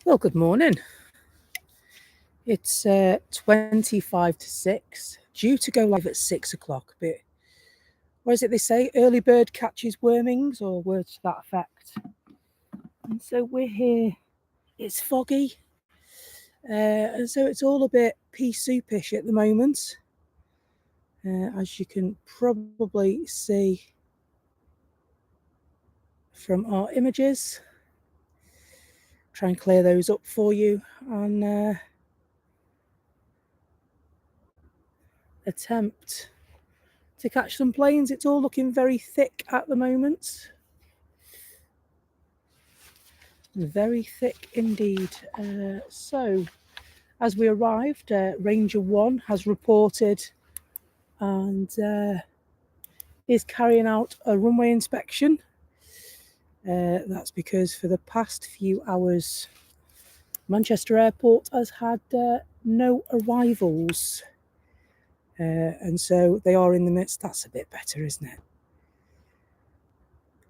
Well, good morning. It's 25 to 6, due to go live at 6 o'clock. But what is it they say? Early bird catches wormings, or words to that effect. And so we're here. It's foggy. And so it's all a bit pea soupish at the moment. As you can probably see from our images. Try and clear those up for you and attempt to catch some planes. It's all looking very thick at the moment. Very thick indeed. So as we arrived, Ranger 1 has reported and is carrying out a runway inspection. That's because for the past few hours, Manchester Airport has had no arrivals. And so they are in the midst, that's a bit better, isn't it?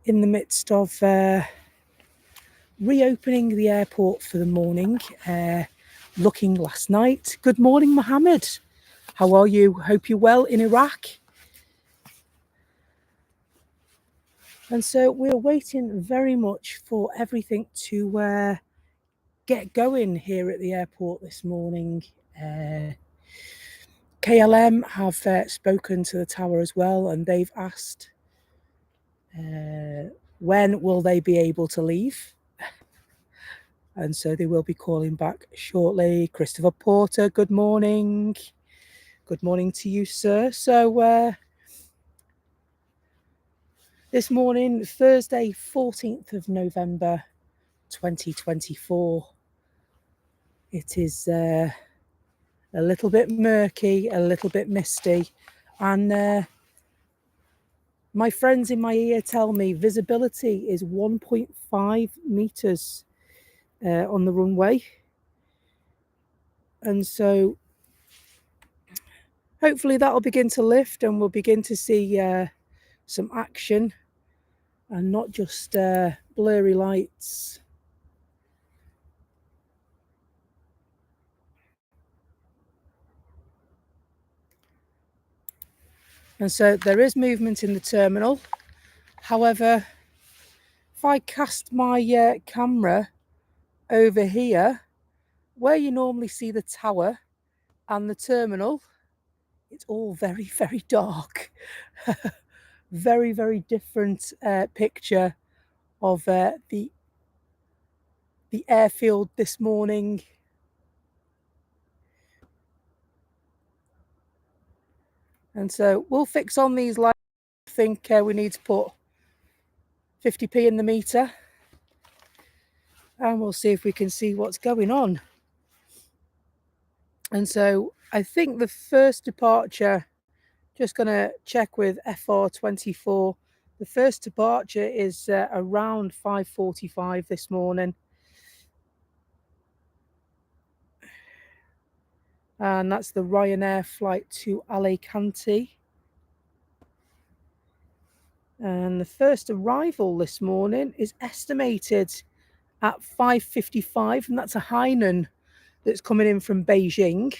In the midst of reopening the airport for the morning, looking last night. Good morning, Mohammed. How are you? Hope you're well in Iraq. And so we're waiting very much for everything to get going here at the airport this morning. KLM have spoken to the tower as well, and they've asked when will they be able to leave. And so they will be calling back shortly. Christopher Porter, good morning. Good morning to you, sir. So this morning, Thursday, 14th of November, 2024. It is a little bit murky, a little bit misty. And my friends in my ear tell me visibility is 1.5 meters on the runway. And so hopefully that'll begin to lift and we'll begin to see some action and not just blurry lights. And so there is movement in the terminal. However, if I cast my camera over here, where you normally see the tower and the terminal, it's all very, very dark. Very, very different picture of the airfield this morning. And so we'll fix on these lights. I think we need to put 50p in the meter. And we'll see if we can see what's going on. And so I think the first departure, just going to check with FR24. The first departure is around 5:45 this morning. And that's the Ryanair flight to Alicante. And the first arrival this morning is estimated at 5:55, and that's a Hainan that's coming in from Beijing.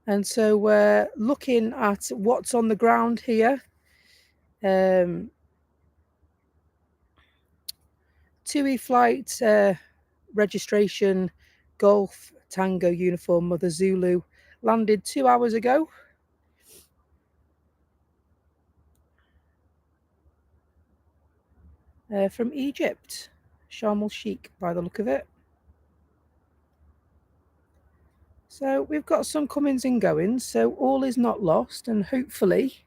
And so we're looking at what's on the ground here. TUI flight registration Golf Tango Uniform Mother Zulu landed 2 hours ago. From Egypt, Sharm el Sheikh by the look of it. So we've got some comings and goings, so all is not lost, and hopefully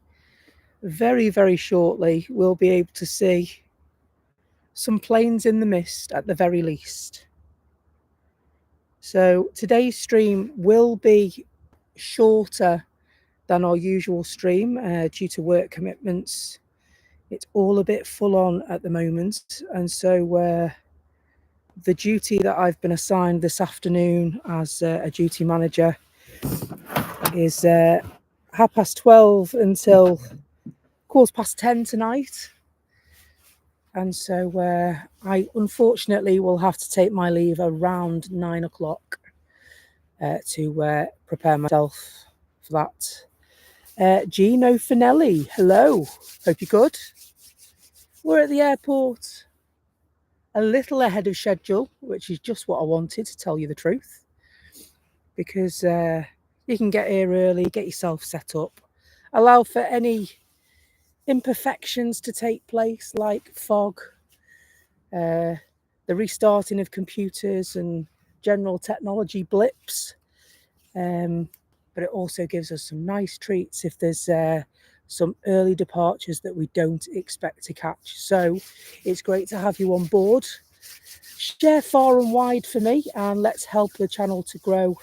very, very shortly we'll be able to see some planes in the mist at the very least. So today's stream will be shorter than our usual stream due to work commitments. It's all a bit full on at the moment, and so the duty that I've been assigned this afternoon as a duty manager is 12:30 until 10:15 tonight. And so I unfortunately will have to take my leave around 9 o'clock to prepare myself for that. Gino Finelli, hello. Hope you're good. We're at the airport a little ahead of schedule, which is just what I wanted, to tell you the truth. Because you can get here early, get yourself set up, allow for any imperfections to take place, like fog, the restarting of computers and general technology blips. But it also gives us some nice treats if there's some early departures that we don't expect to catch. So it's great to have you on board. Share far and wide for me, and let's help the channel to grow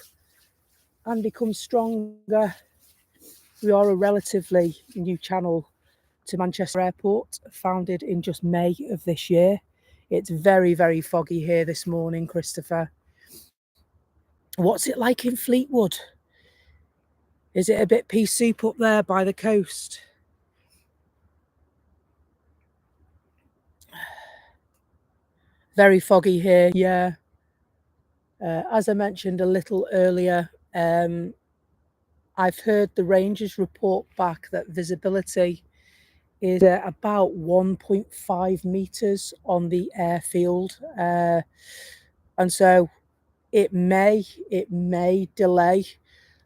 and become stronger. We are a relatively new channel to Manchester Airport, founded in just May of this year. It's very, very foggy here this morning, Christopher. What's it like in Fleetwood? Is it a bit pea soup up there by the coast? Very foggy here, yeah. As I mentioned a little earlier, I've heard the Rangers report back that visibility is about 1.5 metres on the airfield. And so it may delay.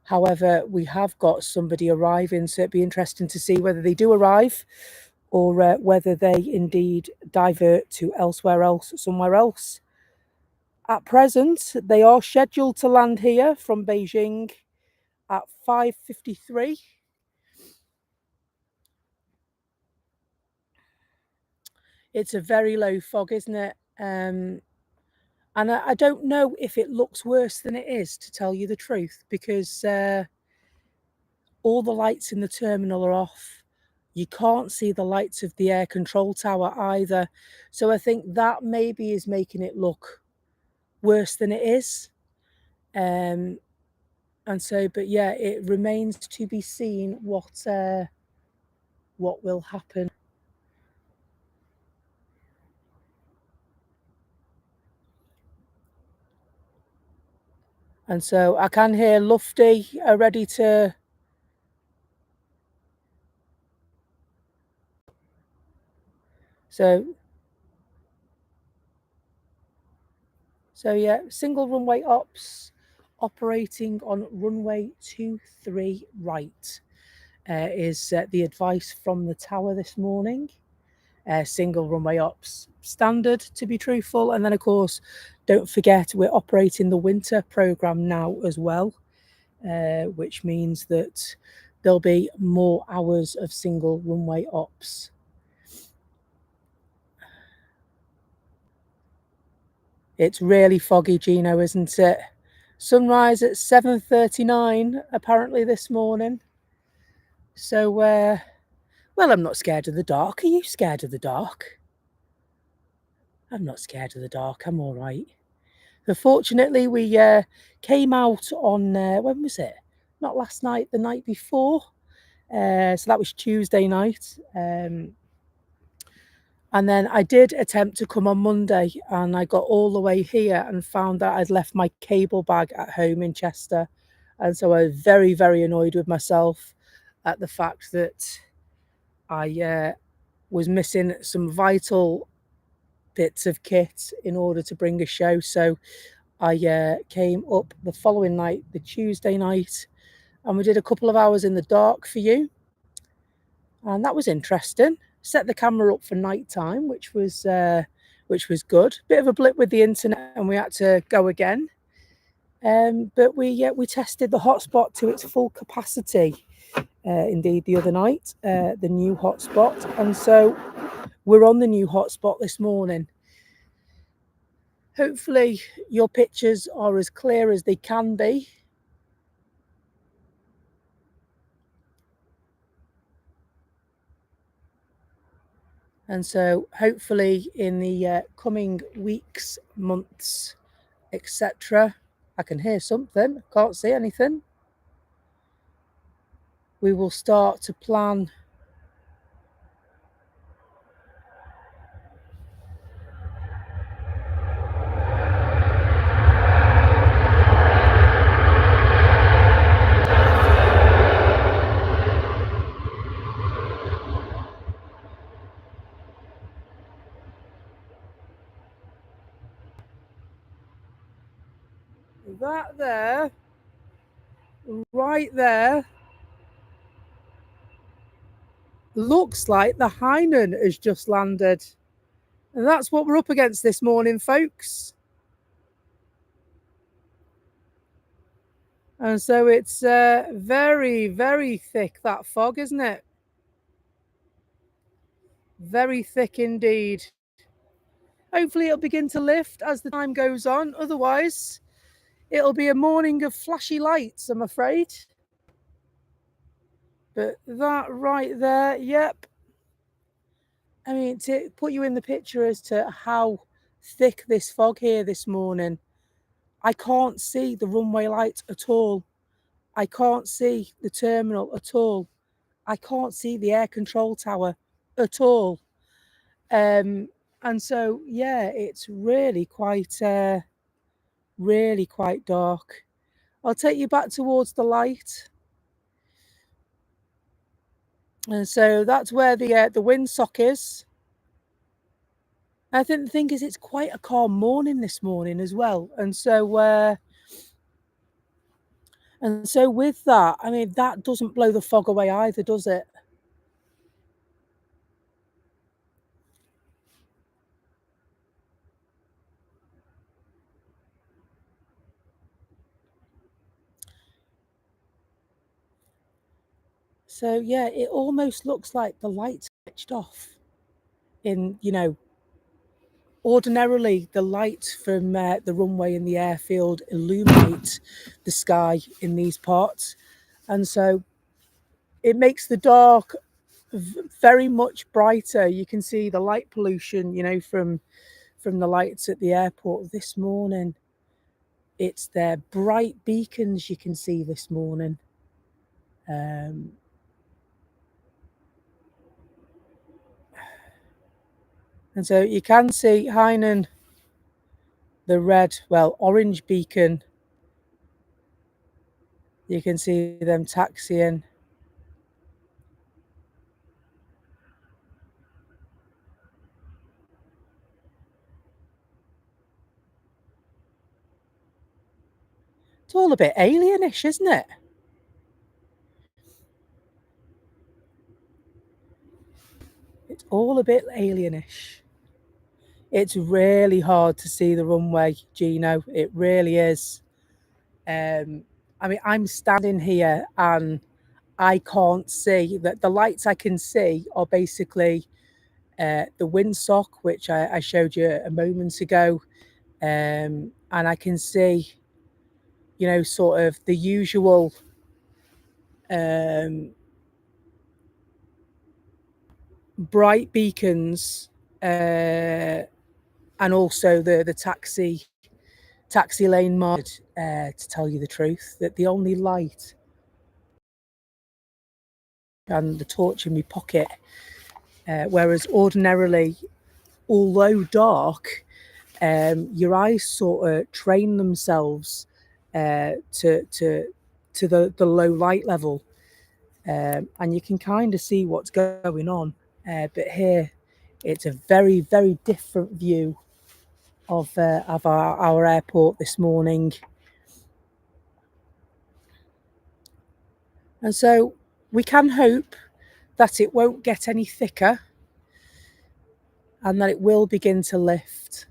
However, we have got somebody arriving, so it'd be interesting to see whether they do arrive or whether they indeed divert to somewhere else. At present, they are scheduled to land here from Beijing at 5:53. It's a very low fog, isn't it? And I don't know if it looks worse than it is, to tell you the truth, because all the lights in the terminal are off. You can't see the lights of the air control tower either. So I think that maybe is making it look worse than it is. And so, but yeah, it remains to be seen what will happen. And so I can hear Lufty ready to... So yeah, single runway ops operating on runway 23 right is the advice from the tower this morning. Single runway ops standard, to be truthful. And then, of course, don't forget we're operating the winter program now as well, which means that there'll be more hours of single runway ops. It's really foggy, Gino, isn't it? Sunrise at 7:39 apparently this morning. So, well, I'm not scared of the dark. Are you scared of the dark? I'm not scared of the dark. I'm all right. But fortunately, we came out on, when was it? Not last night, the night before. So that was Tuesday night. And then I did attempt to come on Monday, and I got all the way here and found that I'd left my cable bag at home in Chester. And so I was very, very annoyed with myself at the fact that I was missing some vital bits of kit in order to bring a show. So I came up the following night, the Tuesday night, and we did a couple of hours in the dark for you. And that was interesting. Set the camera up for nighttime, which was good. Bit of a blip with the internet, and we had to go again. But we tested the hotspot to its full capacity. Indeed, the other night, the new hotspot, and so we're on the new hotspot this morning. Hopefully, your pictures are as clear as they can be. And so hopefully in the coming weeks, months, etc., I can hear something, can't see anything. We will start to plan That there, right there, looks like the Hainan has just landed. And that's what we're up against this morning, folks. And so it's very, very thick, that fog, isn't it? Very thick indeed. Hopefully it'll begin to lift as the time goes on. Otherwise, it'll be a morning of flashy lights, I'm afraid. But that right there, yep. I mean, to put you in the picture as to how thick this fog here this morning, I can't see the runway lights at all. I can't see the terminal at all. I can't see the air control tower at all. And so, yeah, it's really quite dark. I'll take you back towards the light. And so that's where the windsock is. I think the thing is, it's quite a calm morning this morning as well. And so with that, I mean, that doesn't blow the fog away either, does it? So yeah, it almost looks like the lights switched off. Ordinarily the lights from the runway and the airfield illuminate the sky in these parts, and so it makes the dark very much brighter. You can see the light pollution, from the lights at the airport this morning. It's their bright beacons you can see this morning. And so you can see Hainan, the orange beacon. You can see them taxiing. It's all a bit alienish, isn't it? It's all a bit alienish. It's really hard to see the runway, Gino. It really is. I mean, I'm standing here and I can't see that. The lights I can see are basically the windsock, which I showed you a moment ago. And I can see, sort of the usual bright beacons, and also the taxi lane mark. To tell you the truth, that the only light and the torch in my pocket, whereas ordinarily, although dark, your eyes sort of train themselves to the low light level, and you can kind of see what's going on. But here, it's a very, very different view of our airport this morning. And so we can hope that it won't get any thicker and that it will begin to lift.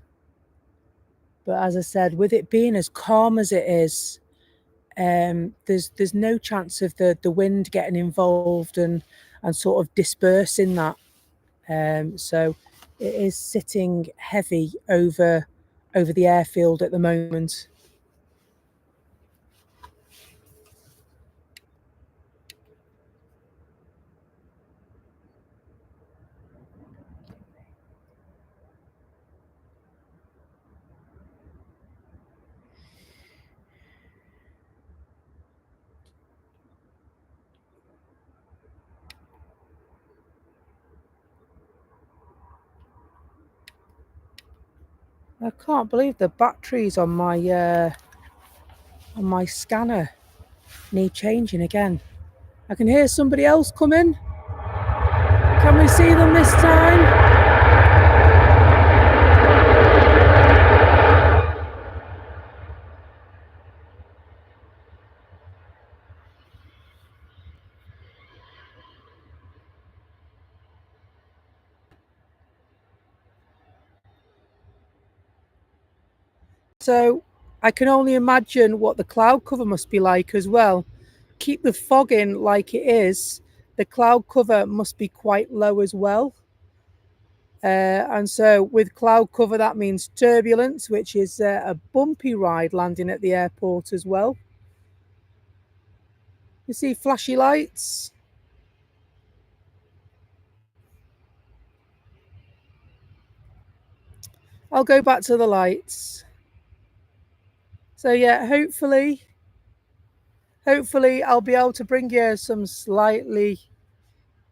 But as I said, with it being as calm as it is, there's no chance of the wind getting involved and sort of dispersing that. So it is sitting heavy over the airfield at the moment. I can't believe the batteries on my scanner need changing again. I can hear somebody else coming. Can we see them this time? So I can only imagine what the cloud cover must be like as well. Keep the fog in like it is, the cloud cover must be quite low as well. And so with cloud cover, that means turbulence, which is a bumpy ride landing at the airport as well. You see flashy lights. I'll go back to the lights. So yeah, hopefully I'll be able to bring you some slightly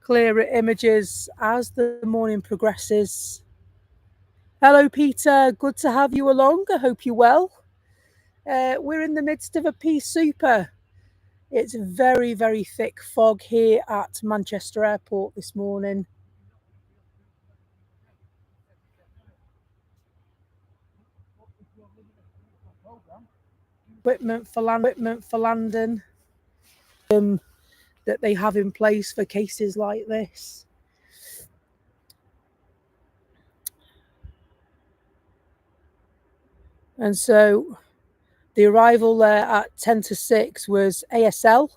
clearer images as the morning progresses. Hello, Peter. Good to have you along. I hope you're well. We're in the midst of a pea super. It's very, very thick fog here at Manchester Airport this morning. Equipment for landing that they have in place for cases like this. And so the arrival there at 10 to 6 was ASL,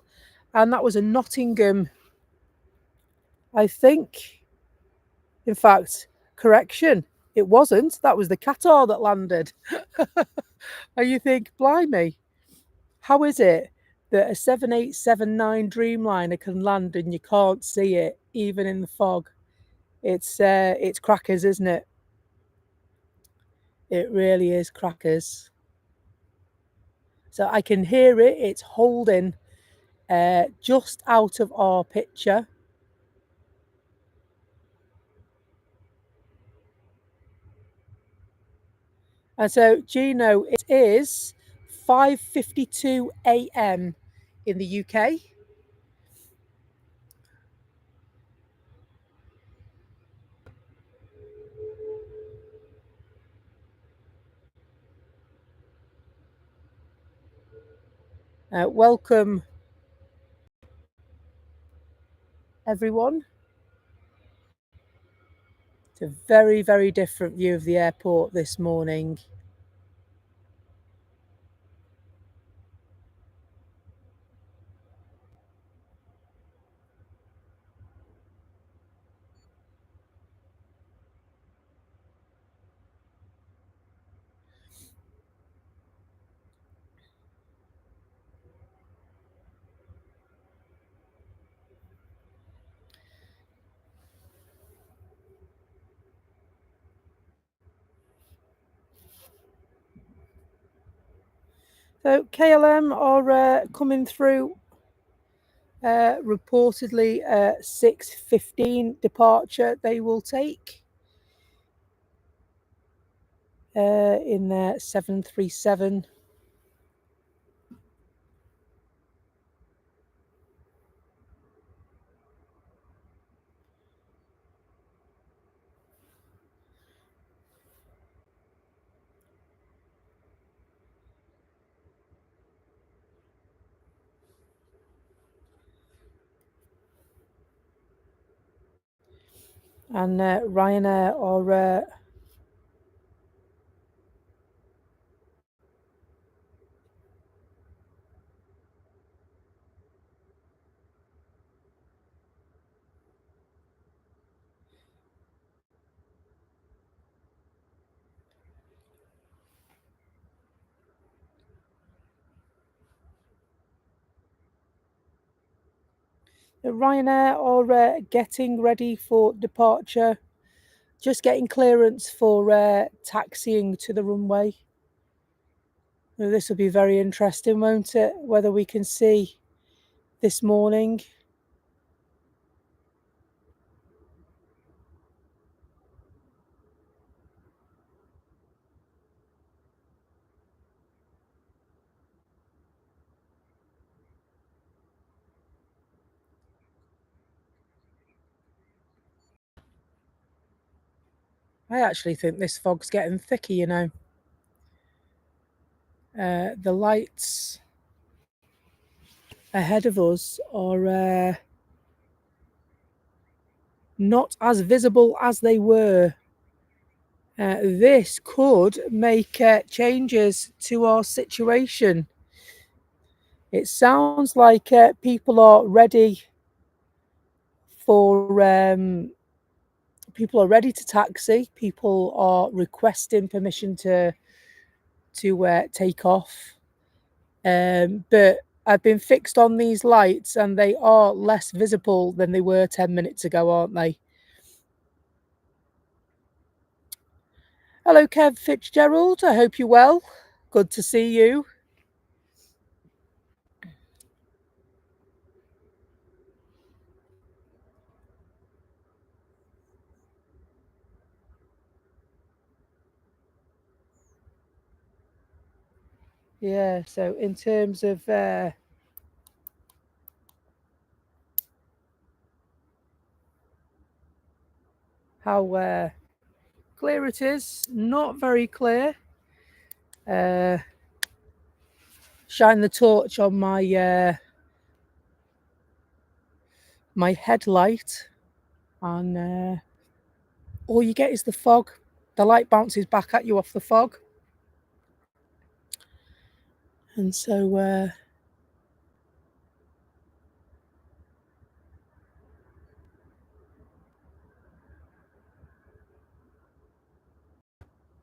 and that was a Nottingham, I think. In fact, correction, it wasn't. That was the Qatar that landed. And you think, blimey, how is it that a 7879 Dreamliner can land and you can't see it, even in the fog? It's crackers, isn't it? It really is crackers. So I can hear it. It's holding just out of our picture. And so, Gino, it is 5:52 a.m. in the UK. Welcome, everyone. It's a very, very different view of the airport this morning. So KLM are coming through. Reportedly, 6:15 departure they will take in their 737. And Ryanair are getting ready for departure, just getting clearance for taxiing to the runway. This will be very interesting, won't it? Whether we can see this morning. I actually think this fog's getting thicker, you know. The lights ahead of us are not as visible as they were this could make changes to our situation. It sounds like people are ready to taxi. People are requesting permission to take off. But I've been fixed on these lights and they are less visible than they were 10 minutes ago, aren't they? Hello, Kev Fitzgerald. I hope you're well. Good to see you. Yeah, so in terms of how clear it is, not very clear. Shine the torch on my my headlight, and all you get is the fog. The light bounces back at you off the fog, and so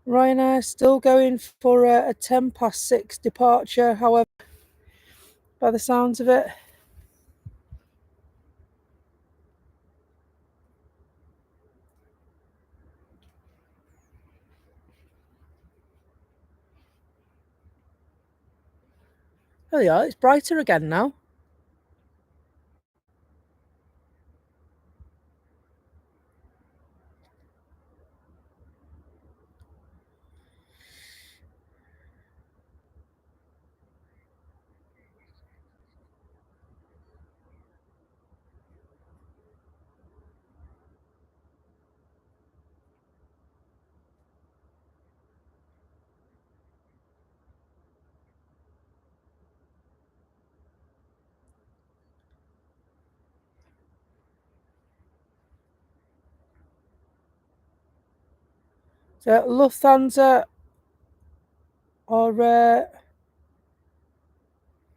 Ryanair still going for a 6:10 departure. However, by the sounds of it. Oh yeah, it's brighter again now. So Lufthansa are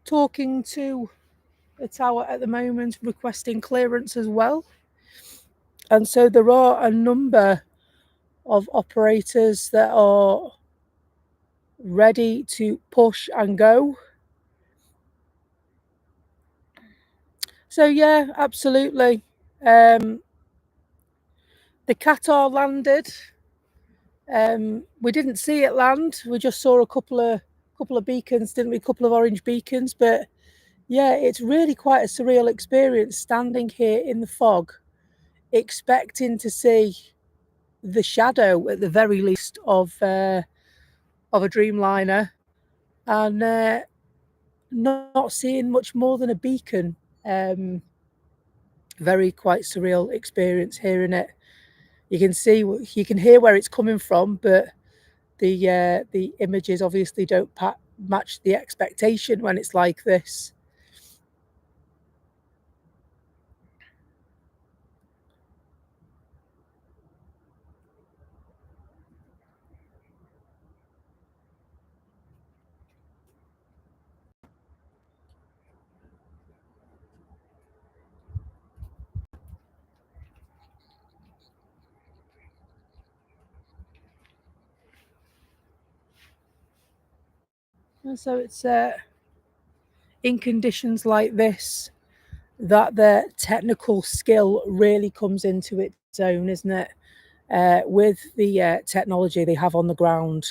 talking to the tower at the moment, requesting clearance as well. And so there are a number of operators that are ready to push and go. So yeah, absolutely. The Qatar landed. We didn't see it land. We just saw a couple of beacons, didn't we? A couple of orange beacons. But yeah, it's really quite a surreal experience standing here in the fog, expecting to see the shadow, at the very least, of a Dreamliner, and not seeing much more than a beacon. Very quite surreal experience hearing it. You can hear where it's coming from, but the images obviously don't match the expectation when it's like this. And so it's in conditions like this that the technical skill really comes into its own, isn't it? With the technology they have on the ground,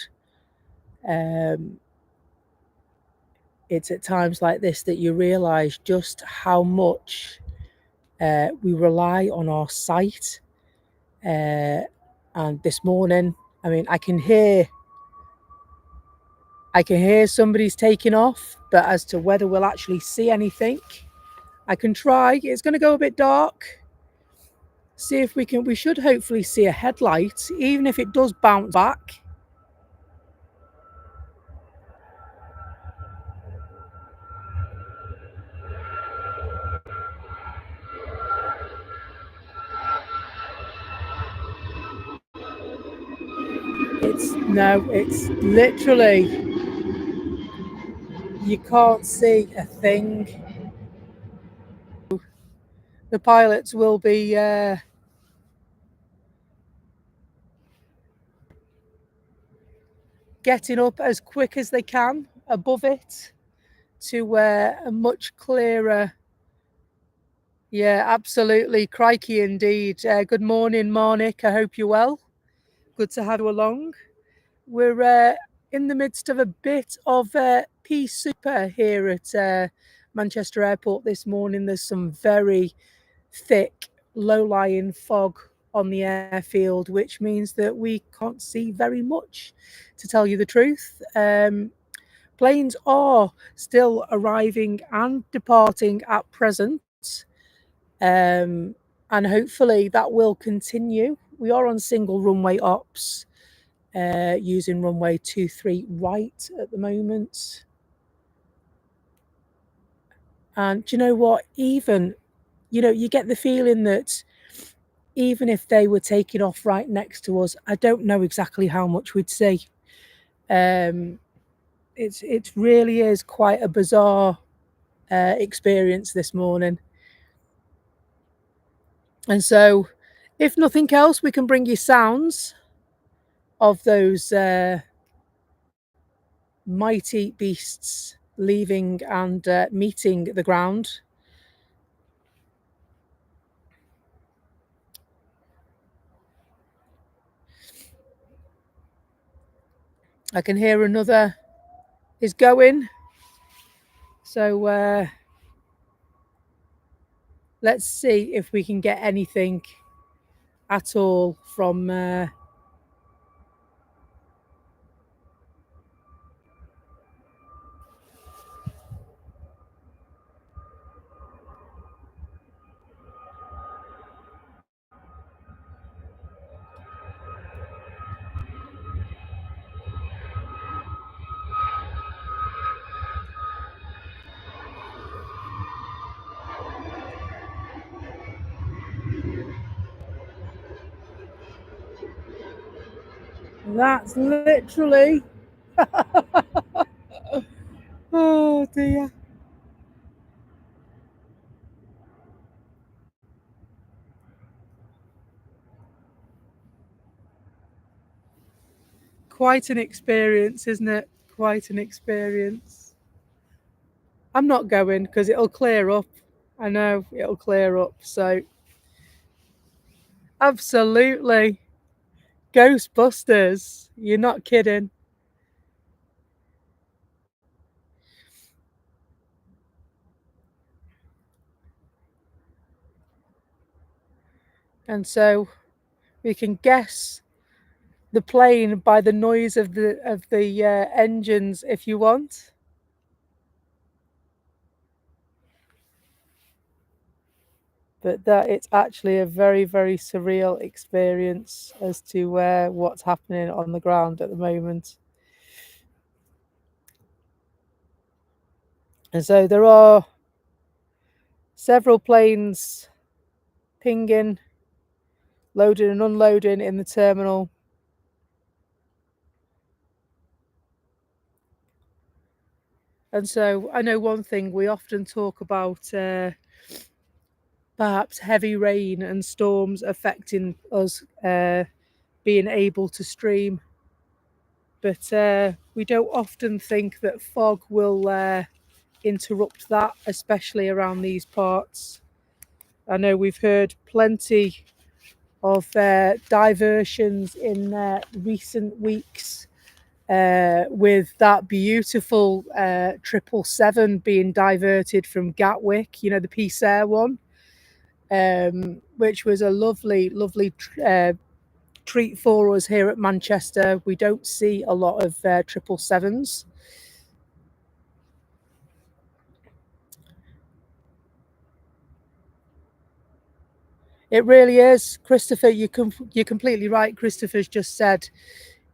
it's at times like this that you realise just how much we rely on our sight. And this morning, I mean, I can hear somebody's taking off, but as to whether we'll actually see anything, I can try. It's going to go a bit dark. See if we can. We should hopefully see a headlight, even if it does bounce back. It's literally, you can't see a thing. The pilots will be getting up as quick as they can above it to a much clearer. Yeah, absolutely. Crikey indeed. Good morning, Marnik. I hope you're well. Good to have you along. We're in the midst of a bit of pea super here at Manchester Airport this morning. There's some very thick, low-lying fog on the airfield, which means that we can't see very much, to tell you the truth. Planes are still arriving and departing at present, and hopefully that will continue. We are on single runway ops, using runway 23 right at the moment. And do you know what? Even, you get the feeling that even if they were taking off right next to us, I don't know exactly how much we'd see. It really is quite a bizarre experience this morning. And so, if nothing else, we can bring you sounds of those mighty beasts leaving and meeting the ground. I can hear another is going. So let's see if we can get anything at all from that's literally oh dear. Quite an experience, isn't it? Quite an experience. I'm not going because it'll clear up. I know it'll clear up. So, absolutely. Ghostbusters. You're not kidding. And so we can guess the plane by the noise of the engines if you want. But that it's actually a very, very surreal experience as to what's happening on the ground at the moment. And so there are several planes pinging, loading and unloading in the terminal. And so I know one thing, we often talk about perhaps heavy rain and storms affecting us being able to stream. But we don't often think that fog will interrupt that, especially around these parts. I know we've heard plenty of diversions in recent weeks, with that beautiful 777 being diverted from Gatwick, the Peace Air one, which was a lovely, lovely treat for us here at Manchester. We don't see a lot of 777s. It really is, Christopher. You're completely right. Christopher's just said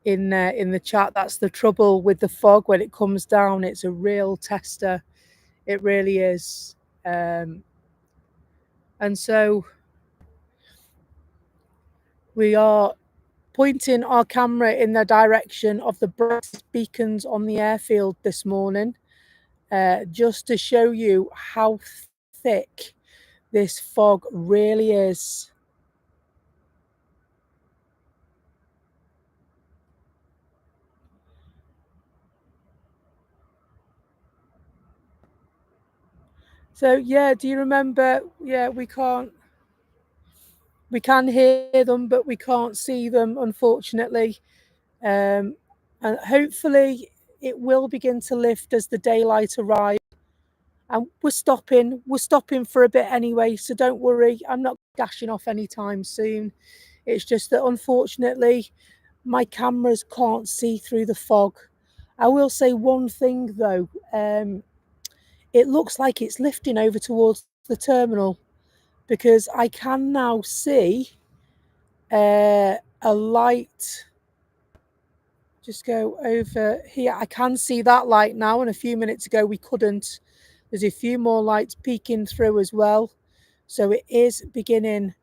in the chat, that's the trouble with the fog when it comes down. It's a real tester. It really is. And so we are pointing our camera in the direction of the brightest beacons on the airfield this morning, just to show you how thick this fog really is. So yeah, do you remember? Yeah, we can hear them, but we can't see them, unfortunately. And hopefully it will begin to lift as the daylight arrives. And we're stopping for a bit anyway, so don't worry, I'm not dashing off anytime soon. It's just that unfortunately my cameras can't see through the fog. I will say one thing though, it looks like it's lifting over towards the terminal, because I can now see a light. Just go over here. I can see that light now, and a few minutes ago we couldn't. There's a few more lights peeking through as well. So it is beginning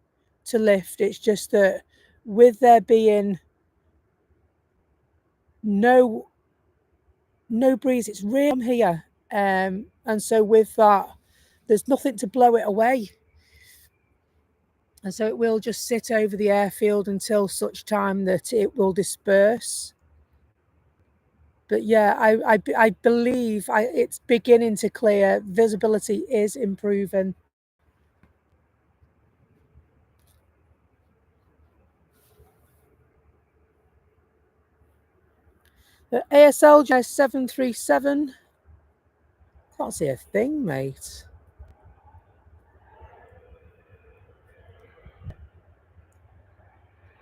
to lift. It's just that with there being no breeze, it's real here. And so with that, there's nothing to blow it away. And so it will just sit over the airfield until such time that it will disperse. But yeah, I believe it's beginning to clear. Visibility is improving. The ASL 737. Can't see a thing, mate.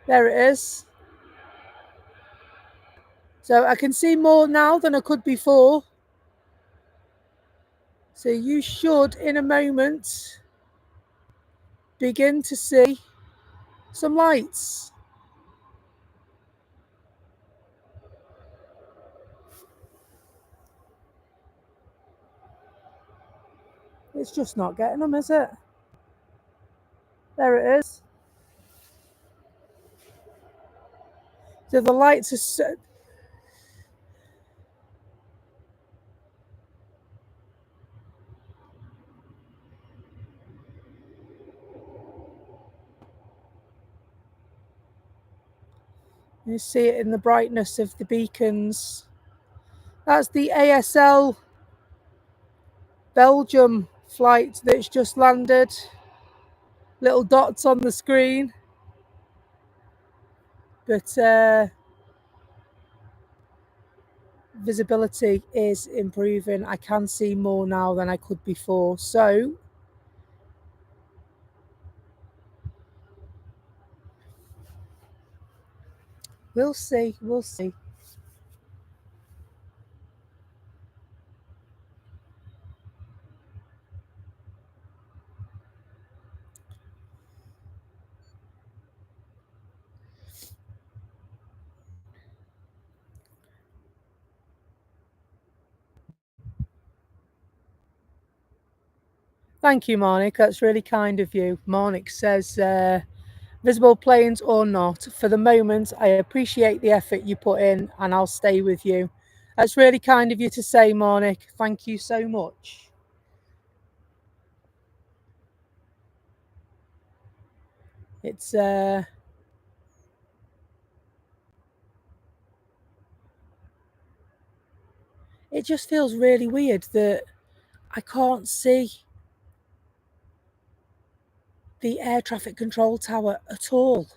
There it is. So I can see more now than I could before. So you should, in a moment, begin to see some lights. It's just not getting them, is it? There it is. So the lights are so... You see it in the brightness of the beacons. That's the ASL Belgium flight that's just landed. Little dots on the screen. But visibility is improving. I can see more now than I could before. So we'll see. We'll see. Thank you, Marnik. That's really kind of you. Marnik says, visible planes or not, for the moment, I appreciate the effort you put in and I'll stay with you. That's really kind of you to say, Marnik. Thank you so much. It's it just feels really weird that I can't see the air traffic control tower at all.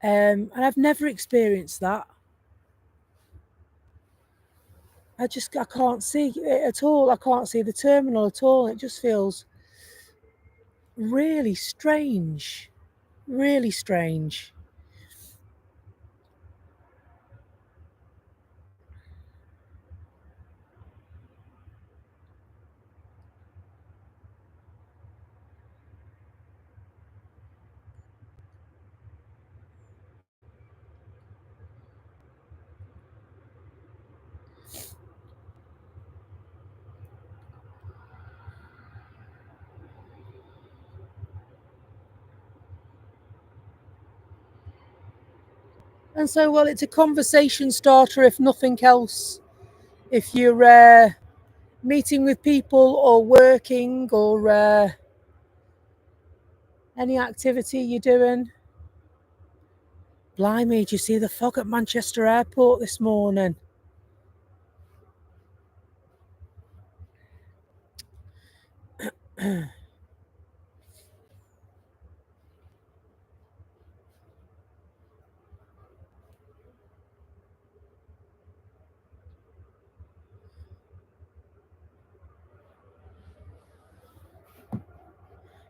And I've never experienced that. I can't see it at all. I can't see the terminal at all. It just feels really strange. Really strange. And so, well, it's a conversation starter, if nothing else. If you're meeting with people or working or any activity you're doing. Blimey, did you see the fog at Manchester Airport this morning?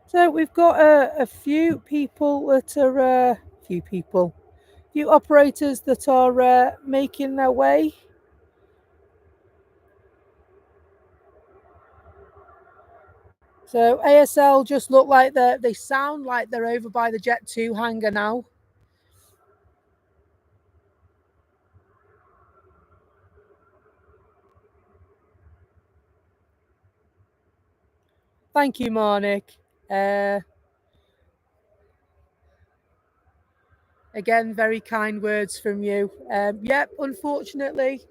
So we've got a few people that are few operators that are making their way. So ASL just look like they sound like they're over by the Jet 2 hangar now. Thank you, Marnik. Again, very kind words from you. Yep, unfortunately,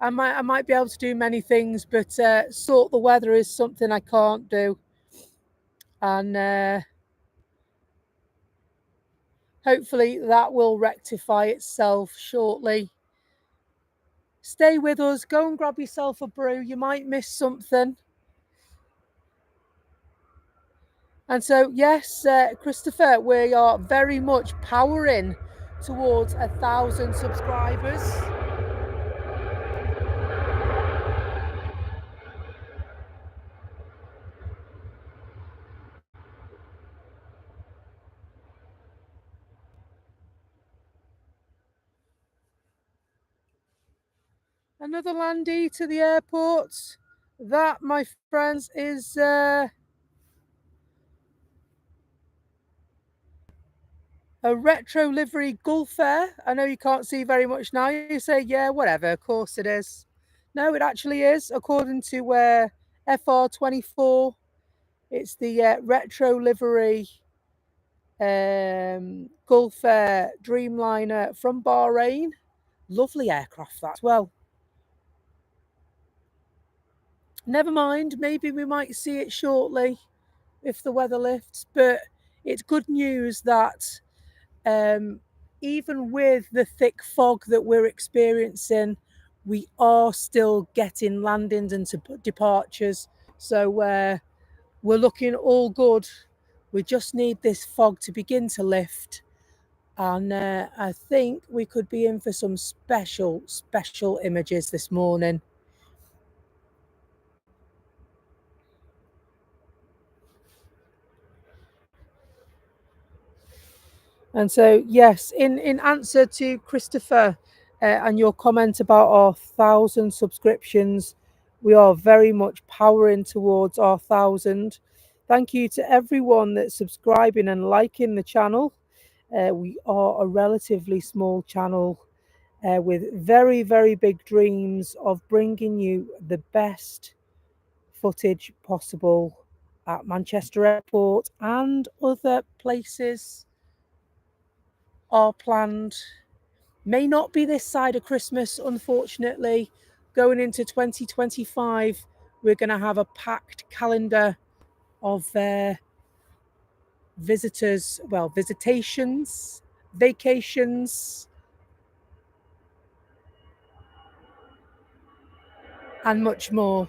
I might be able to do many things, but sort the weather is something I can't do. And hopefully that will rectify itself shortly. Stay with us. Go and grab yourself a brew. You might miss something. And so, yes, Christopher, we are very much powering towards 1,000 subscribers. Another landy to the airport. That, my friends, is a retro livery Gulf Air. I know you can't see very much now. You say, yeah, whatever. Of course it is. No, it actually is. According to FR24, it's the retro livery Gulf Air Dreamliner from Bahrain. Lovely aircraft that as well. Never mind, maybe we might see it shortly if the weather lifts, but it's good news that even with the thick fog that we're experiencing, we are still getting landings and departures. So we're looking all good. We just need this fog to begin to lift. And I think we could be in for some special images this morning. And so, yes, in answer to Christopher and your comment about our 1,000 subscriptions, we are very much powering towards our 1,000. Thank you to everyone that's subscribing and liking the channel. We are a relatively small channel with very, very big dreams of bringing you the best footage possible at Manchester Airport and other places are planned. May not be this side of Christmas, unfortunately. Going into 2025, we're going to have a packed calendar of visitors, visitations, vacations, and much more.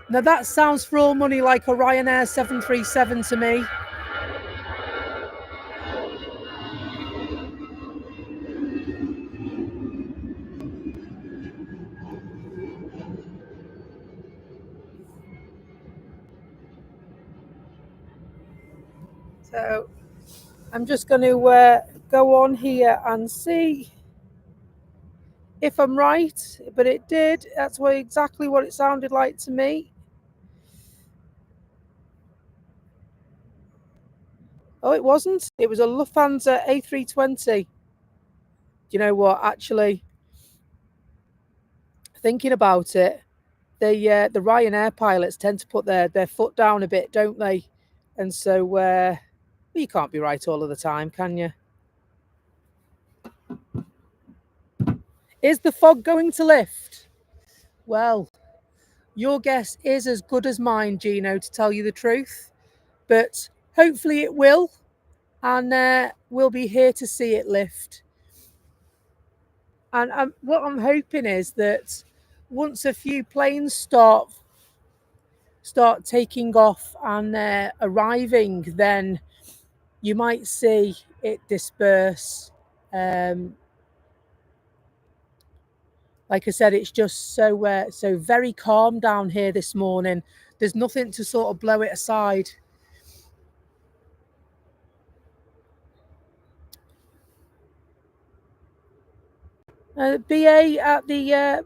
Now that sounds for all money like a Ryanair 737 to me. So I'm just going to go on here and see if I'm right, but it did. That's exactly what it sounded like to me. Oh, it wasn't. It was a Lufthansa A320. You know what? Actually, thinking about it, the Ryanair pilots tend to put their foot down a bit, don't they? And so you can't be right all of the time, can you? Is the fog going to lift? Well, your guess is as good as mine, Gino, to tell you the truth. But hopefully it will, and we'll be here to see it lift. And what I'm hoping is that once a few planes start taking off and arriving, then you might see it disperse. Like I said, it's just so very calm down here this morning. There's nothing to sort of blow it aside. BA at the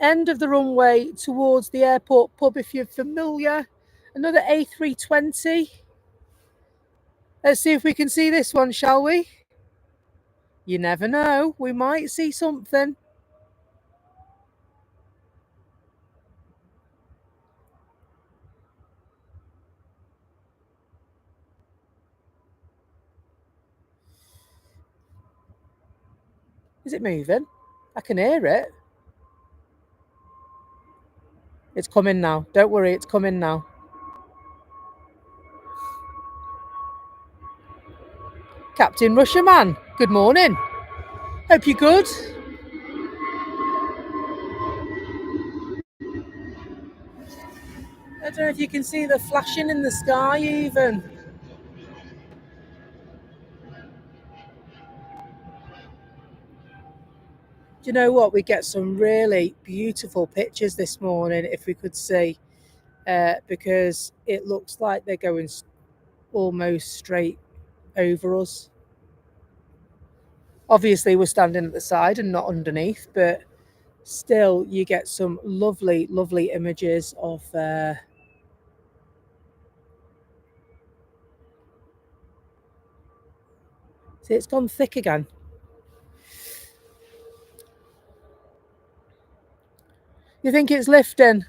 end of the runway towards the airport pub, if you're familiar. Another A320. Let's see if we can see this one, shall we? You never know. We might see something. Is it moving? I can hear it. It's coming now. Don't worry, it's coming now. Captain Russia Man, good morning. Hope you're good. I don't know if you can see the flashing in the sky even. Do you know what? We get some really beautiful pictures this morning if we could see, because it looks like they're going almost straight over us. Obviously, we're standing at the side and not underneath, but still, you get some lovely, lovely images of. See, it's gone thick again. You think it's lifting?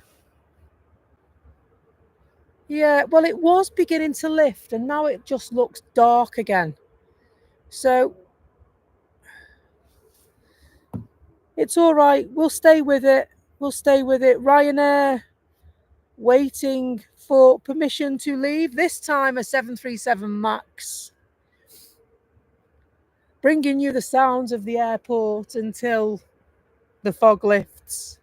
Yeah, well, it was beginning to lift and now it just looks dark again. So it's all right. We'll stay with it. We'll stay with it. Ryanair waiting for permission to leave. This time a 737 MAX. Bringing you the sounds of the airport until the fog lifts.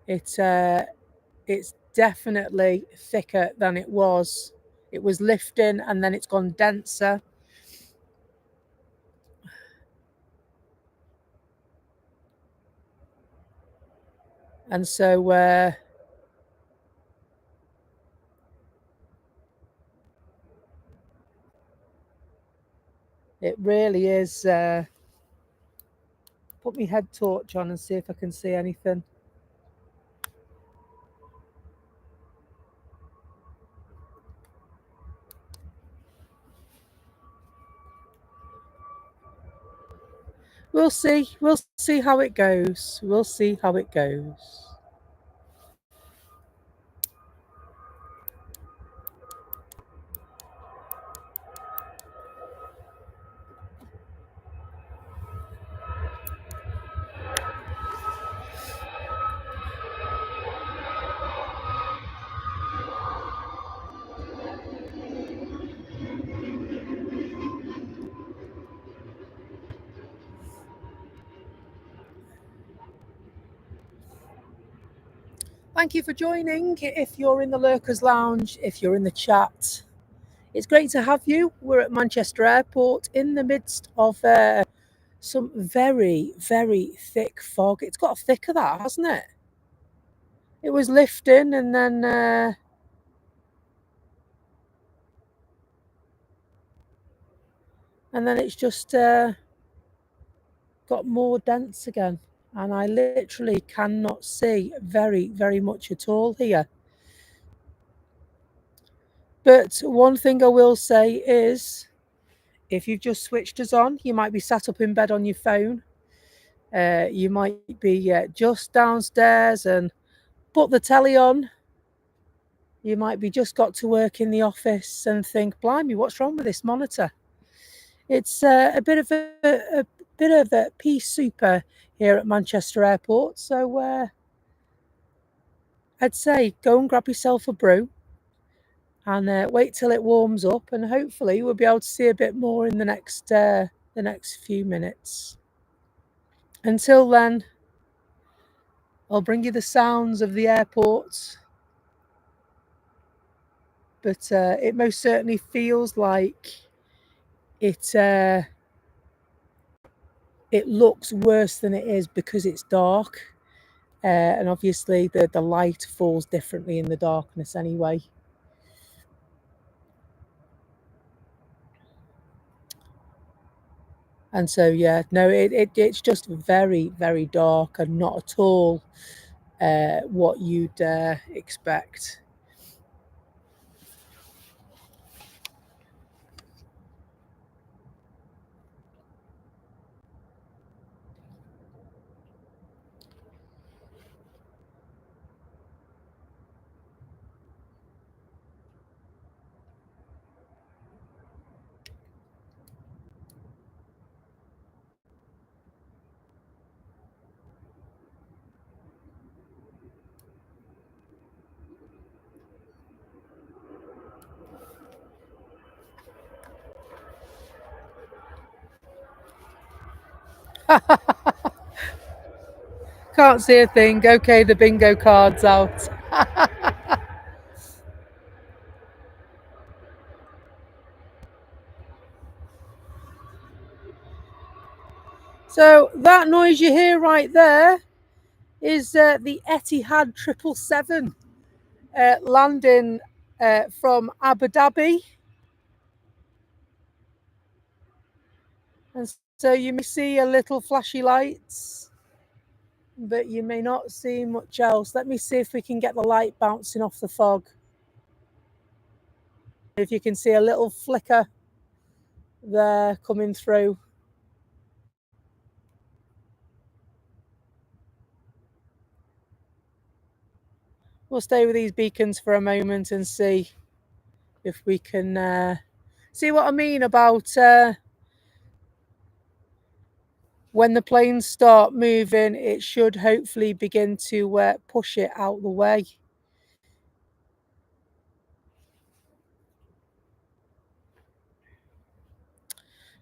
It's definitely thicker than it was. It was lifting and then it's gone denser. And so it really is. Put my head torch on and see if I can see anything. We'll see. We'll see how it goes. We'll see how it goes. Thank you for joining. If you're in the Lurkers Lounge, if you're in the chat, it's great to have you. We're at Manchester Airport in the midst of some very, very thick fog. It's got thicker, that, hasn't it? It was lifting and then it's just got more dense again. And I literally cannot see very, very much at all here. But one thing I will say is, if you've just switched us on, you might be sat up in bed on your phone. You might be just downstairs and put the telly on You might be just got to work in the office and think, blimey, what's wrong with this monitor? It's a bit of a pea super here at Manchester Airport. So I'd say go and grab yourself a brew and wait till it warms up, and hopefully we'll be able to see a bit more in the next few minutes. Until then, I'll bring you the sounds of the airport, but it most certainly feels like it looks worse than it is because it's dark, and obviously the light falls differently in the darkness anyway. And so yeah, no, it's just very, very dark and not at all what you'd expect. Can't see a thing. Okay, the bingo card's out. So that noise you hear right there is the Etihad 777 landing from Abu Dhabi. And so you may see a little flashy lights, but you may not see much else. Let me see if we can get the light bouncing off the fog. If you can see a little flicker there coming through. We'll stay with these beacons for a moment and see if we can see what I mean about when the planes start moving, it should hopefully begin to push it out the way.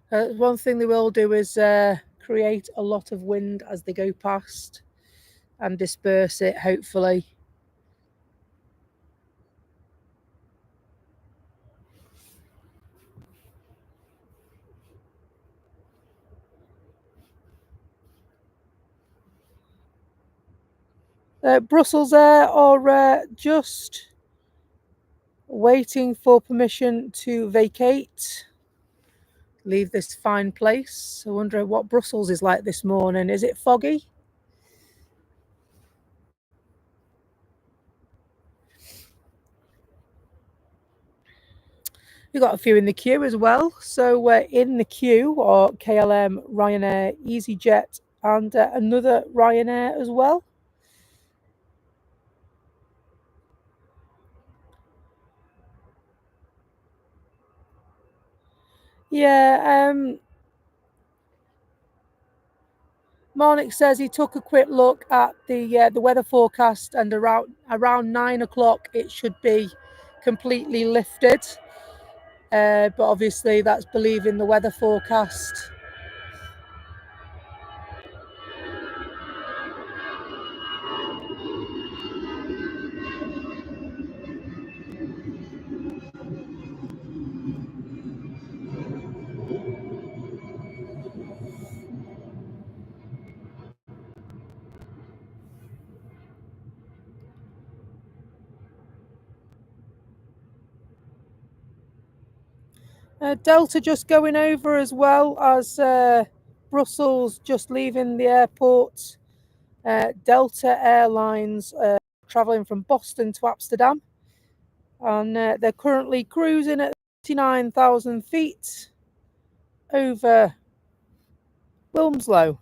One thing they will do is create a lot of wind as they go past and disperse it, hopefully. Brussels Air are just waiting for permission to vacate, leave this fine place. I wonder what Brussels is like this morning. Is it foggy? We've got a few in the queue as well. So in the queue are KLM, Ryanair, EasyJet, and another Ryanair as well. Yeah, Marnik says he took a quick look at the weather forecast, and around 9 o'clock it should be completely lifted. But obviously that's believing the weather forecast. Delta just going over as well as Brussels just leaving the airport. Delta Airlines travelling from Boston to Amsterdam, and they're currently cruising at 39,000 feet over Wilmslow.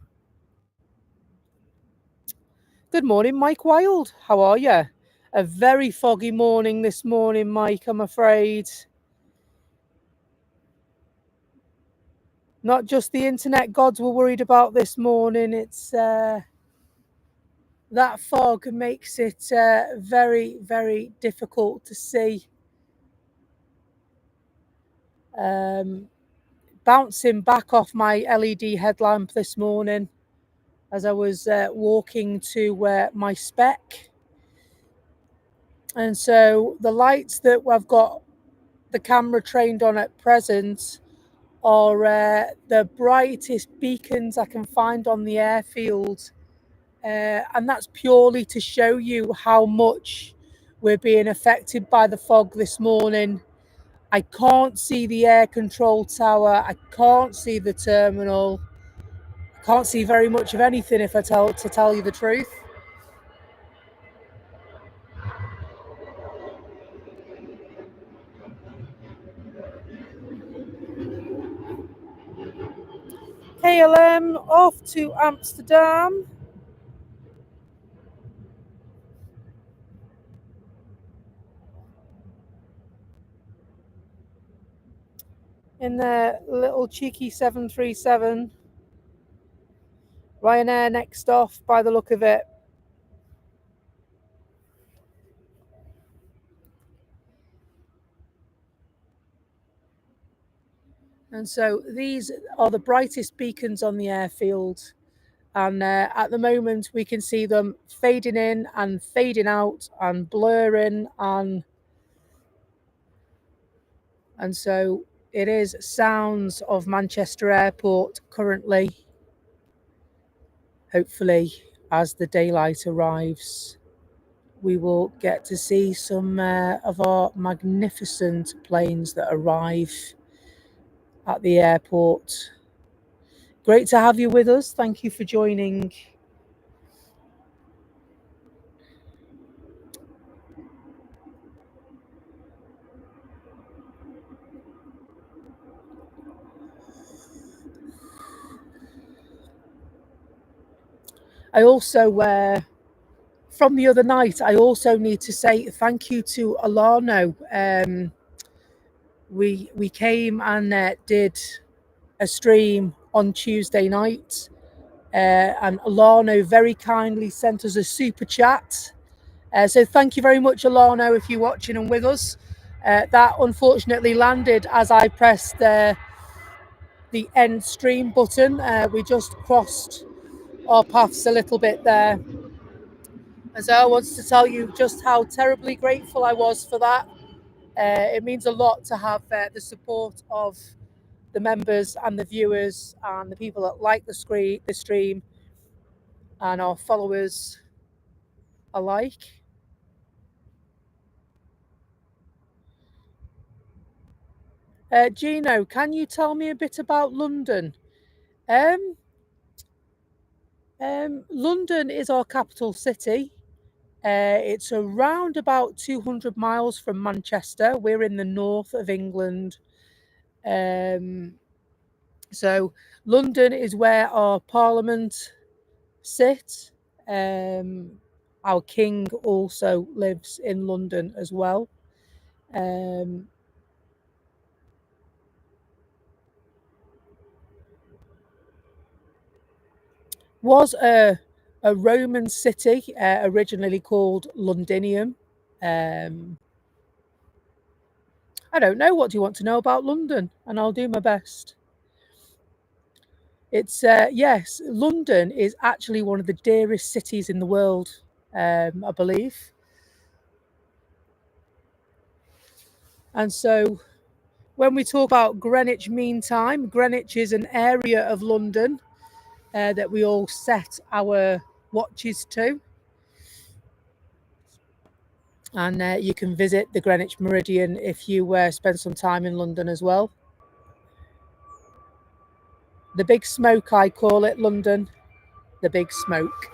Good morning, Mike Wild. How are you? A very foggy morning this morning, Mike, I'm afraid. Not just the internet gods were worried about this morning, it's that fog makes it very, very difficult to see. Bouncing back off my LED headlamp this morning as I was walking to my spec. And so the lights that I've got the camera trained on at present are the brightest beacons I can find on the airfield. And that's purely to show you how much we're being affected by the fog this morning. I can't see the air control tower. I can't see the terminal. I can't see very much of anything if I tell you the truth. KLM off to Amsterdam. In their little cheeky 737. Ryanair next off by the look of it. And so these are the brightest beacons on the airfield. And at the moment, we can see them fading in and fading out and blurring. And so it is sounds of Manchester Airport currently. Hopefully, as the daylight arrives, we will get to see some of our magnificent planes that arrive at the airport. Great to have you with us. Thank you for joining. I also, from the other night, I also need to say thank you to Alano. We came and did a stream on Tuesday night, and Alano very kindly sent us a super chat. So thank you very much, Alano, if you're watching and with us. That unfortunately landed as I pressed the end stream button. We just crossed our paths a little bit there. And so I wanted to tell you just how terribly grateful I was for that. It means a lot to have the support of the members and the viewers and the people that like the stream and our followers alike. Gino, can you tell me a bit about London? London is our capital city. It's around about 200 miles from Manchester. We're in the north of England. So London is where our parliament sits. Our king also lives in London as well. Was a Roman city, originally called Londinium. I don't know. What do you want to know about London? And I'll do my best. It's yes, London is actually one of the dearest cities in the world, I believe. And so when we talk about Greenwich Mean Time, Greenwich is an area of London that we all set our watches to. And you can visit the Greenwich Meridian if you spend some time in London as well. The Big Smoke, I call it, London. The Big Smoke.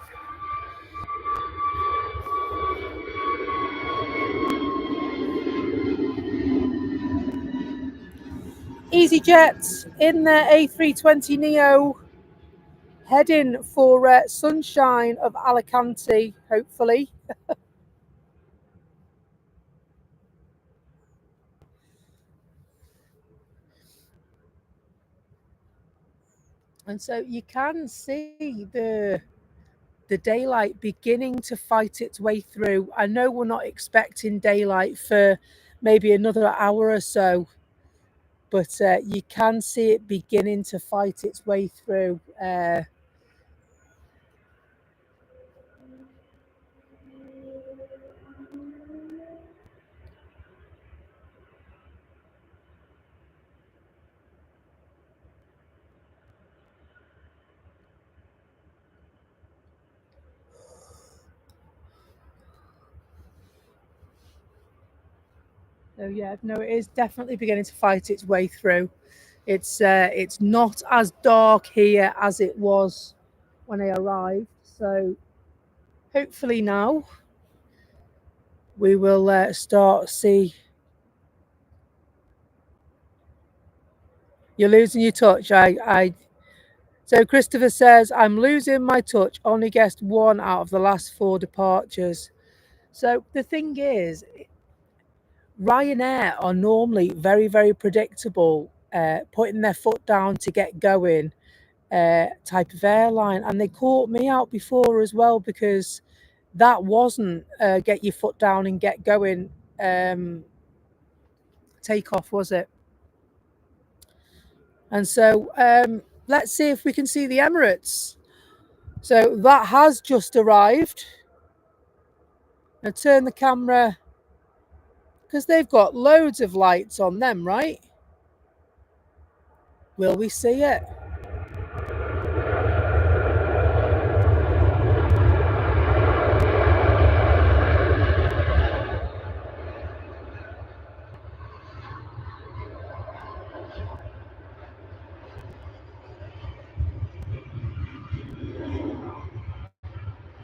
EasyJet in their A320neo, heading for sunshine of Alicante, hopefully. And so you can see the daylight beginning to fight its way through. I know we're not expecting daylight for maybe another hour or so, but you can see it beginning to fight its way through. So yeah, no, it is definitely beginning to fight its way through. It's not as dark here as it was when I arrived. So hopefully now we will start see. You're losing your touch. So Christopher says I'm losing my touch. Only guessed one out of the last 4 departures. So the thing is, Ryanair are normally very, very predictable, putting their foot down to get going type of airline. And they caught me out before as well, because that wasn't get your foot down and get going takeoff, was it? And so let's see if we can see the Emirates. So that has just arrived. Now turn the camera, because they've got loads of lights on them, right? Will we see it?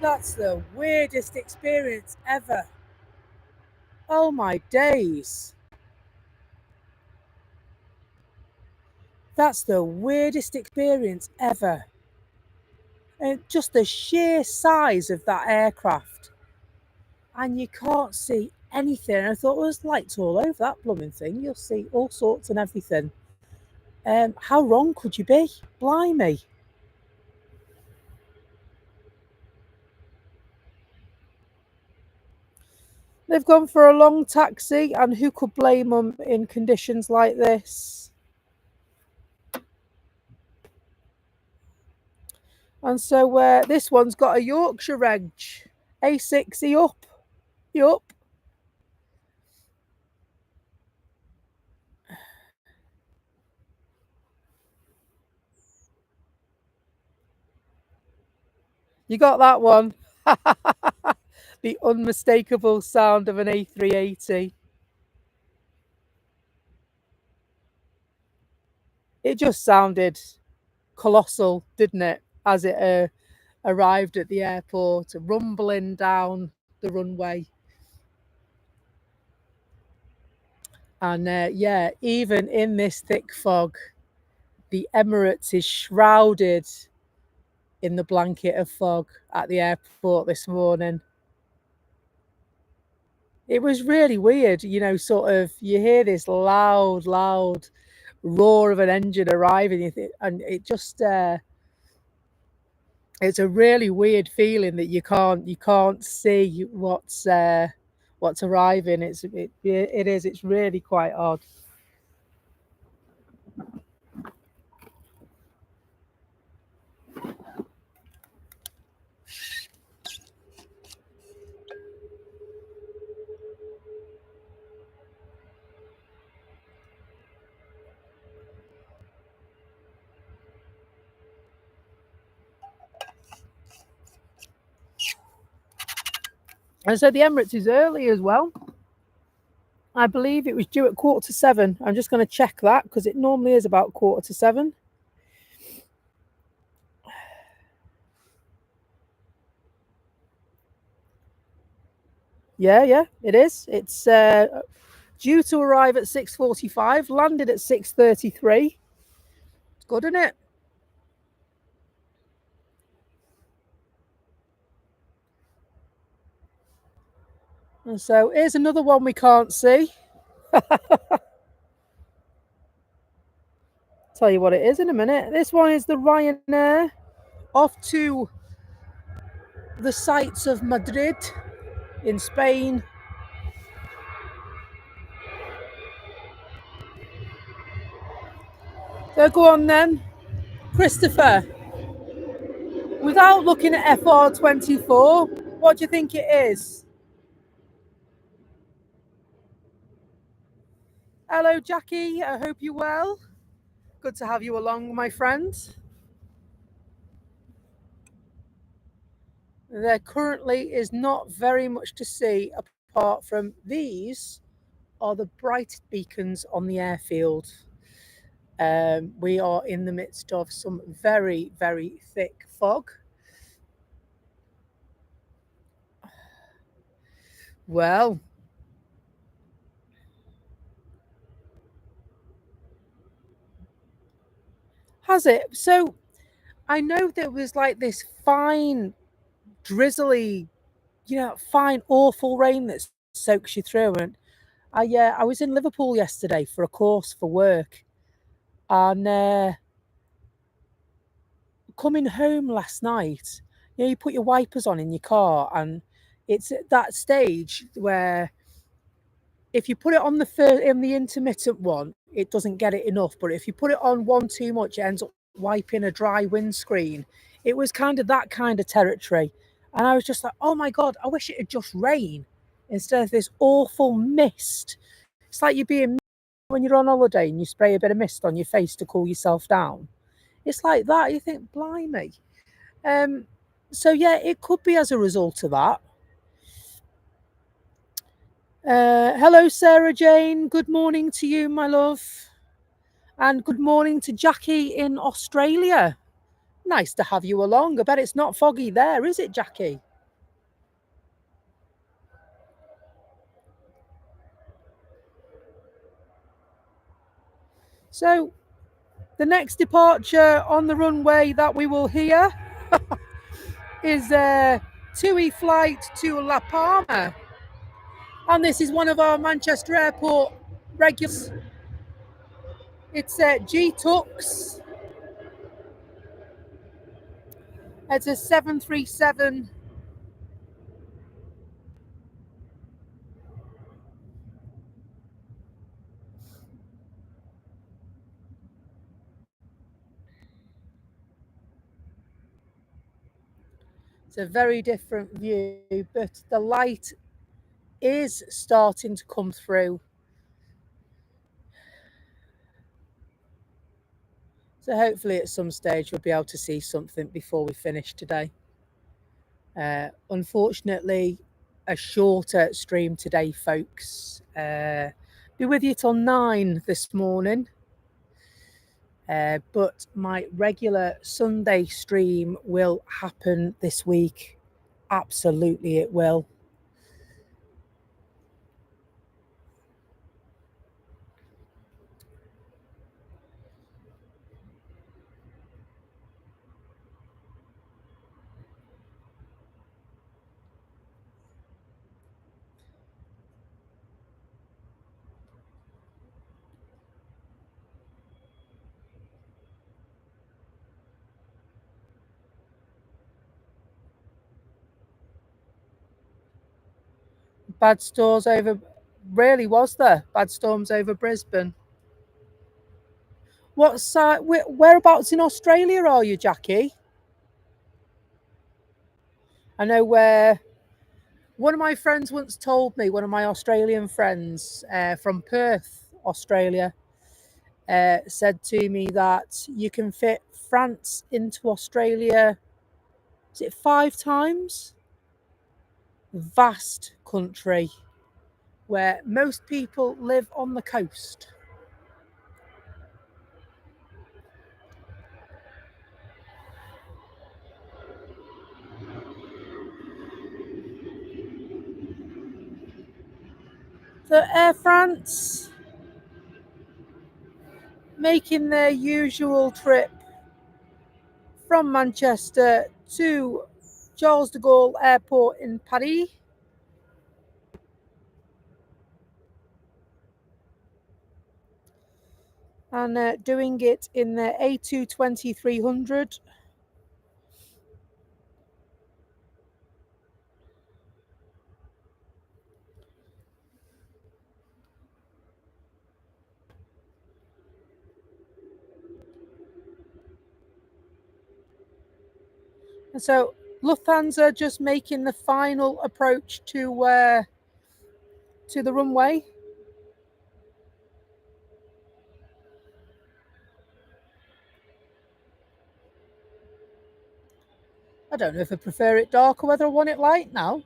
That's the weirdest experience ever. Oh my days. That's the weirdest experience ever. And just the sheer size of that aircraft. And you can't see anything. I thought, well, there's lights all over that blooming thing. You'll see all sorts and everything. How wrong could you be? Blimey. They've gone for a long taxi, and who could blame them in conditions like this? And so this one's got a Yorkshire reg. A60 up. Yup. You got that one. The unmistakable sound of an A380. It just sounded colossal, didn't it, as it arrived at the airport, rumbling down the runway. And yeah, even in this thick fog, the Emirates is shrouded in the blanket of fog at the airport this morning. It was really weird, you know, sort of, you hear this loud, loud roar of an engine arriving, and it just, it's a really weird feeling that you can't see what's arriving. It's really quite odd. And so the Emirates is early as well. I believe it was due at 6:45. I'm just going to check that, because it normally is about 6:45. Yeah, it is. It's due to arrive at 6:45, landed at 6:33. It's good, isn't it? And so here's another one we can't see. Tell you what it is in a minute. This one is the Ryanair off to the sights of Madrid in Spain. So go on then, Christopher. Without looking at FR24, what do you think it is? Hello, Jackie. I hope you're well. Good to have you along, my friend. There currently is not very much to see apart from these are the bright beacons on the airfield. We are in the midst of some very, very thick fog. Well, has it? So I know there was like this fine, drizzly, fine, awful rain that soaks you through. And I was in Liverpool yesterday for a course for work, and coming home last night, you put your wipers on in your car, and it's at that stage where if you put it on the intermittent one, it doesn't get it enough. But if you put it on one too much, it ends up wiping a dry windscreen. It was kind of that kind of territory. And I was just like, oh my God, I wish it had just rained instead of this awful mist. It's like you're being when you're on holiday and you spray a bit of mist on your face to cool yourself down. It's like that. You think, blimey. So yeah, it could be as a result of that. Hello, Sarah Jane. Good morning to you, my love. And good morning to Jackie in Australia. Nice to have you along. I bet it's not foggy there, is it, Jackie? So, the next departure on the runway that we will hear is TUI flight to La Palma. And this is one of our Manchester Airport regulars. It's G-Tux. It's a 737. It's a very different view, but the light is starting to come through. So hopefully at some stage we'll be able to see something before we finish today. Unfortunately, a shorter stream today, folks. Be with you till 9 this morning. But my regular Sunday stream will happen this week. Absolutely, it will. Bad storms over, really was there? Bad storms over Brisbane. What side? Whereabouts in Australia are you, Jackie? I know where. One of my friends once told me, one of my Australian friends from Perth, Australia, said to me that you can fit France into Australia. Is it 5 times? Vast country where most people live on the coast. So Air France making their usual trip from Manchester to Charles de Gaulle Airport in Paris. and doing it in the A2 2300. And so Lufthansa just making the final approach to the runway. I don't know if I prefer it dark or whether I want it light now.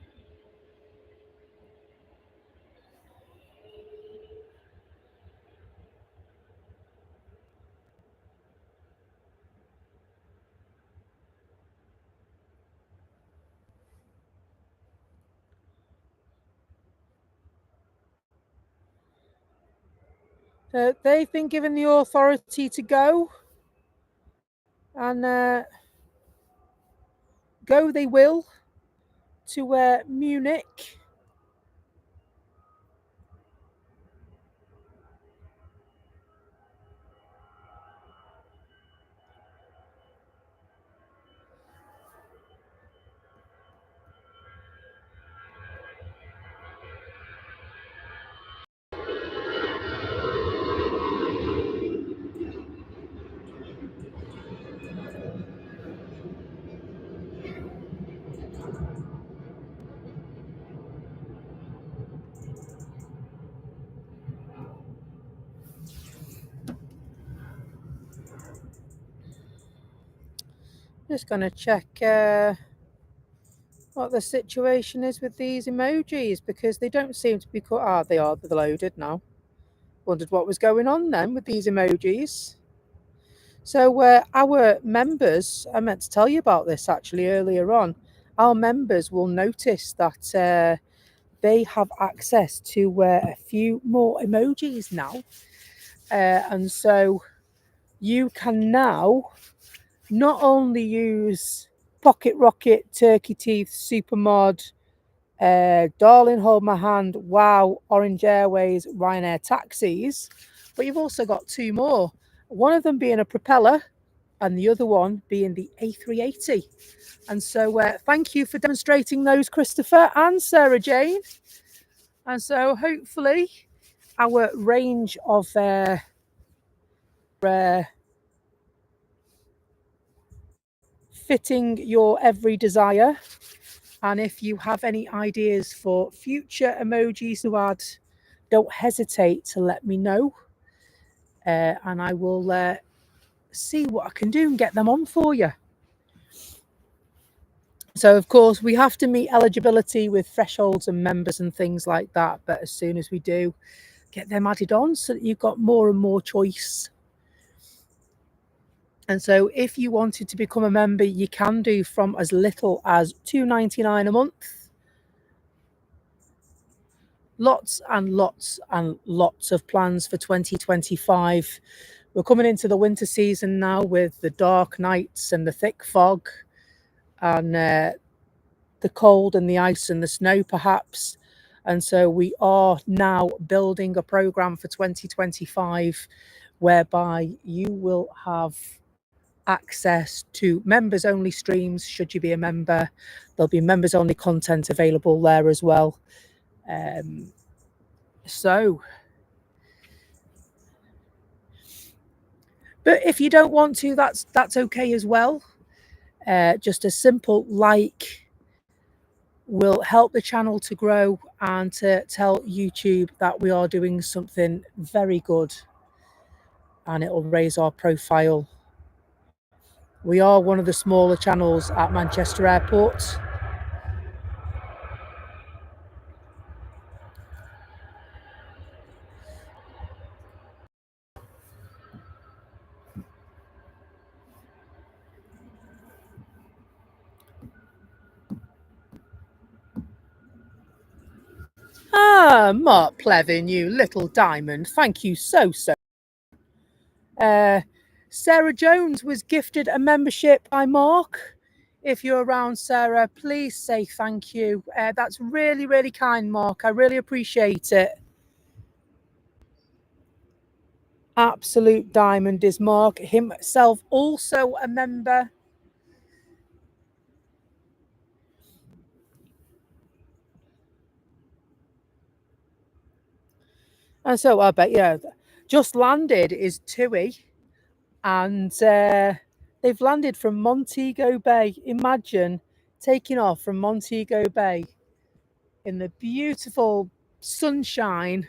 They've been given the authority to go, and go they will to Munich. Just going to check what the situation is with these emojis, because they don't seem to be they are loaded now. Wondered what was going on then with these emojis. So our members, I meant to tell you about this actually earlier on, our members will notice that they have access to a few more emojis now, and so you can now not only use Pocket Rocket, Turkey Teeth, Supermod, Darling Hold My Hand, Wow, Orange Airways, Ryanair Taxis, but you've also got two more. One of them being a propeller and the other one being the A380. And so thank you for demonstrating those, Christopher and Sarah Jane. And so hopefully our range of fitting your every desire. And if you have any ideas for future emojis to add, don't hesitate to let me know. And I will see what I can do and get them on for you. So, of course, we have to meet eligibility with thresholds and members and things like that. But as soon as we do, get them added on so that you've got more and more choice. And so if you wanted to become a member, you can do from as little as $2.99 a month. Lots and lots and lots of plans for 2025. We're coming into the winter season now with the dark nights and the thick fog and the cold and the ice and the snow perhaps. And so we are now building a program for 2025 whereby you will have access to members only streams should you be a member. There'll be members only content available there as well. But if you don't want to, that's okay as well. Just a simple like will help the channel to grow and to tell YouTube that we are doing something very good, and it'll raise our profile. We are one of the smaller channels at Manchester Airport. Ah, Mark Plevin, you little diamond. Thank you so. Sarah Jones was gifted a membership by Mark. If you're around, Sarah, please say thank you. That's really, really kind, Mark. I really appreciate it. Absolute diamond is Mark himself, also a member. And so I bet, yeah, just landed is Tui, and they've landed from Montego Bay. Imagine taking off from Montego Bay in the beautiful sunshine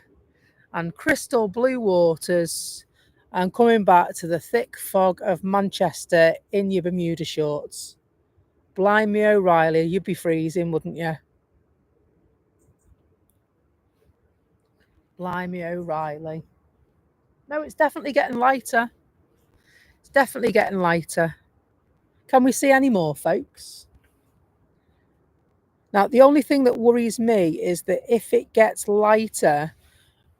and crystal blue waters and coming back to the thick fog of Manchester in your Bermuda shorts. Blimey O'Reilly, you'd be freezing, wouldn't you? Blimey O'Reilly. No, it's definitely getting lighter. It's definitely getting lighter. Can we see any more, folks? Now, the only thing that worries me is that if it gets lighter,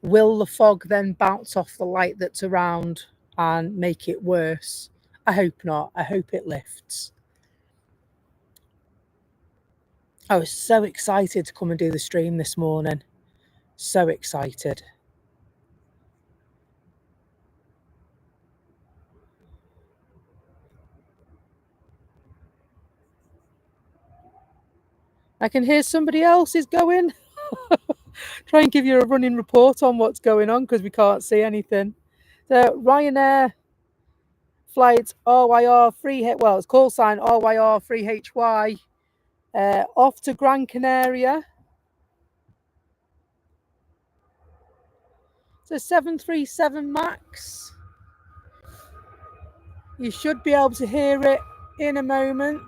will the fog then bounce off the light that's around and make it worse? I hope not. I hope it lifts. I was so excited to come and do the stream this morning. So excited. I can hear somebody else is going. Try and give you a running report on what's going on because we can't see anything. The Ryanair flight RYR 3, well, it's call sign RYR 3HY, off to Gran Canaria. It's a 737 MAX. You should be able to hear it in a moment.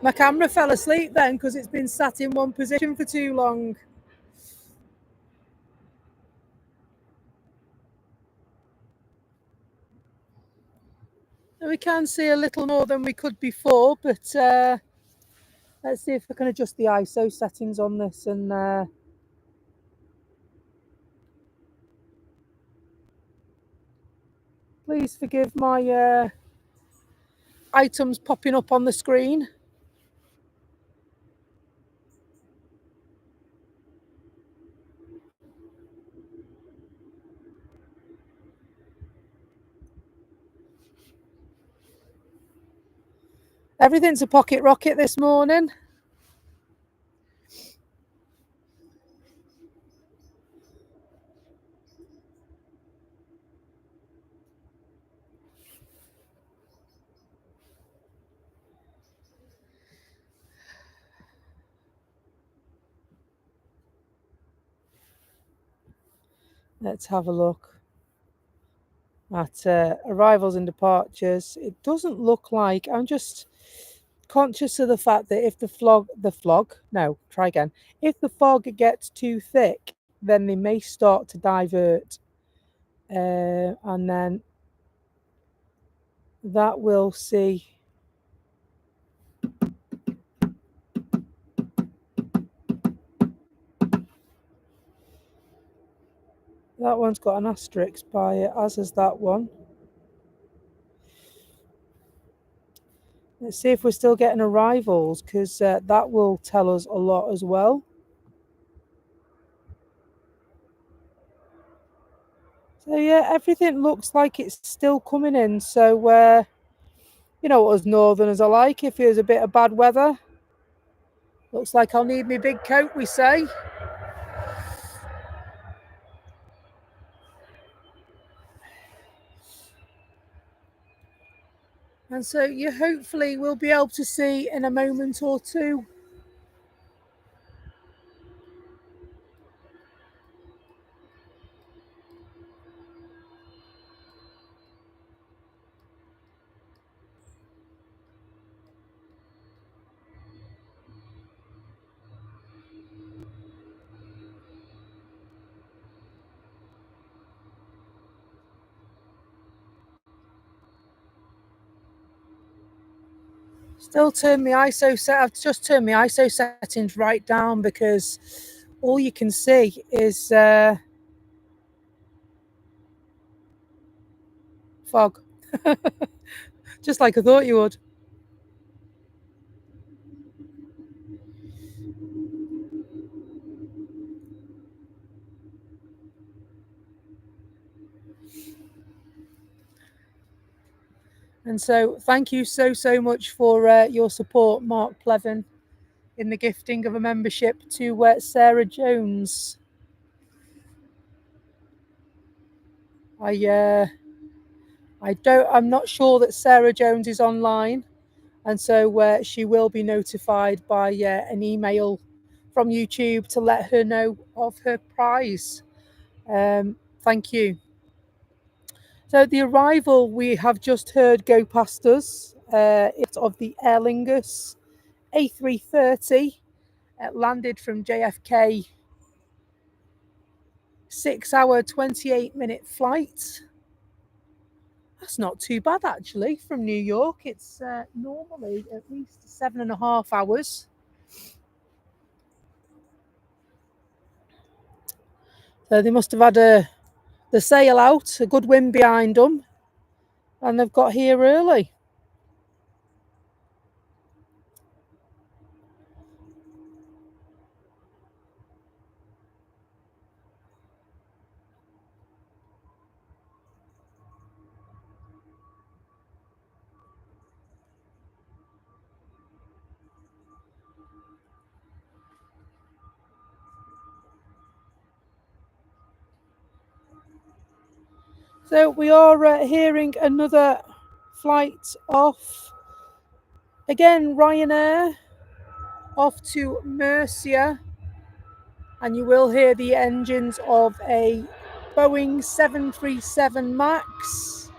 My camera fell asleep then because it's been sat in one position for too long. We can see a little more than we could before, but let's see if I can adjust the ISO settings on this and please forgive my items popping up on the screen. Everything's a pocket rocket this morning. Let's have a look at arrivals and departures. It doesn't look like, I'm just conscious of the fact that if if the fog gets too thick, then they may start to divert. And then that will see. That one's got an asterisk by it, as has that one. Let's see if we're still getting arrivals, because that will tell us a lot as well. So yeah, everything looks like it's still coming in. So you know what us northerners are like. If there's a bit of bad weather, looks like I'll need my big coat, we say. And so you hopefully will be able to see in a moment or two. Still turn my ISO set. I've just turned my ISO settings right down because all you can see is fog. Just like I thought you would. And so thank you so much for your support, Mark Plevin, in the gifting of a membership to Sarah Jones. I'm not sure that Sarah Jones is online, and so she will be notified by an email from YouTube to let her know of her prize. Thank you. So the arrival we have just heard go past us, it's of the Aer Lingus A330, landed from JFK, 6-hour, 28-minute flight. That's not too bad, actually, from New York. It's normally at least 7.5 hours. So they must have had the sail out, a good wind behind them, and they've got here early. So we are hearing another flight off. Again, Ryanair off to Murcia. And you will hear the engines of a Boeing 737 MAX.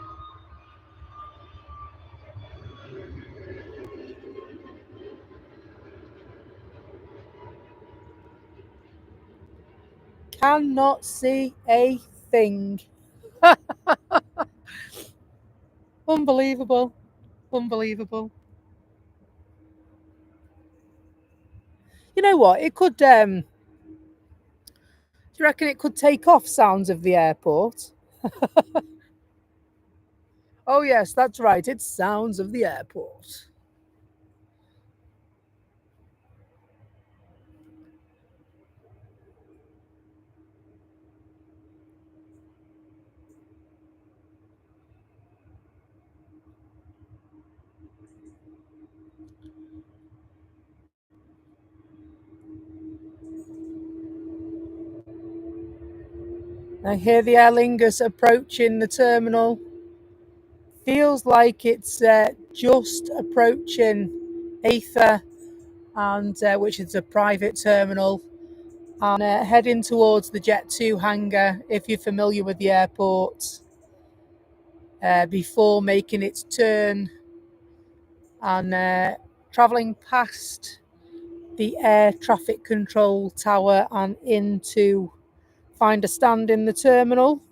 Cannot see a thing. Unbelievable. Unbelievable. You know what? It could, do you reckon it could take off sounds of the airport? Oh, yes, that's right. It's sounds of the airport. I hear the Aer Lingus approaching the terminal. Feels like it's just approaching Aether, and which is a private terminal, and heading towards the Jet 2 hangar, if you're familiar with the airport, before making its turn and travelling past the air traffic control tower and in to find a stand in the terminal.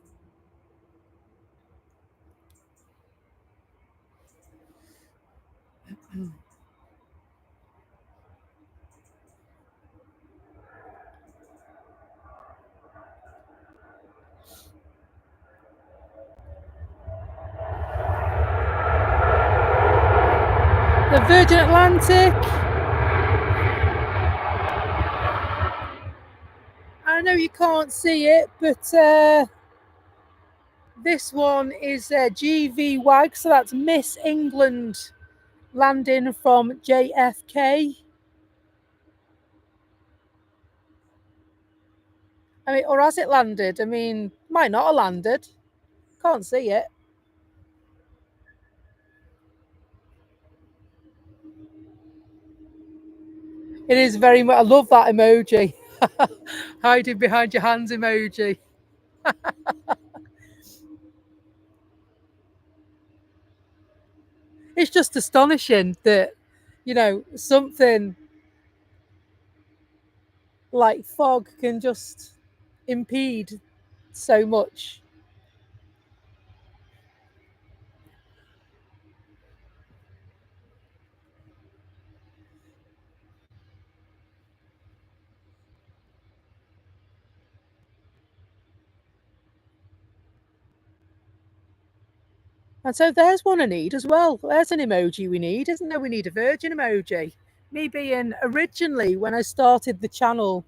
The Virgin Atlantic. I know you can't see it, but this one is GV WAG, so that's Miss England landing from JFK. I mean, or has it landed? I mean, might not have landed. Can't see it. It is very much. I love that emoji. Hiding behind your hands emoji. It's just astonishing that, something like fog can just impede so much. And so there's one I need as well. There's an emoji we need, isn't there? We need a virgin emoji. Me being originally, when I started the channel,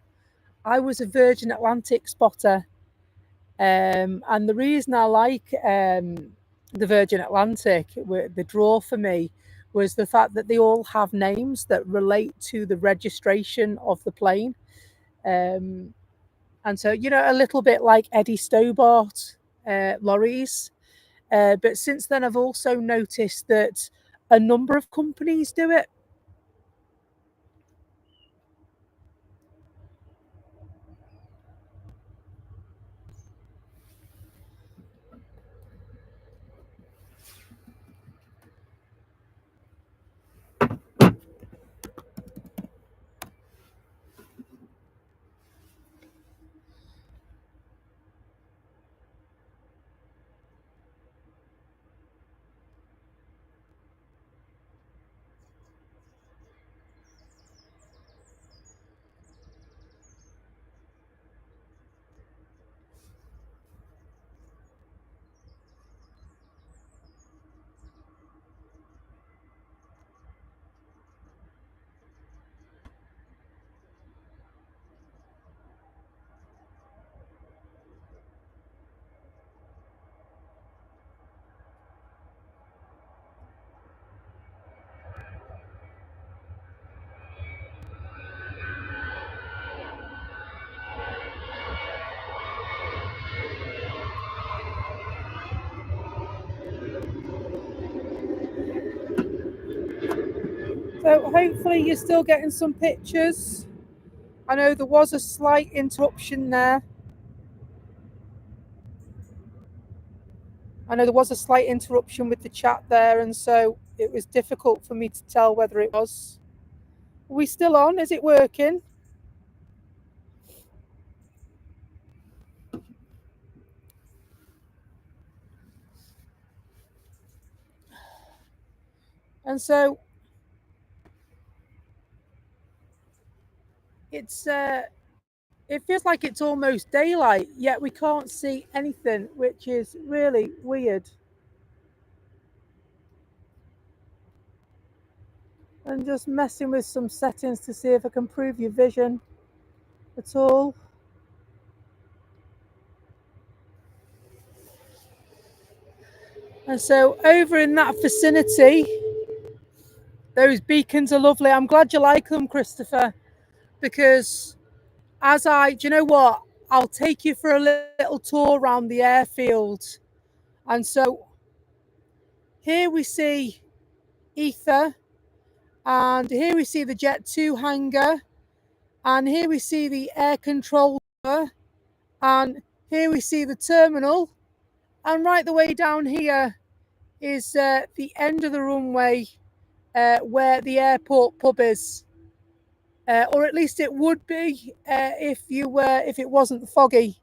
I was a Virgin Atlantic spotter. And the reason I like the Virgin Atlantic, the draw for me was the fact that they all have names that relate to the registration of the plane. Um, and so, you know, a little bit like Eddie Stobart lorries. But since then, I've also noticed that a number of companies do it. So hopefully you're still getting some pictures. I know there was a slight interruption there. I know there was a slight interruption with the chat there, and so it was difficult for me to tell whether it was. Are we still on? Is it working? And so it's it feels like it's almost daylight, yet we can't see anything, which is really weird. And just messing with some settings to see if I can improve your vision at all. And so over in that vicinity, those beacons are lovely. I'm glad you like them, Christopher, because do you know what? I'll take you for a little tour around the airfield. And so here we see Ether, and here we see the Jet 2 hangar, and here we see the air control tower, and here we see the terminal, and right the way down here is the end of the runway where the airport pub is. Or at least it would be if it wasn't foggy.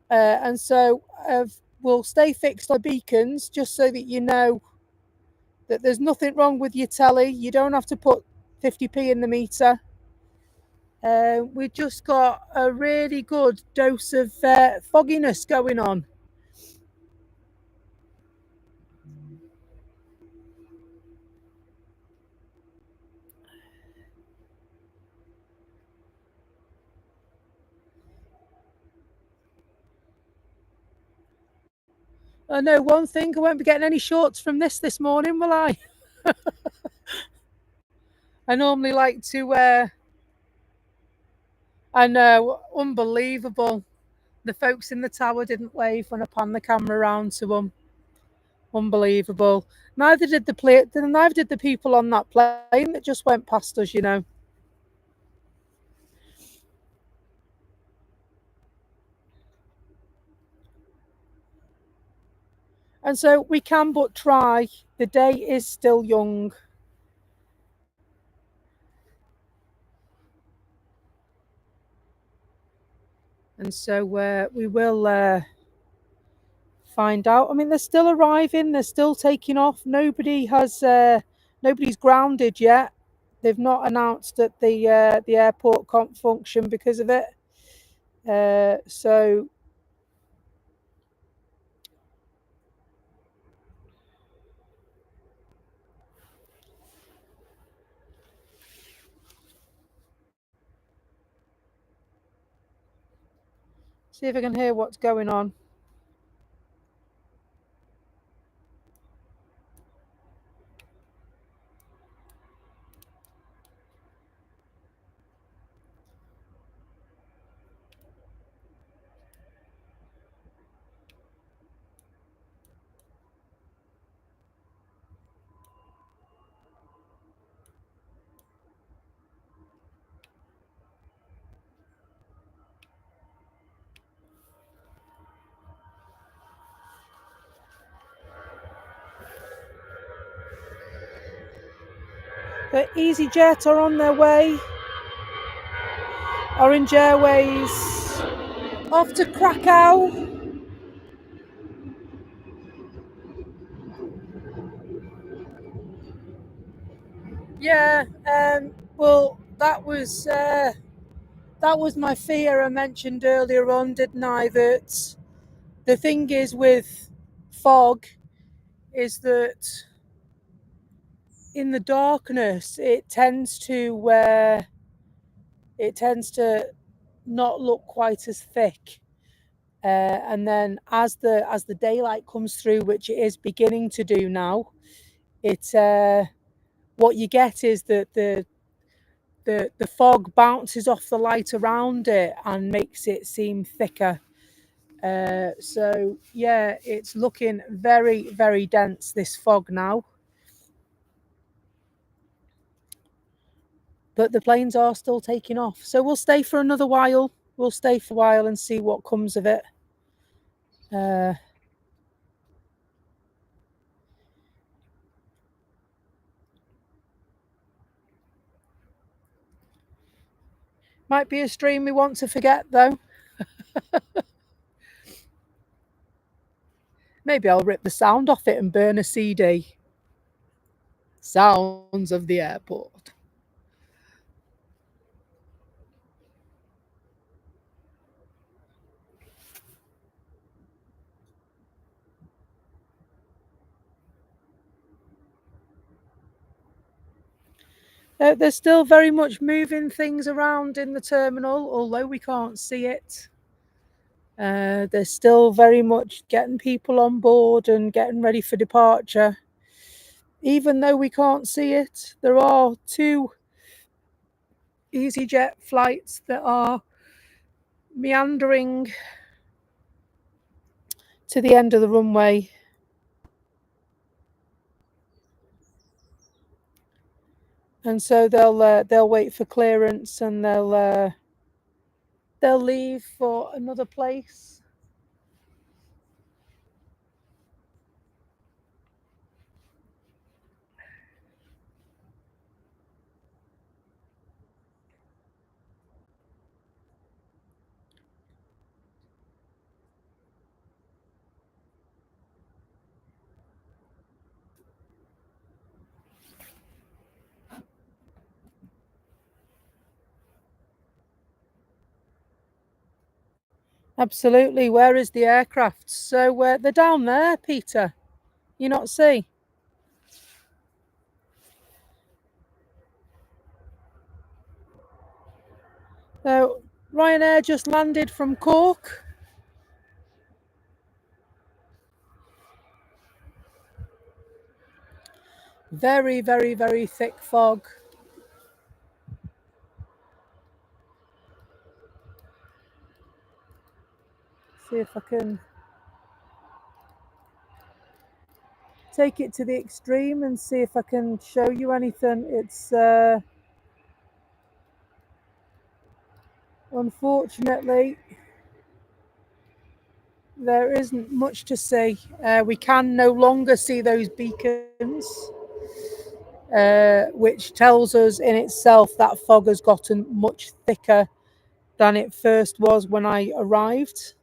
And so we'll stay fixed on beacons just so that you know that there's nothing wrong with your telly. You don't have to put 50p in the meter. We've just got a really good dose of fogginess going on. I know one thing, I won't be getting any shorts from this morning, will I? I normally like to I know, unbelievable. The folks in the tower didn't wave when I panned the camera around to them. Unbelievable. Neither did the people on that plane that just went past us, you know. And so we can but try. The day is still young. And so we will find out. I mean, they're still arriving. They're still taking off. Nobody's grounded yet. They've not announced that the airport can't function because of it. So see if I can hear what's going on. The EasyJet are on their way. Orange Airways off to Krakow. Yeah, well, that was my fear I mentioned earlier on, didn't I? That the thing is with fog is that in the darkness it tends to not look quite as thick, and then as the daylight comes through, which it is beginning to do now, it what you get is that the fog bounces off the light around it and makes it seem thicker. So yeah, it's looking very, very dense, this fog now. But the planes are still taking off. So we'll stay for another while. We'll stay for a while and see what comes of it. Might be a stream we want to forget, though. Maybe I'll rip the sound off it and burn a CD. Sounds of the airport. They're still very much moving things around in the terminal, although we can't see it. They're still very much getting people on board and getting ready for departure. Even though we can't see it, there are 2 EasyJet flights that are meandering to the end of the runway. And so they'll wait for clearance and they'll leave for another place. Absolutely. Where is the aircraft? So they're down there, Peter. You not see? So Ryanair just landed from Cork. Very, very, very thick fog. See if I can take it to the extreme and see if I can show you anything. It's unfortunately there isn't much to see. We can no longer see those beacons, which tells us in itself that fog has gotten much thicker than it first was when I arrived.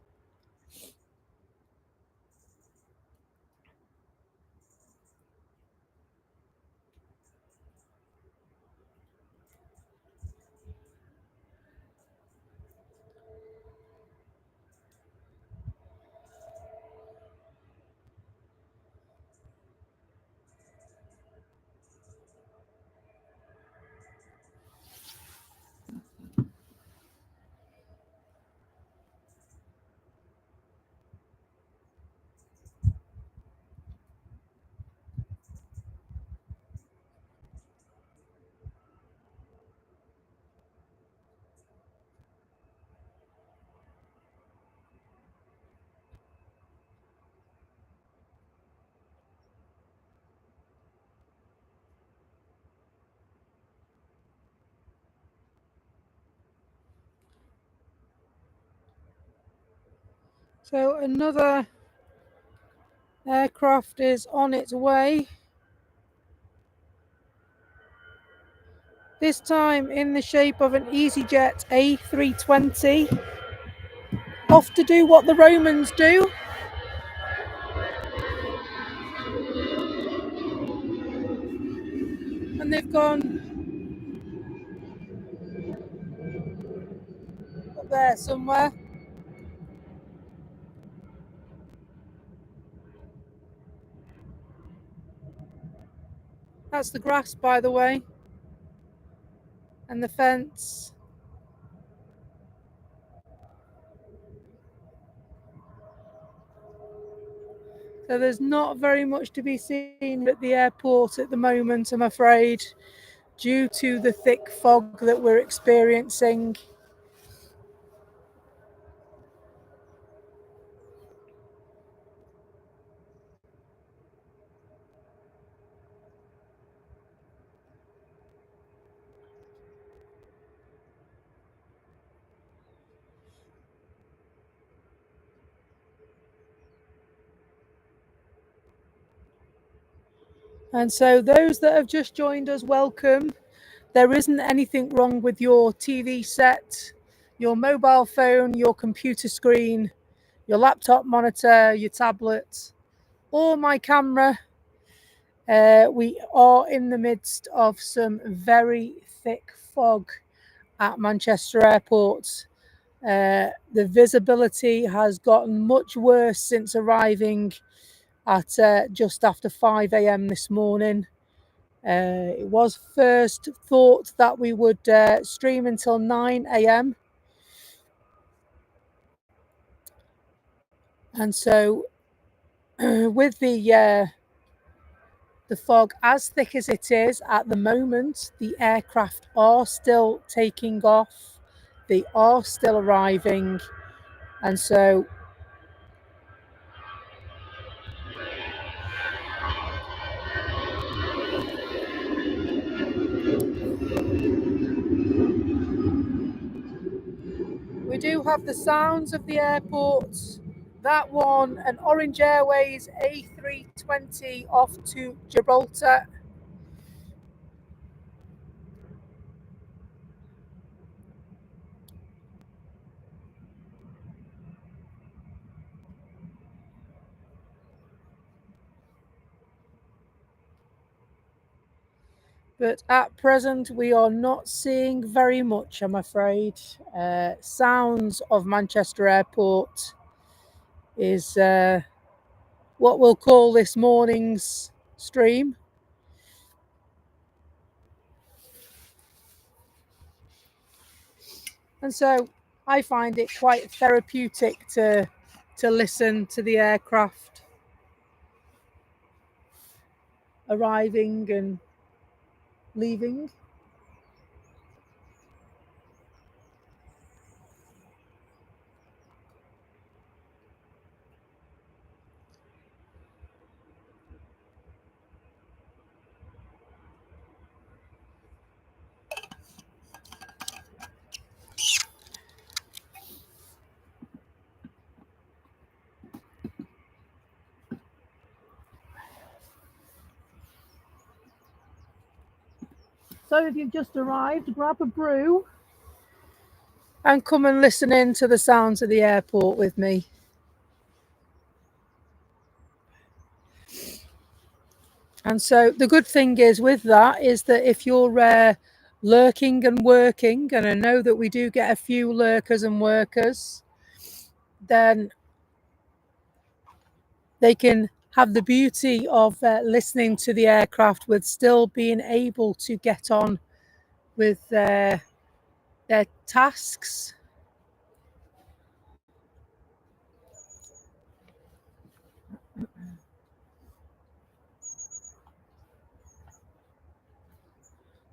So another aircraft is on its way. This time in the shape of an EasyJet A320, off to do what the Romans do. And they've gone up there somewhere. That's the grass, by the way, and the fence. So there's not very much to be seen at the airport at the moment, I'm afraid, due to the thick fog that we're experiencing. And so those that have just joined us, welcome. There isn't anything wrong with your TV set, your mobile phone, your computer screen, your laptop monitor, your tablet, or my camera. We are in the midst of some very thick fog at Manchester Airport. The visibility has gotten much worse since arriving at just after 5 a.m. this morning. It was first thought that we would stream until 9 a.m. And so with the fog as thick as it is at the moment, the aircraft are still taking off. They are still arriving. And so we do have the sounds of the airport. That one, an Orange Airways A320 off to Gibraltar. But at present, we are not seeing very much, I'm afraid. Sounds of Manchester Airport is what we'll call this morning's stream. And so I find it quite therapeutic to listen to the aircraft arriving and leaving. So if you've just arrived, grab a brew and come and listen in to the sounds of the airport with me. And so the good thing is with that is that if you're lurking and working, and I know that we do get a few lurkers and workers, then they can have the beauty of listening to the aircraft with still being able to get on with their tasks.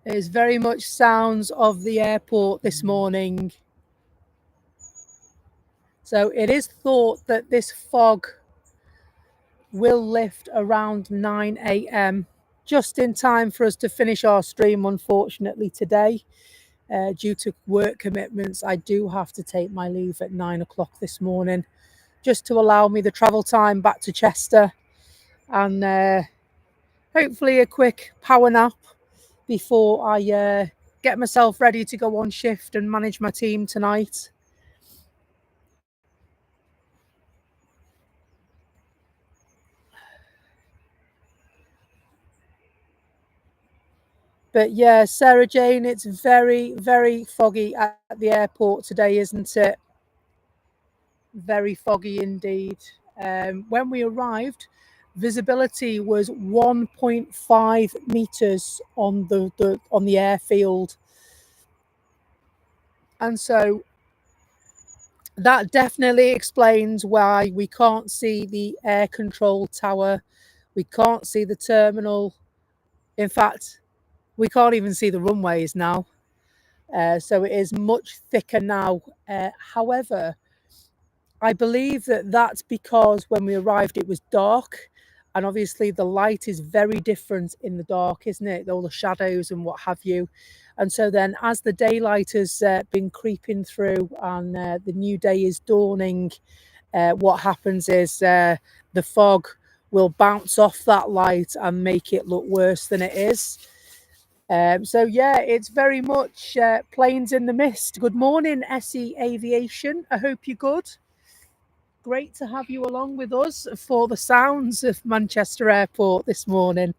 There's very much sounds of the airport this morning. So it is thought that this fog will lift around 9 a.m. just in time for us to finish our stream, unfortunately, today. Due to work commitments, I do have to take my leave at 9 o'clock this morning, just to allow me the travel time back to Chester and hopefully a quick power nap before I get myself ready to go on shift and manage my team tonight. But yeah, Sarah Jane, it's very, very foggy at the airport today, isn't it? Very foggy indeed. When we arrived, visibility was 1.5 meters on the airfield, and so that definitely explains why we can't see the air control tower, we can't see the terminal. In fact, we can't even see the runways now. So it is much thicker now. However, I believe that that's because when we arrived, it was dark. And obviously, the light is very different in the dark, isn't it? All the shadows and what have you. And so then, as the daylight has been creeping through and the new day is dawning, what happens is the fog will bounce off that light and make it look worse than it is. So yeah, it's very much planes in the mist. Good morning, SE Aviation. I hope you're good. Great to have you along with us for the sounds of Manchester Airport this morning.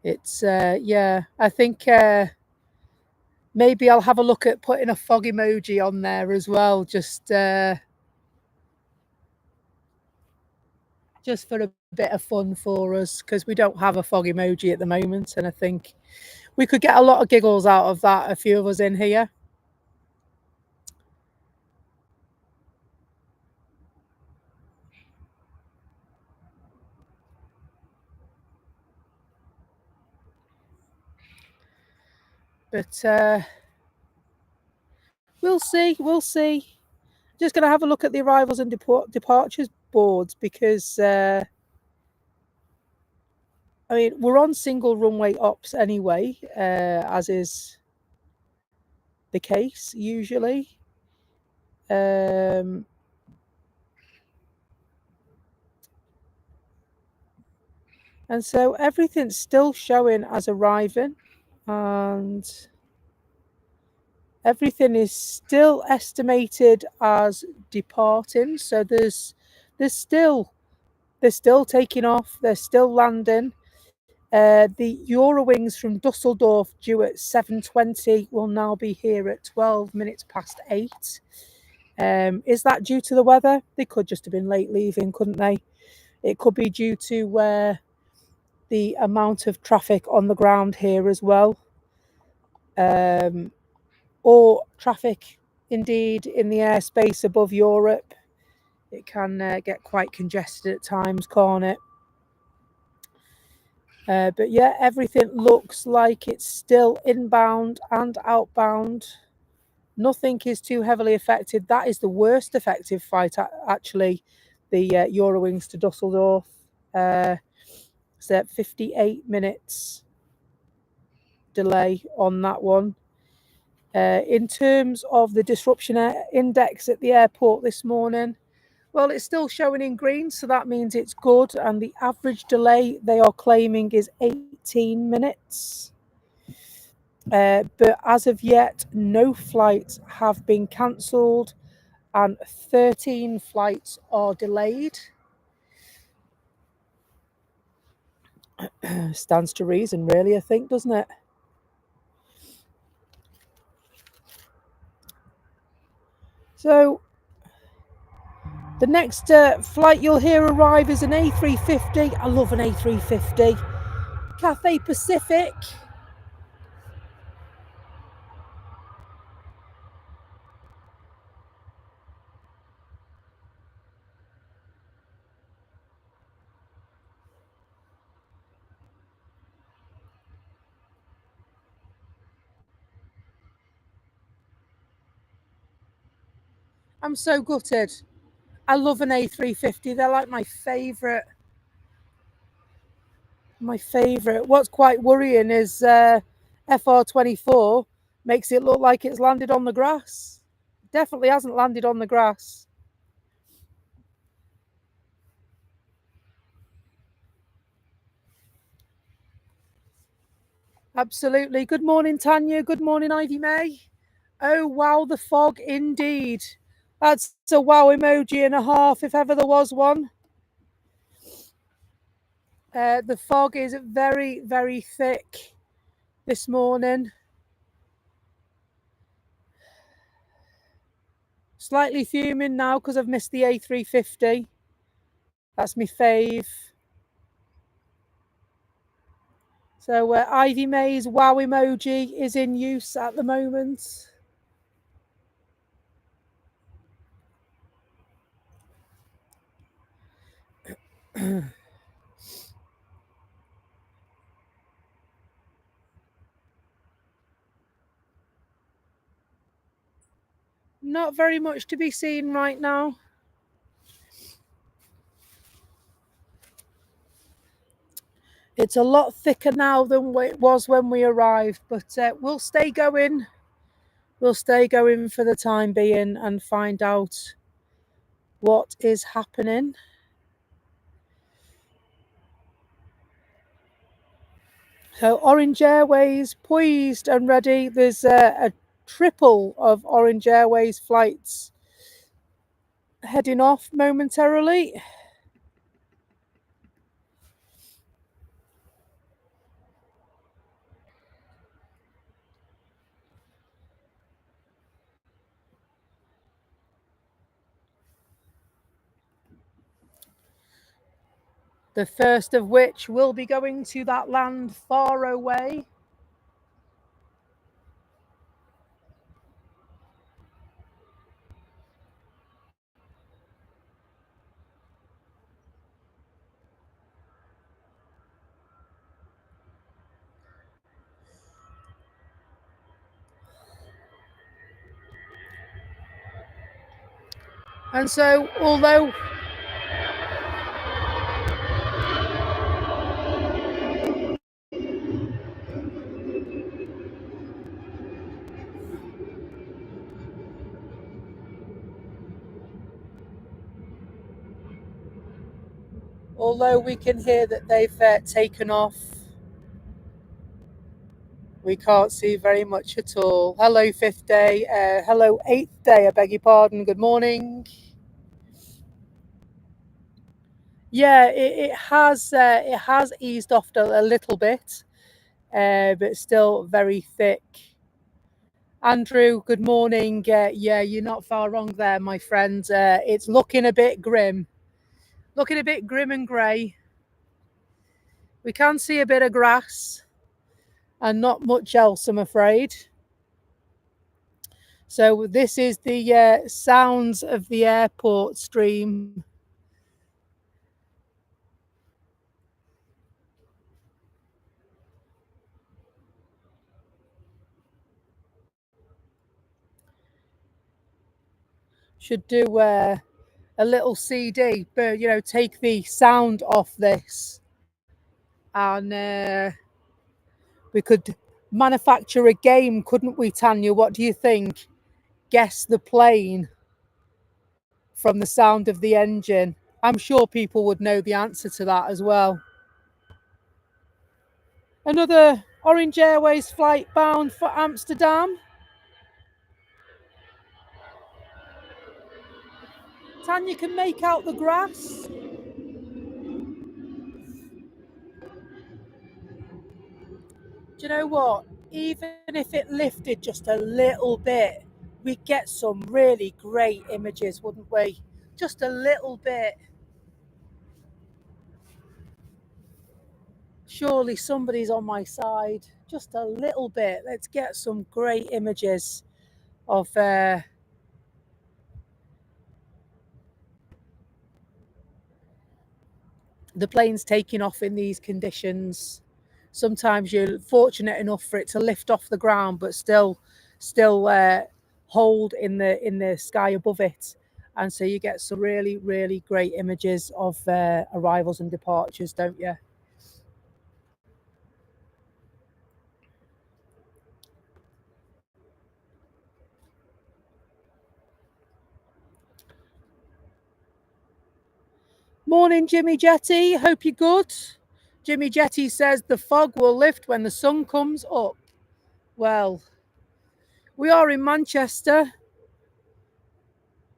It's yeah, I think maybe I'll have a look at putting a fog emoji on there as well, just for a bit of fun for us, because we don't have a fog emoji at the moment, and I think we could get a lot of giggles out of that, a few of us in here. But we'll see. We'll see. Just going to have a look at the arrivals and departures boards, because I mean, we're on single runway ops anyway, as is the case usually. And so everything's still showing as arriving, and everything is still estimated as departing. So there's still they're still taking off, they're still landing. The Eurowings from Dusseldorf, due at 7:20, will now be here at 12 minutes past 8. Is that due to the weather? They could just have been late leaving, couldn't they? It could be due to the amount of traffic on the ground here as well. Or traffic indeed in the airspace above Europe. It can get quite congested at times, can't it? But yeah, everything looks like it's still inbound and outbound. Nothing is too heavily affected. That is the worst affected flight, actually, the Eurowings to Dusseldorf. It's at 58 minutes delay on that one. In terms of the disruption index at the airport this morning, well, it's still showing in green, so that means it's good. And the average delay they are claiming is 18 minutes. But as of yet, no flights have been cancelled and 13 flights are delayed. Stands to reason, really, I think, doesn't it? So the next flight you'll hear arrive is an A350. I love an A350. Cathay Pacific. I'm so gutted. I love an A350. They're like my favourite. My favourite. What's quite worrying is FR24. Makes it look like it's landed on the grass. Definitely hasn't landed on the grass. Absolutely. Good morning, Tanya. Good morning, Ivymay. Oh, wow, the fog indeed. That's a wow emoji and a half, if ever there was one. The fog is very, very thick this morning. Slightly fuming now because I've missed the A350. That's my fave. So Ivy May's wow emoji is in use at the moment. Not very much to be seen right now. It's a lot thicker now than it was when we arrived, but we'll stay going. We'll stay going for the time being and find out what is happening. So Orange Airways poised and ready. There's a triple of Orange Airways flights heading off momentarily. The first of which will be going to that land far away. And so, although we can hear that they've taken off, we can't see very much at all. Hello, fifth day. Hello, eighth day. I beg your pardon. Good morning. Yeah, it has eased off a little bit, but still very thick. Andrew, good morning. Yeah, you're not far wrong there, my friend. It's looking a bit grim. Looking a bit grim and grey. We can see a bit of grass and not much else, I'm afraid. So this is the sounds of the airport stream. Should do a little CD, but take the sound off this, and we could manufacture a game, couldn't we, Tanya? What do you think? Guess the plane from the sound of the engine. I'm sure people would know the answer to that as well. Another Orange Airways flight bound for Amsterdam. Tanya can make out the grass. Do you know what? Even if it lifted just a little bit, we'd get some really great images, wouldn't we? Just a little bit. Surely somebody's on my side. Just a little bit. Let's get some great images of the planes taking off in these conditions. Sometimes you're fortunate enough for it to lift off the ground, but still hold in the sky above it, and so you get some really, really great images of arrivals and departures, don't you? Morning, Jimmy Jetty. Hope you're good. Jimmy Jetty says the fog will lift when the sun comes up. Well, we are in Manchester.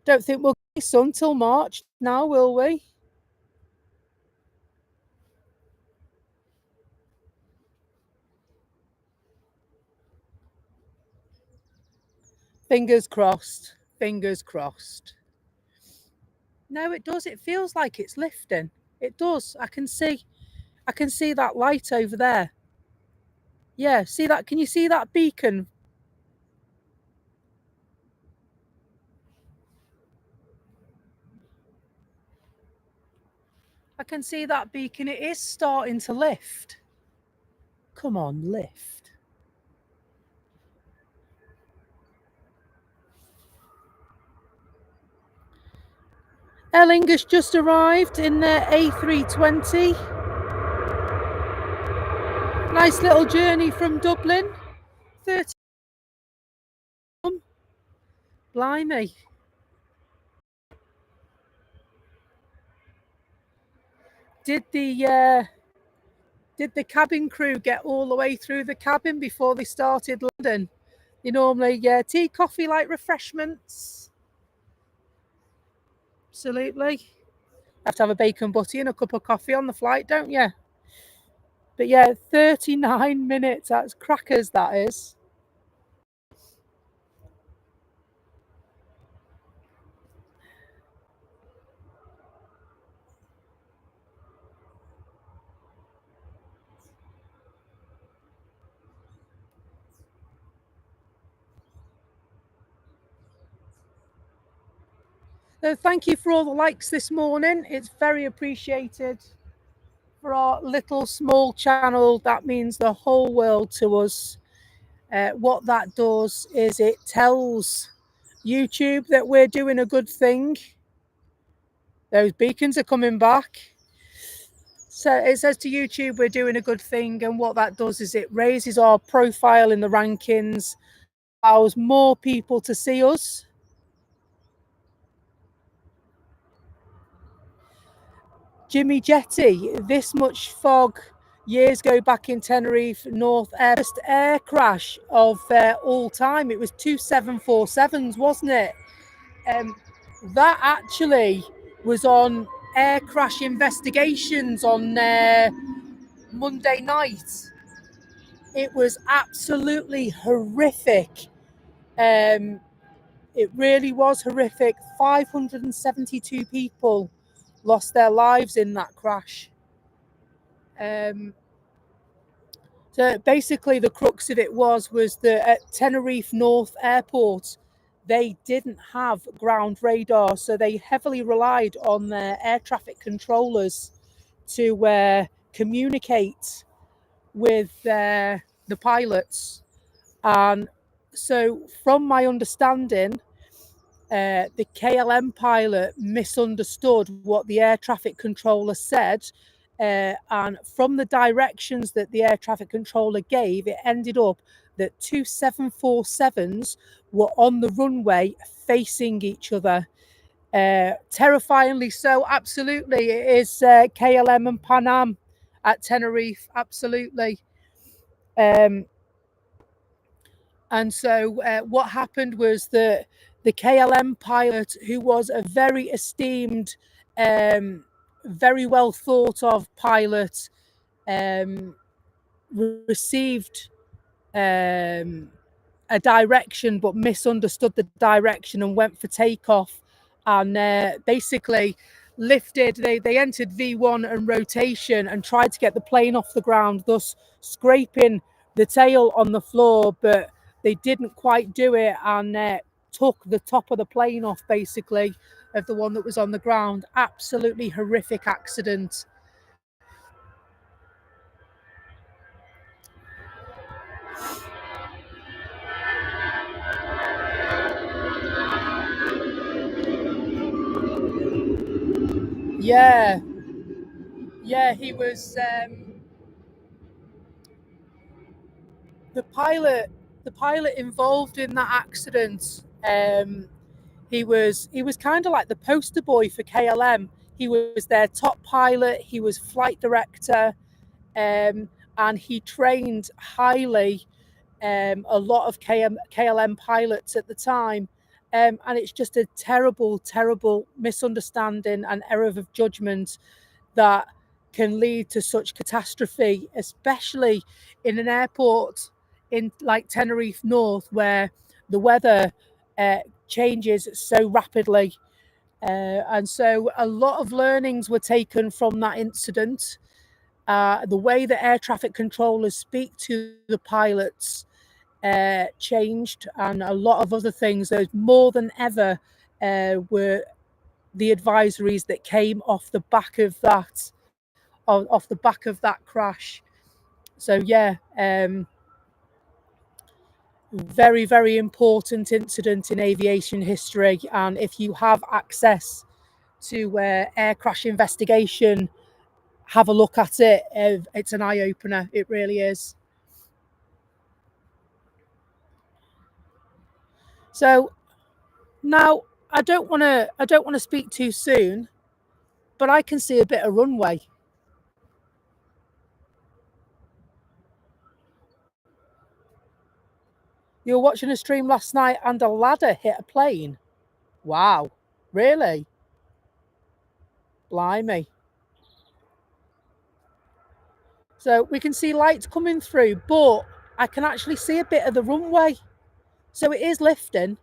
Don't think we'll get sun till March now, will we? Fingers crossed. Fingers crossed. No, it does. It feels like it's lifting. It does. I can see that light over there. Yeah, see that? Can you see that beacon? I can see that beacon. It is starting to lift. Come on, lift. Ellinger's just arrived in their A320. Nice little journey from Dublin. 30. Blimey. Did the cabin crew get all the way through the cabin before they started London? You normally tea, coffee, light refreshments. Absolutely. Have to have a bacon butty and a cup of coffee on the flight, don't you? But yeah, 39 minutes. That's crackers, that is. So thank you for all the likes this morning. It's very appreciated. For our little small channel, that means the whole world to us. What that does is it tells YouTube that we're doing a good thing. Those beacons are coming back. So it says to YouTube we're doing a good thing, and what that does is it raises our profile in the rankings, allows more people to see us. Jimmy Jetty, this much fog years ago back in Tenerife North first air crash of all time. It was 2747s, wasn't it? That actually was on air crash investigations on Monday night. It was absolutely horrific. It really was horrific. 572 people lost their lives in that crash. So basically, the crux of it was that at Tenerife North Airport, they didn't have ground radar, so they heavily relied on their air traffic controllers to communicate with the pilots. And so, from my understanding, the KLM pilot misunderstood what the air traffic controller said. And from the directions that the air traffic controller gave, it ended up that two 747s were on the runway facing each other. Terrifyingly so, absolutely. It is KLM and Pan Am at Tenerife, absolutely. And so what happened was that the KLM pilot, who was a very esteemed, very well thought of pilot, received a direction but misunderstood the direction and went for takeoff, and basically lifted. They entered V1 and rotation and tried to get the plane off the ground, thus scraping the tail on the floor, but they didn't quite do it, and took the top of the plane off, basically, of the one that was on the ground. Absolutely horrific accident. Yeah, he was the pilot. The pilot involved in that accident. He was kind of like the poster boy for KLM. He was their top pilot. He was flight director, and he trained highly a lot of KLM pilots at the time. And it's just a terrible, terrible misunderstanding and error of judgment that can lead to such catastrophe, especially in an airport in like Tenerife North, where the weather changes so rapidly. And so a lot of learnings were taken from that incident. The way that air traffic controllers speak to the pilots changed, and a lot of other things. Those more than ever were the advisories that came off the back of that, off the back of that crash. So yeah, very, very important incident in aviation history. And if you have access to air crash investigation, have a look at it. It's an eye opener. It really is. So now I don't want to speak too soon, but I can see a bit of runway. You were watching a stream last night and a ladder hit a plane. Wow. Really? Blimey. So we can see lights coming through, but I can actually see a bit of the runway. So it is lifting.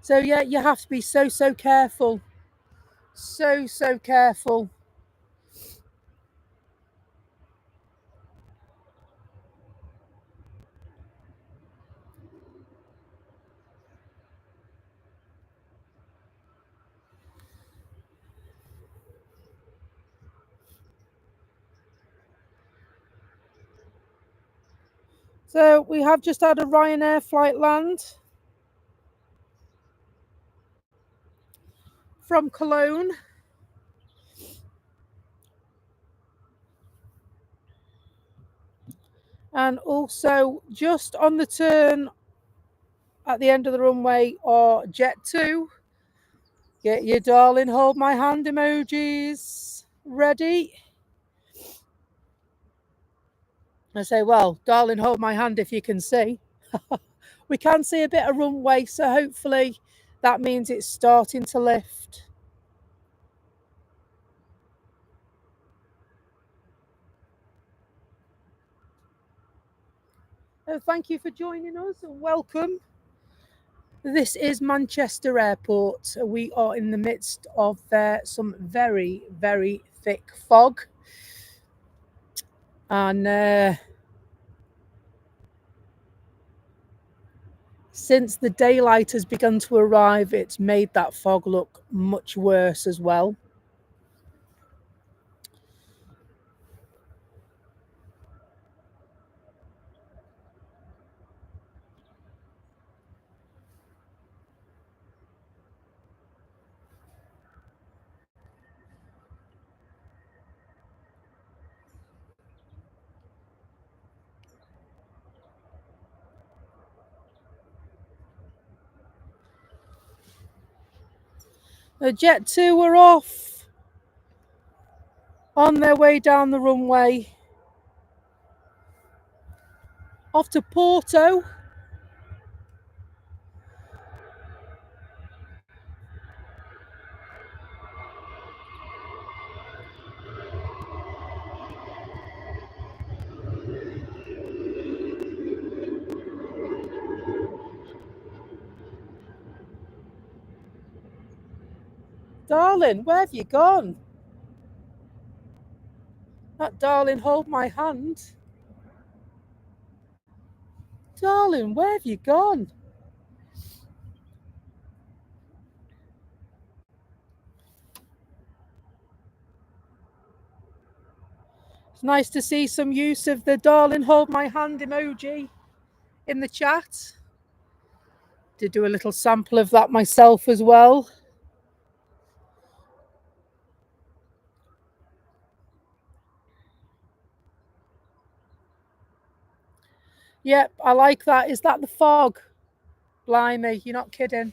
So yeah, you have to be so, so careful. So, so careful. So we have just had a Ryanair flight land from Cologne. And also just on the turn at the end of the runway are Jet 2. Get your darling hold my hand emojis ready. I say, well, darling hold my hand if you can see. We can see a bit of runway, so hopefully that means it's starting to lift. Thank you for joining us and welcome. This is Manchester Airport. We are in the midst of some very, very thick fog. And since the daylight has begun to arrive, it's made that fog look much worse as well. The Jet 2 are off on their way down the runway, off to Porto. Darling, where have you gone? That darling, hold my hand. Darling, where have you gone? It's nice to see some use of the darling, hold my hand emoji in the chat. Did do a little sample of that myself as well. Yep, I like that. Is that the fog? Blimey, you're not kidding.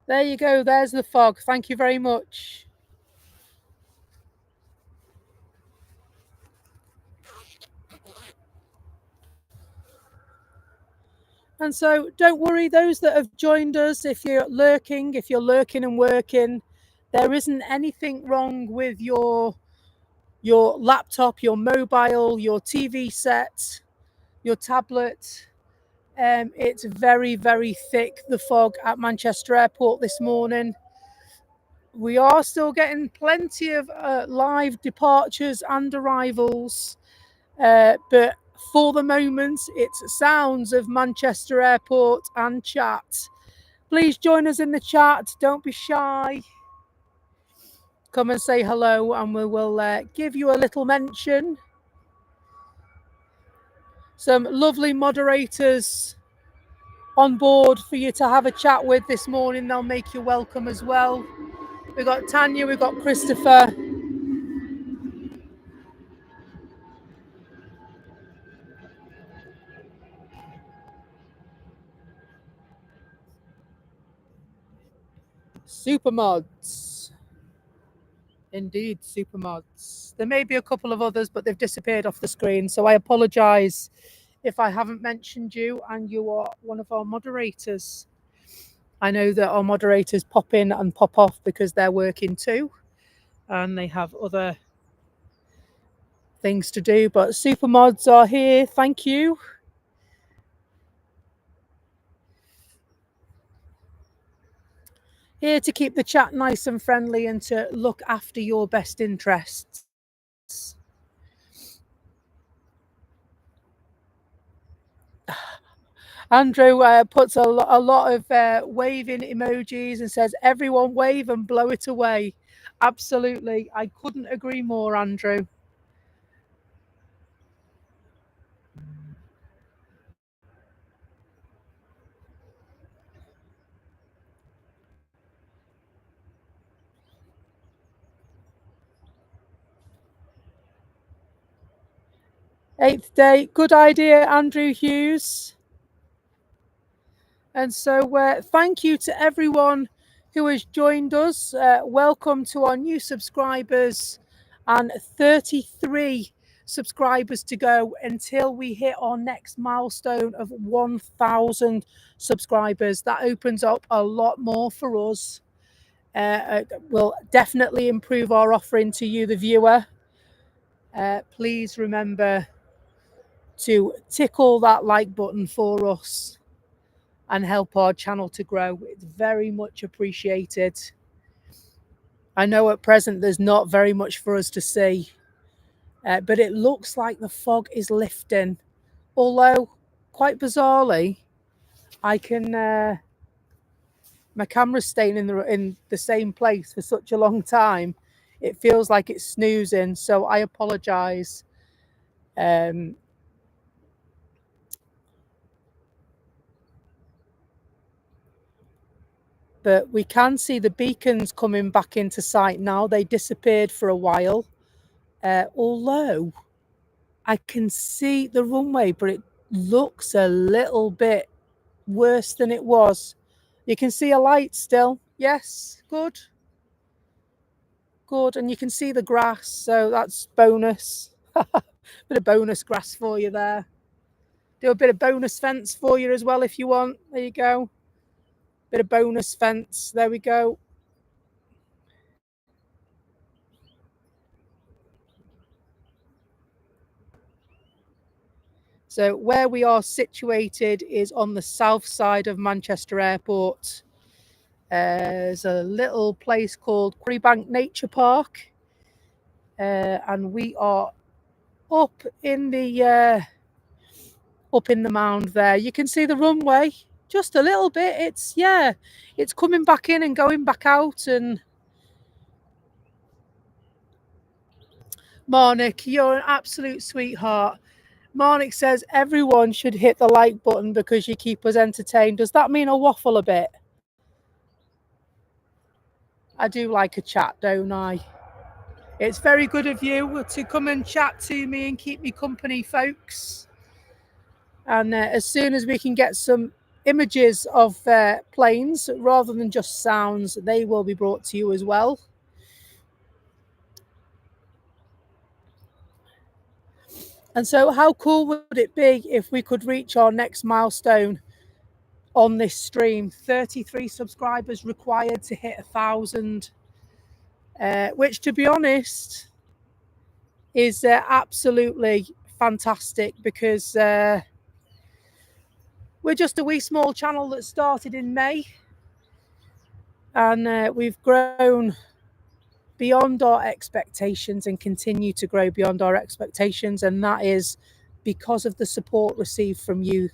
There you go. There's the fog. Thank you very much. And so don't worry, those that have joined us, if you're lurking and working, there isn't anything wrong with your laptop, your mobile, your TV set, your tablet. It's very, very thick, the fog at Manchester Airport this morning. We are still getting plenty of live departures and arrivals, but for the moment, it's sounds of Manchester Airport and chat. Please join us in the chat. Don't be shy. Come and say hello, and we will give you a little mention. Some lovely moderators on board for you to have a chat with this morning. They'll make you welcome as well. We've got Tanya, we've got Christopher. Super mods. Indeed, super mods. There may be a couple of others, but they've disappeared off the screen. So I apologise if I haven't mentioned you and you are one of our moderators. I know that our moderators pop in and pop off because they're working too and they have other things to do. But super mods are here. Thank you. Here to keep the chat nice and friendly and to look after your best interests. Andrew puts a lot of waving emojis and says, everyone wave and blow it away. Absolutely. I couldn't agree more, Andrew. Eighth day. Good idea, Andrew Hughes. And so thank you to everyone who has joined us. Welcome to our new subscribers and 33 subscribers to go until we hit our next milestone of 1,000 subscribers. That opens up a lot more for us. Will definitely improve our offering to you, the viewer. Please remember to tickle that like button for us and help our channel to grow. It's very much appreciated. I know at present there's not very much for us to see, but it looks like the fog is lifting. Although, quite bizarrely, I can my camera's staying in the same place for such a long time. It feels like it's snoozing, so I apologise. But we can see the beacons coming back into sight now. They disappeared for a while. Although I can see the runway, but it looks a little bit worse than it was. You can see a light still. Yes, good. Good. And you can see the grass, so that's bonus. Bit of bonus grass for you there. Do a bit of bonus fence for you as well if you want. There you go. Bit of bonus fence. There we go. So where we are situated is on the south side of Manchester Airport. There's a little place called Quarrybank Nature Park, and we are up in the mound there. You can see the runway just a little bit. It's coming back in and going back out. And Marnik, you're an absolute sweetheart. Marnik says everyone should hit the like button because you keep us entertained. Does that mean I waffle a bit? I do like a chat, don't I? It's very good of you to come and chat to me and keep me company, folks. And as soon as we can get some images of planes rather than just sounds, they will be brought to you as well. And so how cool would it be if we could reach our next milestone on this stream? 33 subscribers required to hit 1,000, which, to be honest, is absolutely fantastic, because we're just a wee small channel that started in May, and we've grown beyond our expectations and continue to grow beyond our expectations. And that is because of the support received from you,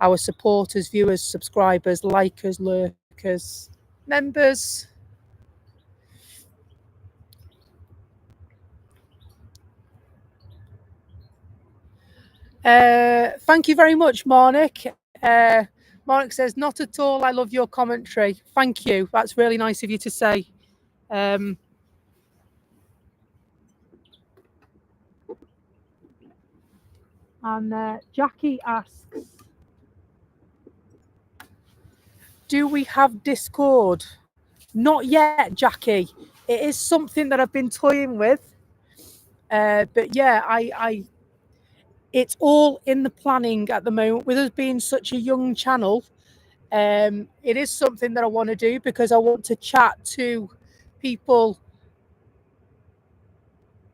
our supporters, viewers, subscribers, likers, lurkers, members. Thank you very much, Marnik. Marnik says, not at all, I love your commentary. Thank you. That's really nice of you to say. And Jackie asks, do we have Discord? Not yet, Jackie. It is something that I've been toying with. But yeah, it's all in the planning at the moment. With us being such a young channel, it is something that I want to do, because I want to chat to people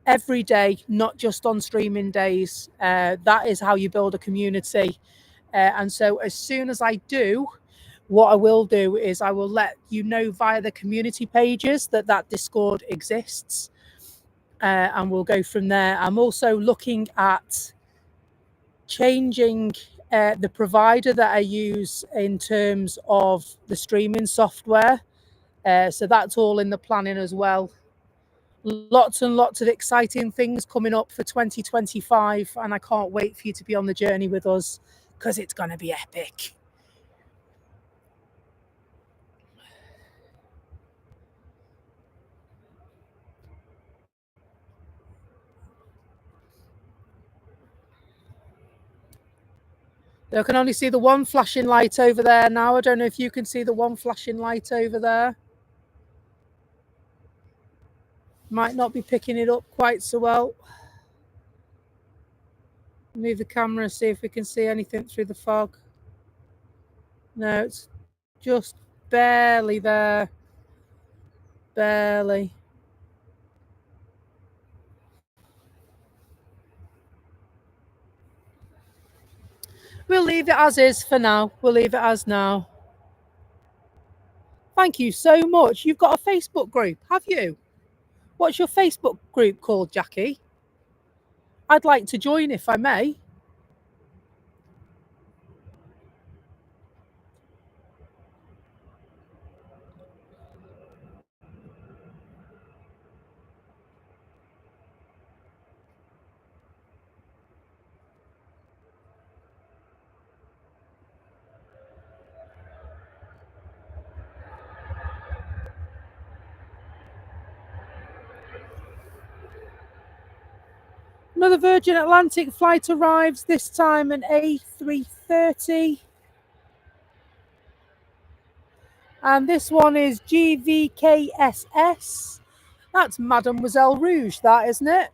every day, not just on streaming days. That is how you build a community. And so as soon as I do, what I will do is I will let you know via the community pages that Discord exists, and we'll go from there. I'm also looking at changing the provider that I use in terms of the streaming software. So that's all in the planning as well. Lots and lots of exciting things coming up for 2025, and I can't wait for you to be on the journey with us, because it's going to be epic. I can only see the one flashing light over there now. I don't know if you can see the one flashing light over there. Might not be picking it up quite so well. Move the camera, see if we can see anything through the fog. No, it's just barely there. Barely. We'll leave it as is for now. We'll leave it as now. Thank you so much. You've got a Facebook group, have you? What's your Facebook group called, Jackie? I'd like to join if I may. Another Virgin Atlantic flight arrives, this time an A330. And this one is GVKSS. That's Mademoiselle Rouge, that, isn't it?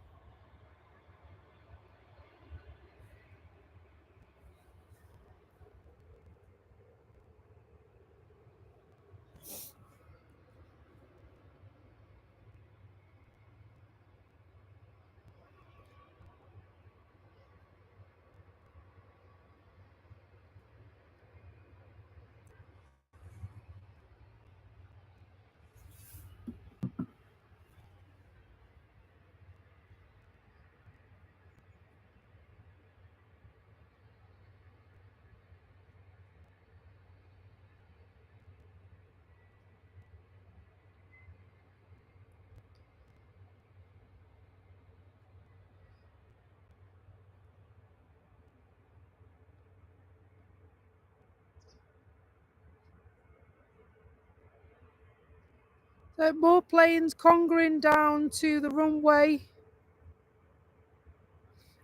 So more planes congering down to the runway.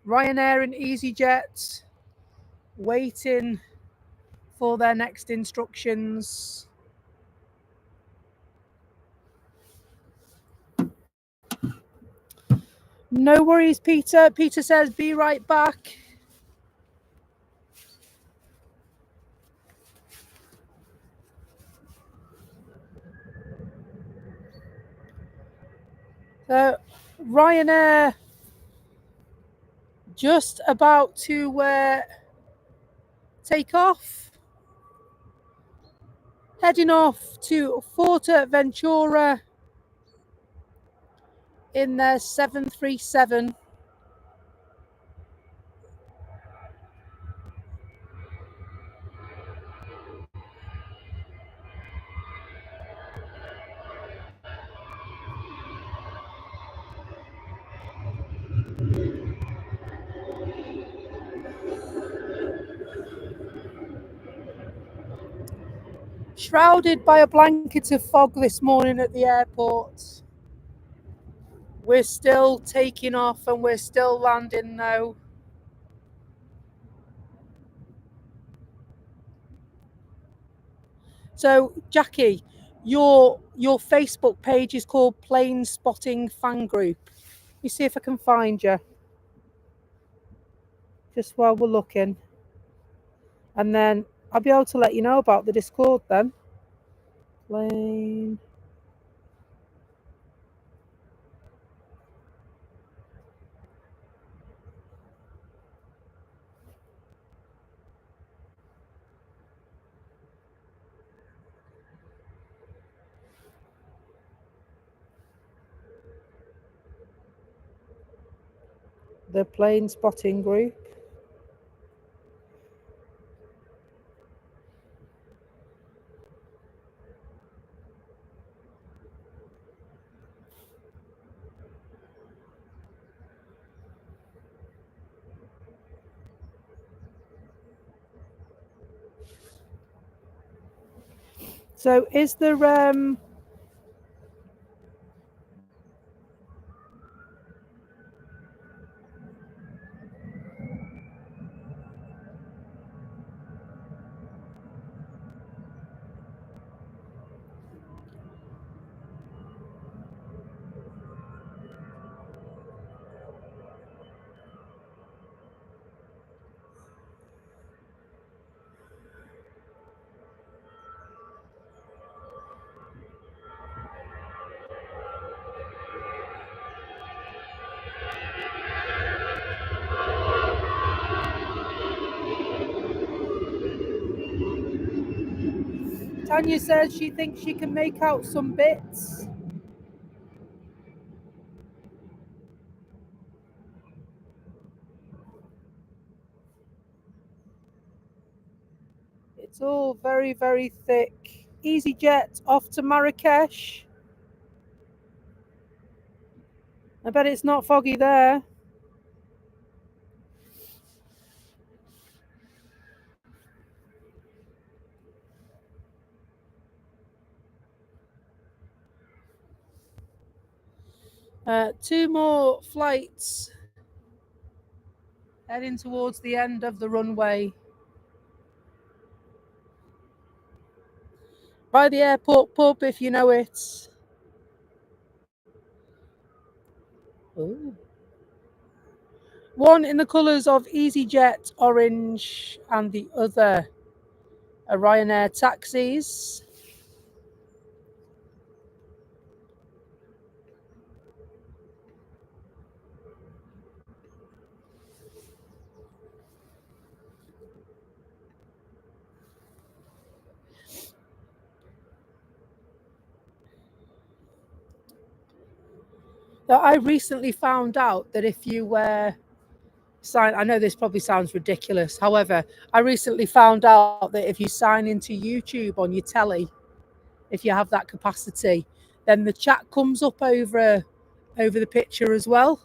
Ryanair and EasyJet waiting for their next instructions. No worries, Peter. Peter says, be right back. So Ryanair just about to take off, heading off to Fuerteventura in their 737. Shrouded by a blanket of fog this morning at the airport. We're still taking off and we're still landing though. So, Jackie, your Facebook page is called Plane Spotting Fan Group. Let me see if I can find you. Just while we're looking. And then I'll be able to let you know about the Discord then. Plane. The Plane Spotting Group. So is there Tanya says she thinks she can make out some bits. It's all very, very thick. EasyJet off to Marrakesh. I bet it's not foggy there. Two more flights heading towards the end of the runway. By the airport pub, if you know it. Ooh. One in the colours of EasyJet orange and the other a Ryanair taxis. Now, I recently found out that if you sign, I know this probably sounds ridiculous. However, I recently found out that if you sign into YouTube on your telly, if you have that capacity, then the chat comes up over the picture as well.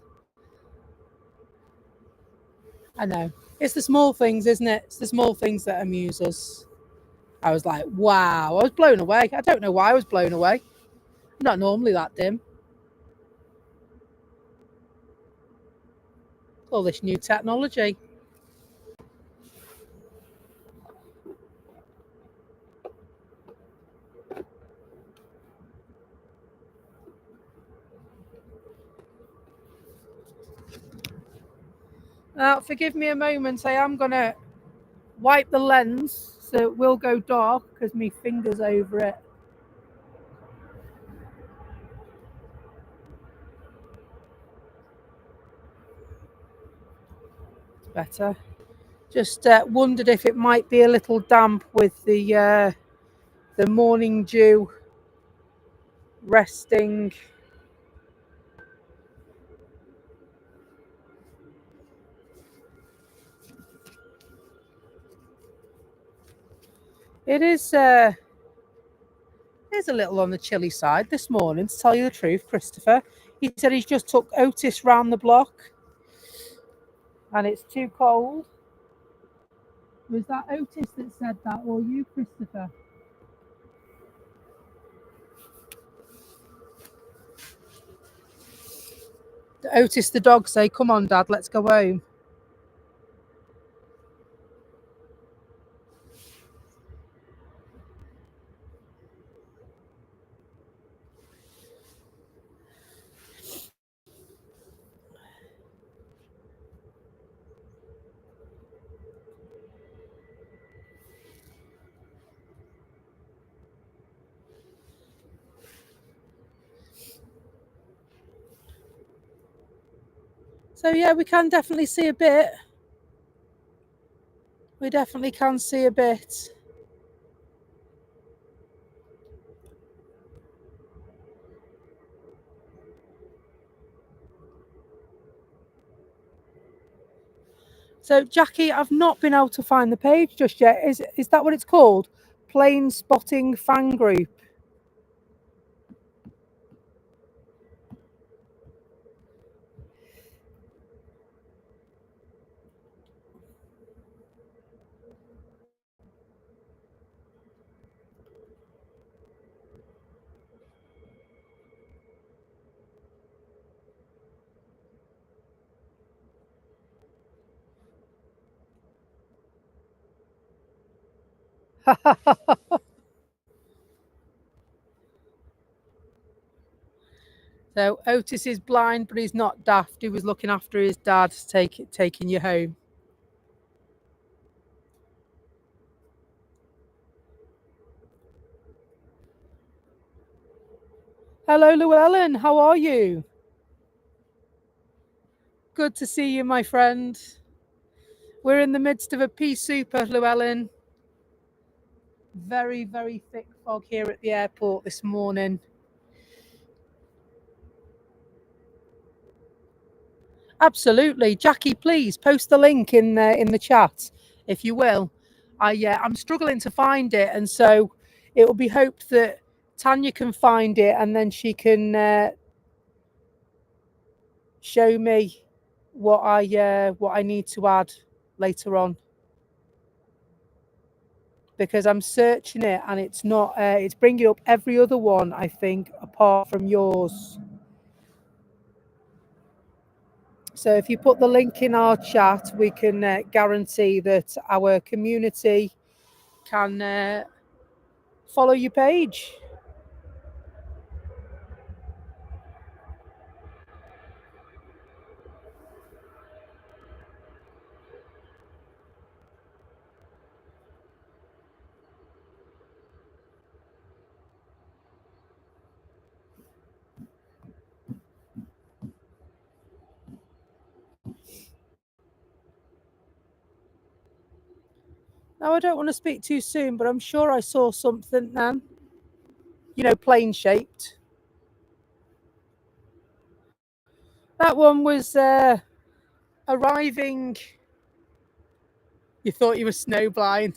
I know. It's the small things, isn't it? It's the small things that amuse us. I was like, wow. I was blown away. I don't know why I was blown away. Not normally that dim. All this new technology. Now, forgive me a moment. I am going to wipe the lens so it will go dark because my finger's over it. It's better. Just wondered if it might be a little damp with the morning dew resting. It is a little on the chilly side this morning, to tell you the truth, Christopher. He said he's just took Otis round the block and it's too cold. Was that Otis that said that, or you, Christopher? Otis the dog say, "Come on, Dad, let's go home." So yeah, we can definitely see a bit. We definitely can see a bit. So Jackie, I've not been able to find the page just yet. Is that what it's called? Plane Spotting Fan Group. So Otis is blind, but he's not daft. He was looking after his dad, taking you home. Hello, Llewellyn. How are you? Good to see you, my friend. We're in the midst of a pea super, Llewellyn. Very, very thick fog here at the airport this morning. Absolutely, Jackie. Please post the link in the chat, if you will. I'm struggling to find it, and so it will be hoped that Tanya can find it, and then she can show me what I need to add later on, because I'm searching it and it's not. It's bringing up every other one, I think, apart from yours. So if you put the link in our chat, we can guarantee that our community can follow your page. Now, I don't want to speak too soon, but I'm sure I saw something then, plane shaped. That one was arriving. You thought you were snowblind.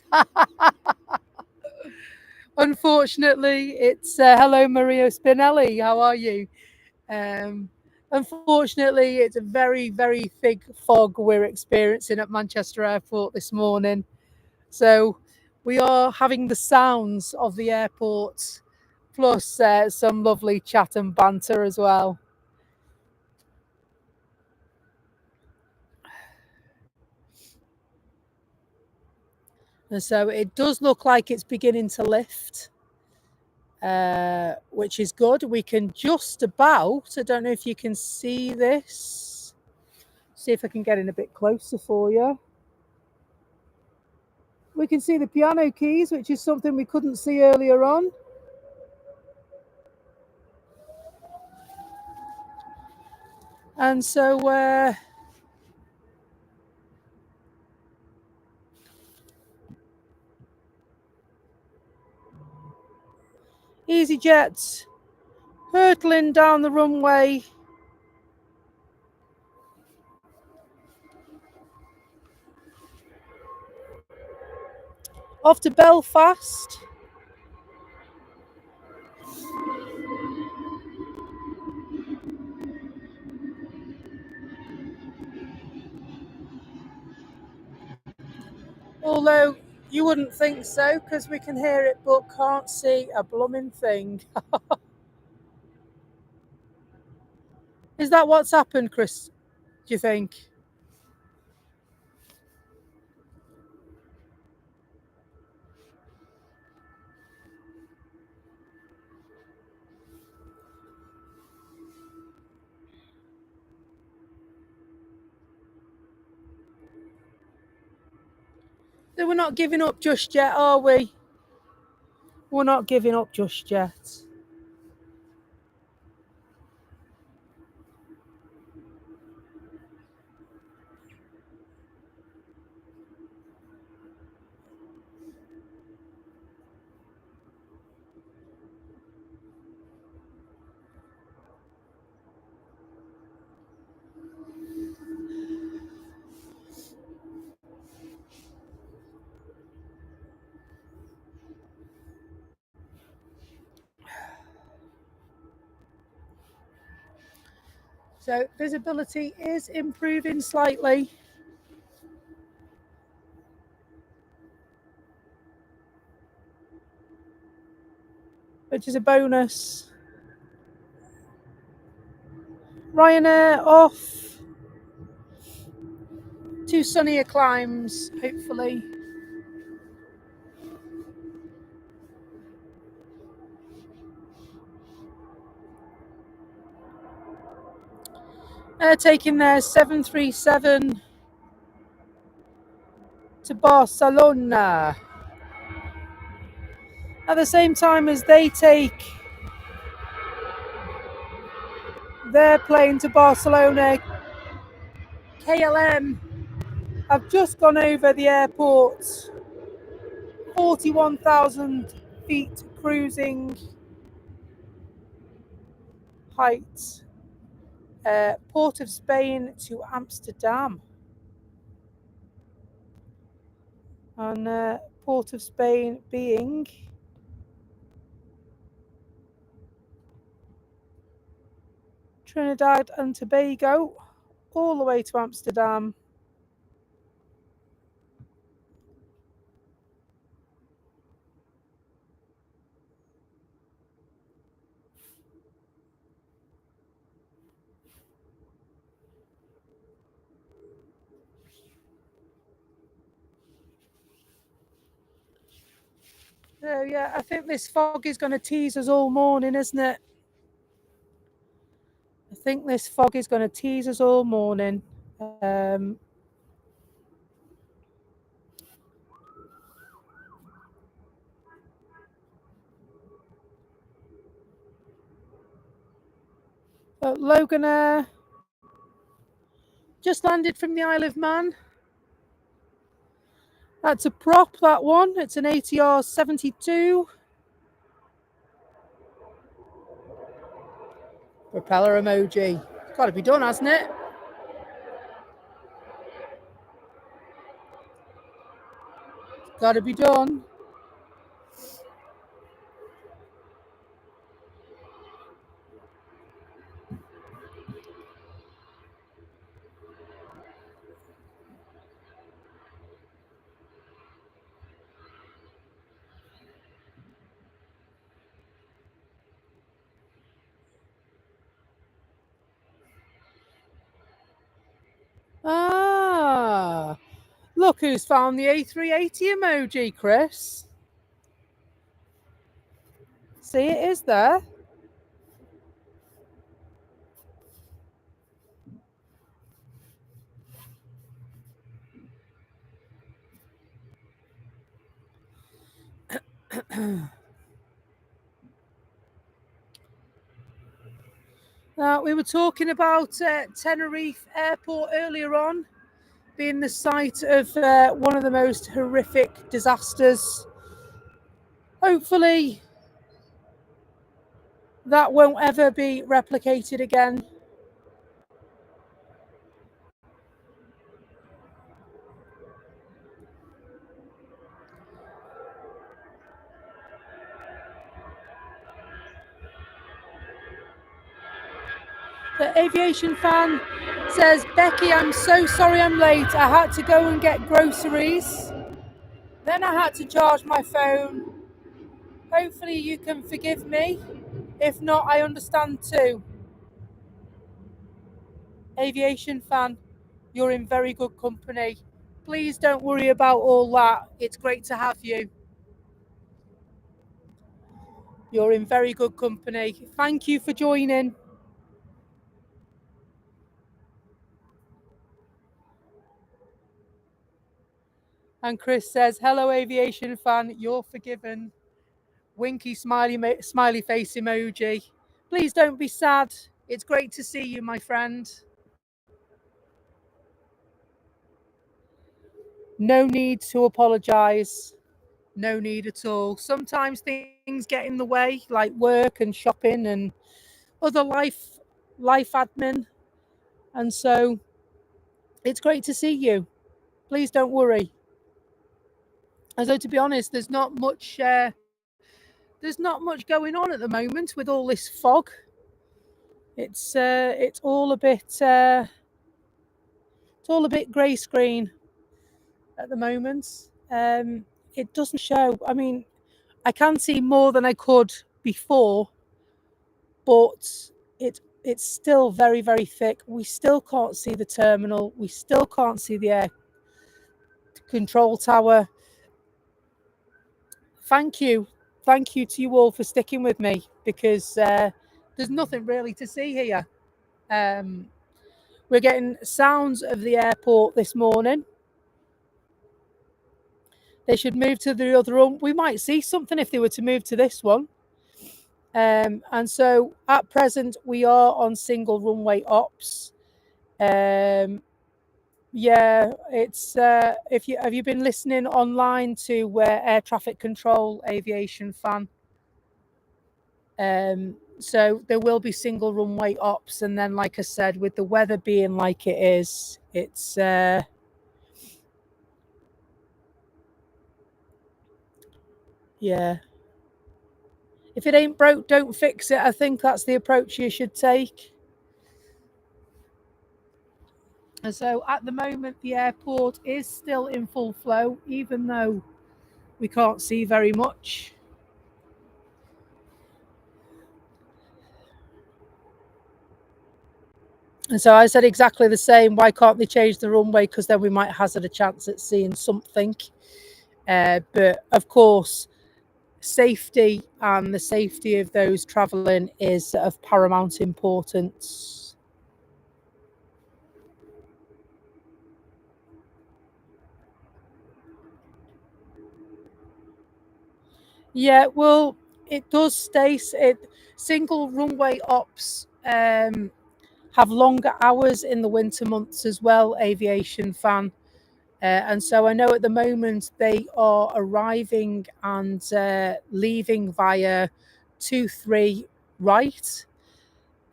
Unfortunately, it's hello, Maria Spinelli. How are you? Unfortunately, it's a very, very thick fog we're experiencing at Manchester Airport this morning. So we are having the sounds of the airport plus some lovely chat and banter as well. And so it does look like it's beginning to lift, which is good. We can just about, I don't know if you can see this. See if I can get in a bit closer for you. We can see the piano keys, which is something we couldn't see earlier on. And so EasyJet hurtling down the runway. Off to Belfast. Although you wouldn't think so, because we can hear it but can't see a blooming thing. Is that what's happened, Chris? Do you think? We're not giving up just yet, are we? We're not giving up just yet. So visibility is improving slightly, which is a bonus. Ryanair off to sunnier climes, hopefully. Taking their 737 to Barcelona. At the same time as they take their plane to Barcelona, KLM have just gone over the airport, 41,000 feet cruising height, Port of Spain to Amsterdam. And Port of Spain being Trinidad and Tobago, all the way to Amsterdam. So yeah, I think this fog is going to tease us all morning, isn't it? I think this fog is going to tease us all morning. Logan just landed from the Isle of Man. That's a prop, that one. It's an ATR 72. Propeller emoji. It's got to be done, hasn't it? Got to be done. Look who's found the A380 emoji, Chris. See, it is there. We were talking about Tenerife Airport earlier on being the site of one of the most horrific disasters. Hopefully, that won't ever be replicated again. The aviation fan says, Becky, I'm so sorry I'm late. I had to go and get groceries. Then I had to charge my phone. Hopefully you can forgive me. If not, I understand too. Aviation fan, you're in very good company. Please don't worry about all that. It's great to have you. You're in very good company. Thank you for joining. And Chris says, hello, aviation fan. You're forgiven. Winky smiley face emoji. Please don't be sad. It's great to see you, my friend. No need to apologise. No need at all. Sometimes things get in the way, like work and shopping and other life admin. And so it's great to see you. Please don't worry. Although to be honest, there's not much going on at the moment with all this fog. It's all a bit grey screen at the moment. It doesn't show. I mean, I can see more than I could before, but it's still very, very thick. We still can't see the terminal. We still can't see the air control tower. Thank you to you all for sticking with me, because there's nothing really to see here. We're getting sounds of the airport this morning. They should move to the other room. We might see something if they were to move to this one. And so at present we are on single runway ops. Yeah, it's have you been listening online to air traffic control, aviation fan? So there will be single runway ops, and then, like I said, with the weather being like it is, it's yeah. If it ain't broke, don't fix it. I think that's the approach you should take. And so at the moment, the airport is still in full flow, even though we can't see very much. And so I said exactly the same. Why can't they change the runway? Because then we might hazard a chance at seeing something. But of course, safety and the safety of those travelling is of paramount importance. Yeah, well, it does stay. Single runway ops have longer hours in the winter months as well, aviation fan. And so I know at the moment they are arriving and leaving via 2-3 right.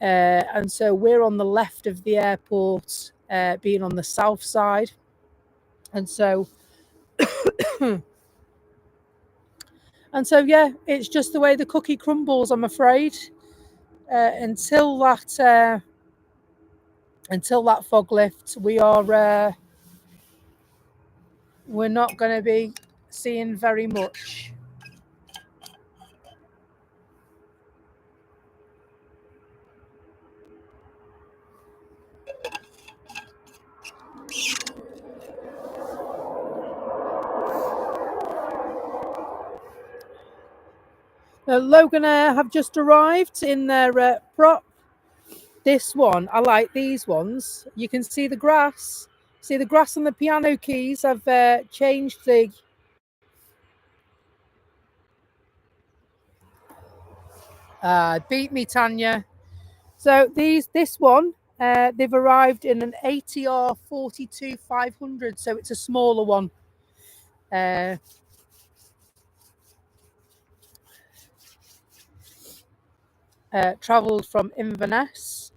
And so we're on the left of the airport, being on the south side. And so, yeah, it's just the way the cookie crumbles, I'm afraid. Until that fog lifts, we're not going to be seeing very much. Logan Air have just arrived in their prop. This one, I like these ones. You can see the grass. See the grass on the piano keys. I've changed the... beat me, Tanya. So this one, they've arrived in an ATR 42-500, so it's a smaller one. Travelled from Inverness.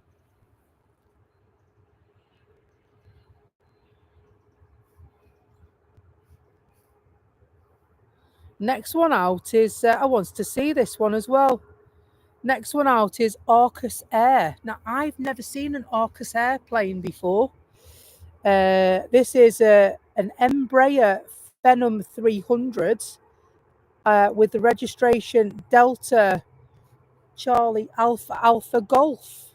Next one out is, I want to see this one as well. Next one out is Arcus Air. Now, I've never seen an Arcus airplane before. This is an Embraer Phenom 300 with the registration Delta Charlie Alpha Alpha Golf.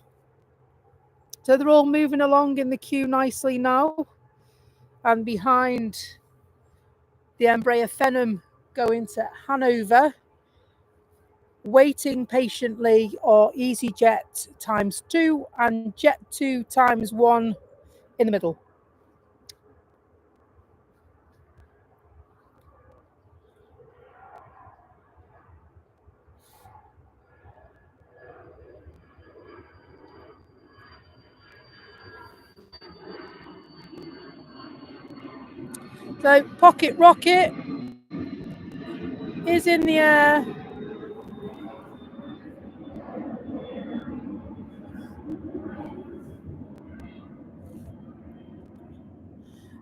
So they're all moving along in the queue nicely now. And behind the Embraer Phenom going to Hanover, waiting patiently are EasyJet ×2 and Jet2 ×1 in the middle. So Pocket Rocket is in the air.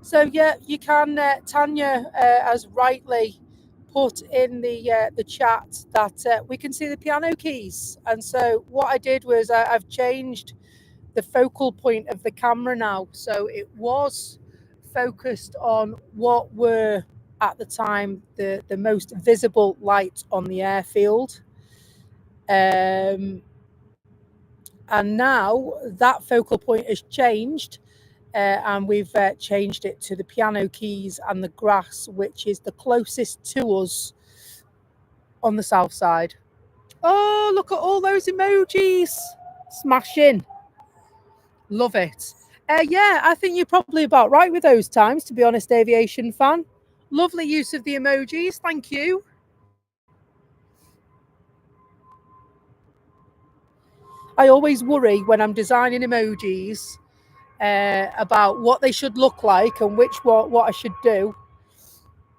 So yeah, you can. Tanya has rightly put in the chat that we can see the piano keys, and so what I did was I've changed the focal point of the camera now, so it was focused on what were at the time the most visible lights on the airfield, and now that focal point has changed. And we've changed it to the piano keys and the grass, which is the closest to us on the south side. Oh, look at all those emojis. Smashing. Love it. Yeah, I think you're probably about right with those times, to be honest, Aviation fan. Lovely use of the emojis. Thank you. I always worry when I'm designing emojis about what they should look like and what I should do.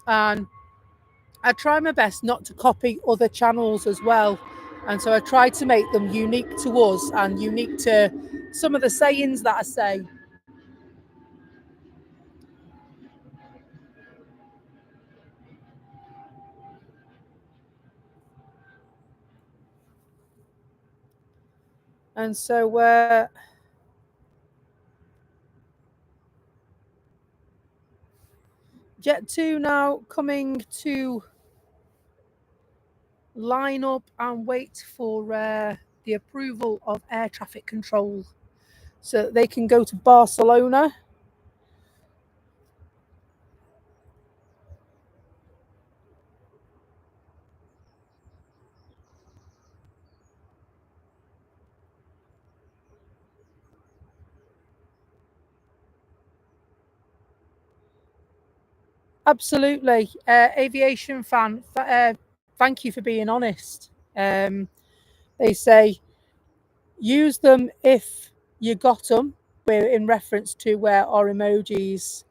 And I try my best not to copy other channels as well. And so I try to make them unique to us and unique to some of the sayings that I say. And so Jet2 now coming to line up and wait for the approval of air traffic control so that they can go to Barcelona. Absolutely. Aviation fan, thank you for being honest. They say use them if you got them. We're in reference to where our emojis.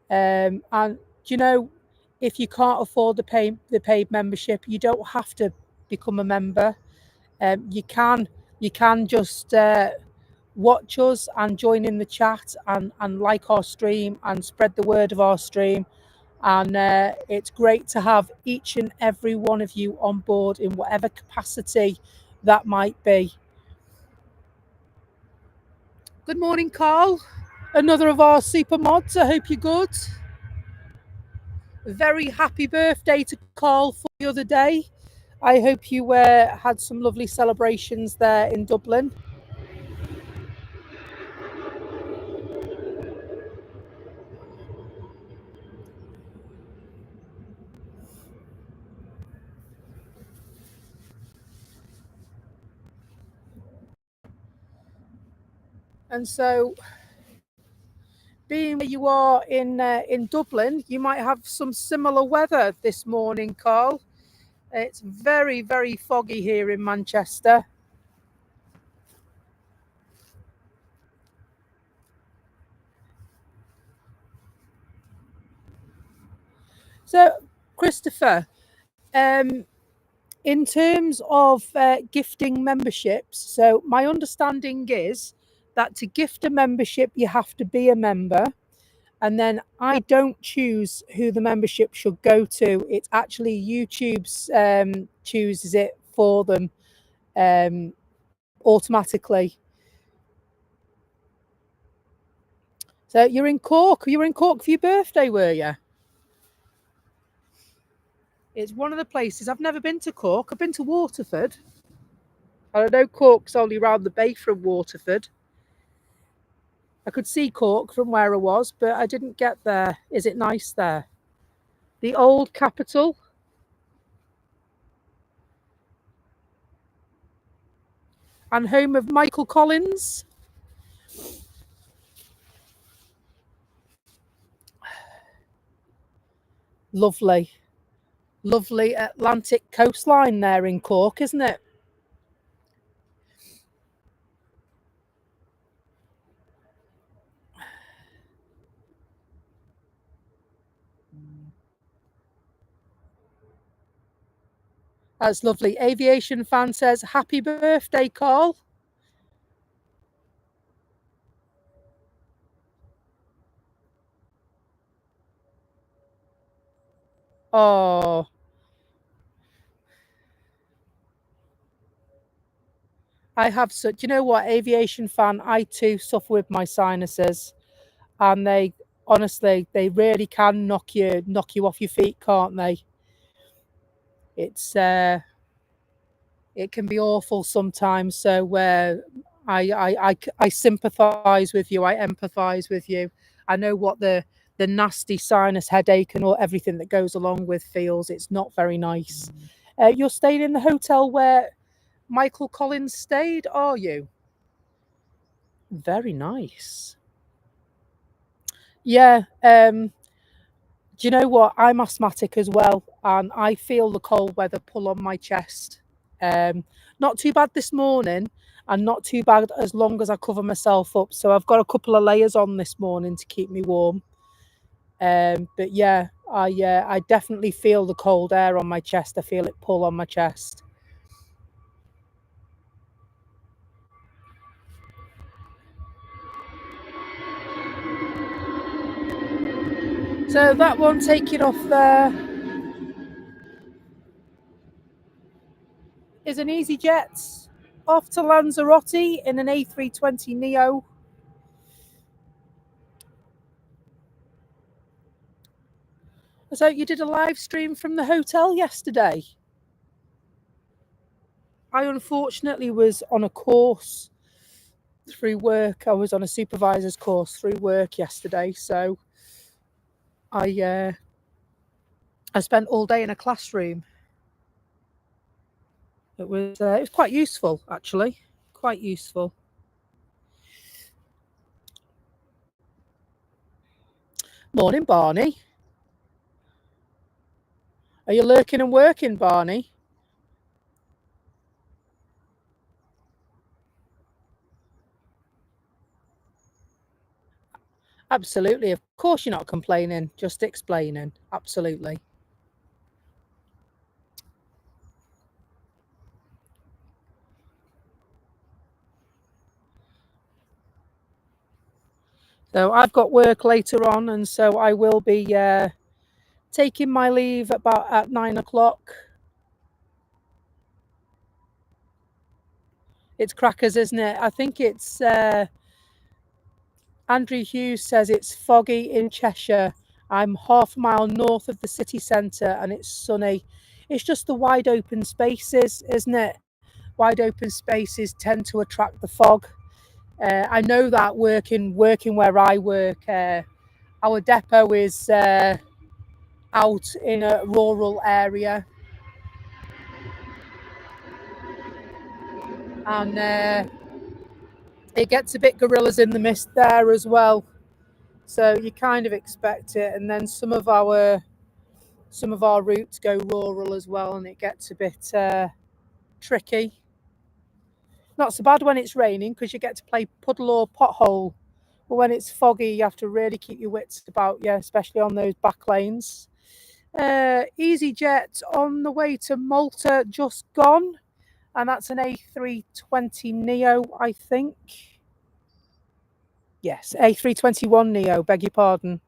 And you know, if you can't afford the paid membership, you don't have to become a member. You can just watch us and join in the chat and like our stream and spread the word of our stream. And it's great to have each and every one of you on board in whatever capacity that might be. Good morning, Carl. Another of our super mods. I hope you're good. Very happy birthday to Carl for the other day. I hope you had some lovely celebrations there in Dublin. And so, being where you are in Dublin, you might have some similar weather this morning, Carl. It's very, very foggy here in Manchester. So, Christopher, in terms of gifting memberships, so my understanding is that to gift a membership, you have to be a member. And then I don't choose who the membership should go to. It's actually YouTube's chooses it for them automatically. So you're in Cork. You were in Cork for your birthday, were you? It's one of the places I've never been to Cork. I've been to Waterford. I know Cork's only round the bay from Waterford. I could see Cork from where I was, but I didn't get there. Is it nice there? The old capital. And home of Michael Collins. Lovely. Lovely Atlantic coastline there in Cork, isn't it? That's lovely. Aviation fan says, happy birthday, Carl. Oh, I have such, you know what, Aviation fan, I too suffer with my sinuses. And they honestly, they really can knock you off your feet, can't they? It's it can be awful sometimes. So I sympathise with you. I empathise with you. I know what the nasty sinus headache and all everything that goes along with feels. It's not very nice. You're staying in the hotel where Michael Collins stayed, are you? Very nice. Yeah. Do you know what? I'm asthmatic as well, and I feel the cold weather pull on my chest. Not too bad this morning, and not too bad as long as I cover myself up. So I've got a couple of layers on this morning to keep me warm. But yeah, I definitely feel the cold air on my chest. I feel it pull on my chest. So that one taking off there is an EasyJet off to Lanzarote in an A320 Neo. So you did a live stream from the hotel yesterday. I unfortunately was on a course through work. I was on a supervisor's course through work yesterday, so I spent all day in a classroom. It was quite useful actually, quite useful. Morning, Barney. Are you lurking and working, Barney? Absolutely. Of course, you're not complaining, just explaining. Absolutely. So I've got work later on, and so I will be taking my leave about at 9 o'clock. It's crackers, isn't it? I think it's Andrew Hughes says it's foggy in Cheshire. I'm half a mile north of the city centre and it's sunny. It's just the wide open spaces, isn't it? Wide open spaces tend to attract the fog. I know that working where I work, our depot is out in a rural area, and It gets a bit gorillas in the mist there as well, so you kind of expect it. And then some of our routes go rural as well, and it gets a bit tricky. Not so bad when it's raining because you get to play puddle or pothole, but when it's foggy you have to really keep your wits about you, especially on those back lanes. EasyJet on the way to Malta just gone, and that's an A320 Neo, I think. Yes, A321 Neo, beg your pardon.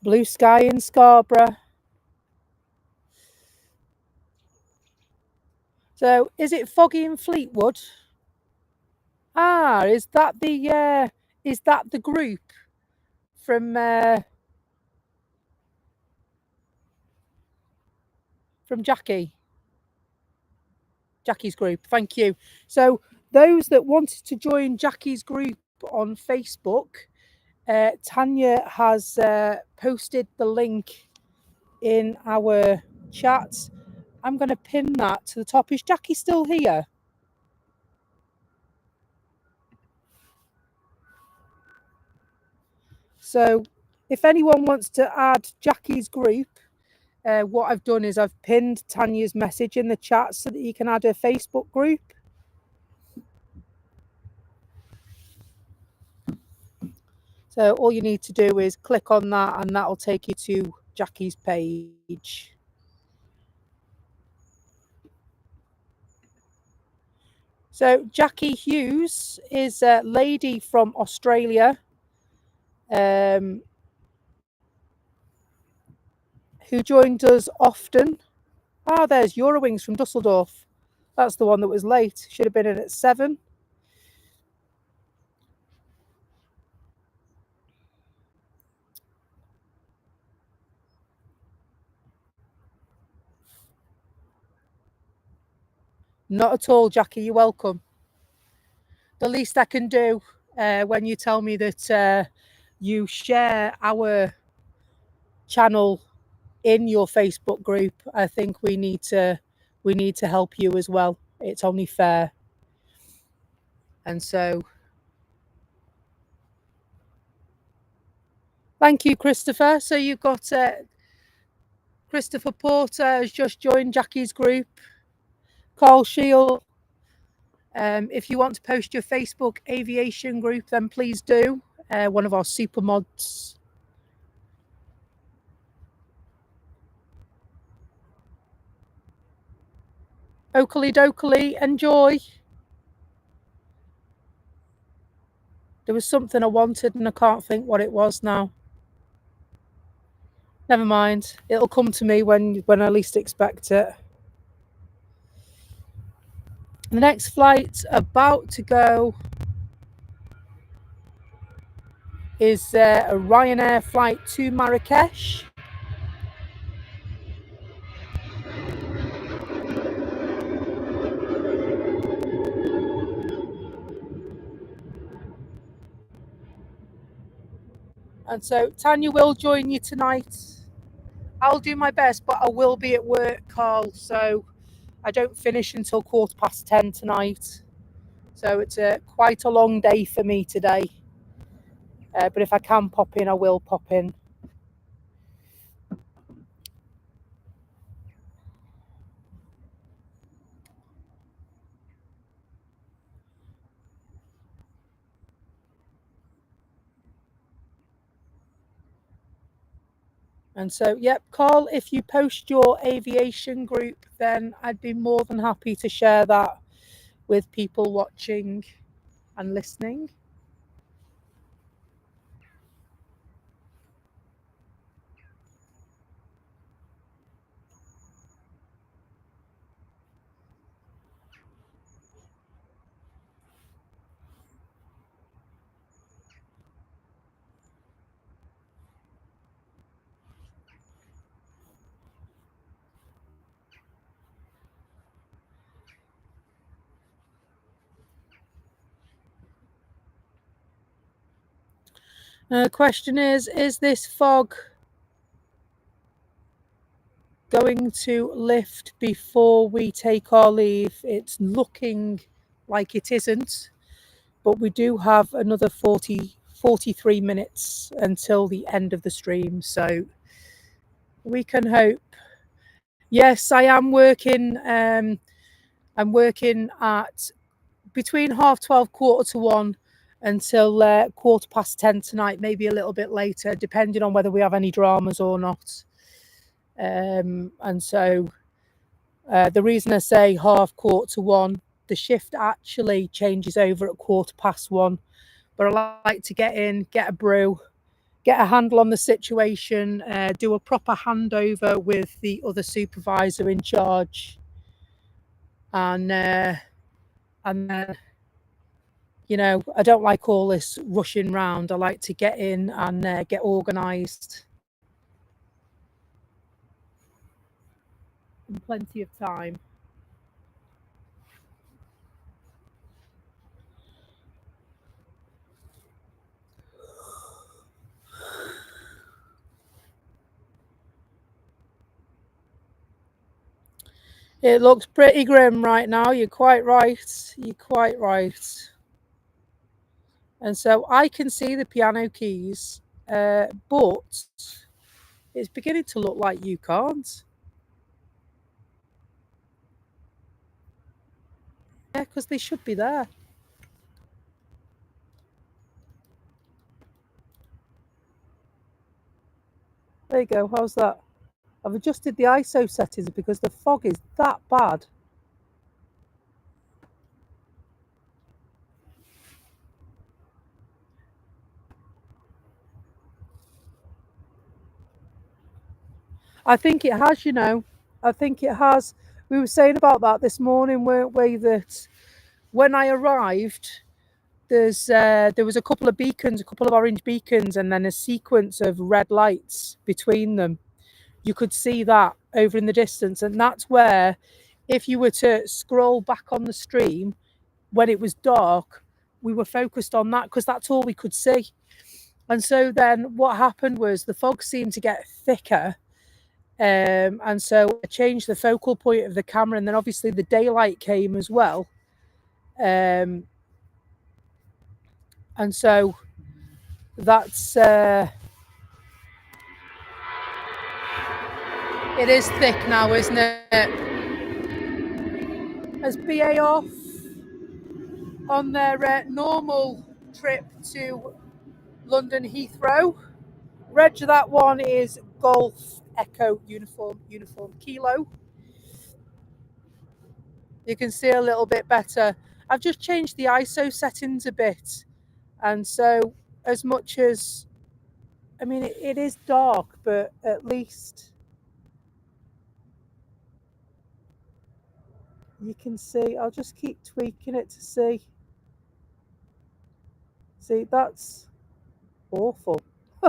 Blue sky in Scarborough. So is it foggy in Fleetwood? Ah, is that the group from Jackie's group? Thank you. So those that wanted to join Jackie's group on Facebook, Tanya has posted the link in our chat. I'm going to pin that to the top. Is Jackie still here? So if anyone wants to add Jackie's group, what I've done is I've pinned Tanya's message in the chat so that you can add her Facebook group. So all you need to do is click on that and that'll take you to Jackie's page. So Jackie Hughes is a lady from Australia who joined us often. Ah, there's Eurowings from Dusseldorf. That's the one that was late. Should have been in at 7. Not at all, Jackie. You're welcome. The least I can do when you tell me that you share our channel in your Facebook group, I think we need to help you as well. It's only fair. And so thank you, Christopher. So you've got Christopher Porter has just joined Jackie's group. Carl Shield, if you want to post your Facebook aviation group, then please do. One of our super mods. Oakley dokley, enjoy. There was something I wanted and I can't think what it was now. Never mind. It'll come to me when I least expect it. The next flight about to go is a Ryanair flight to Marrakesh. And so Tanya will join you tonight. I'll do my best, but I will be at work, Carl. So I don't finish until 10:15 tonight. So it's quite a long day for me today. But if I can pop in, I will pop in. And so, yep, Carl, if you post your aviation group, then I'd be more than happy to share that with people watching and listening. The question is this fog going to lift before we take our leave. It's looking like it isn't, but we do have another 43 minutes until the end of the stream, so we can hope. Yes, I am working. I'm working at between 12:30, 1:45 until 10:15 tonight, maybe a little bit later, depending on whether we have any dramas or not. And so the reason I say 1:45, the shift actually changes over at 1:15. But I like to get in, get a brew, get a handle on the situation, do a proper handover with the other supervisor in charge, and then, you know, I don't like all this rushing round. I like to get in and get organised in plenty of time. It looks pretty grim right now. You're quite right. You're quite right. And so I can see the piano keys, but it's beginning to look like you can't. Yeah, because they should be there. There you go. How's that? I've adjusted the ISO settings because the fog is that bad. I think it has, you know. I think it has. We were saying about that this morning, weren't we? That when I arrived, there was a couple of beacons, a couple of orange beacons, and then a sequence of red lights between them. You could see that over in the distance, and that's where, if you were to scroll back on the stream when it was dark, we were focused on that because that's all we could see. And so then what happened was the fog seemed to get thicker. And so I changed the focal point of the camera, and then obviously the daylight came as well. And so that's it is thick now, isn't it? As BA off on their normal trip to London Heathrow. Reg, that one is Golf Echo Uniform Kilo. You can see a little bit better. I've just changed the ISO settings a bit, and so as much as, I mean, it is dark, but at least you can see. I'll just keep tweaking it to see. See, that's awful. I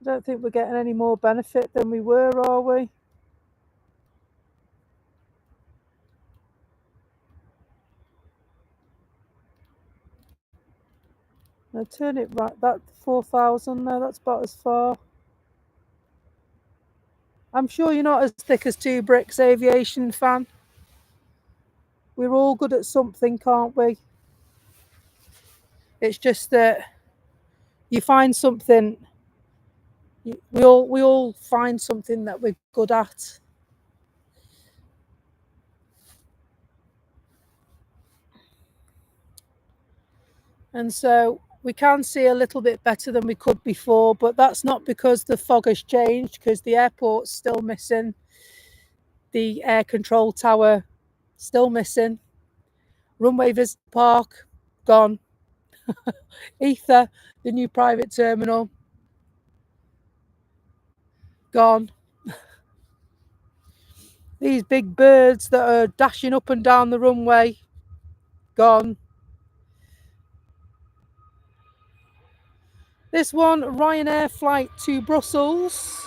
don't think we're getting any more benefit than we were, are we? No, turn it right. That 4,000 there, that's about as far. I'm sure you're not as thick as two bricks, Aviation fan. We're all good at something, can't we? It's just that you find something. We all find something that we're good at. And so we can see a little bit better than we could before, but that's not because the fog has changed, because the airport's still missing. The air control tower, still missing. Runway Visitor Park, gone. Ether, the new private terminal, gone. These big birds that are dashing up and down the runway, gone. This one, Ryanair flight to Brussels.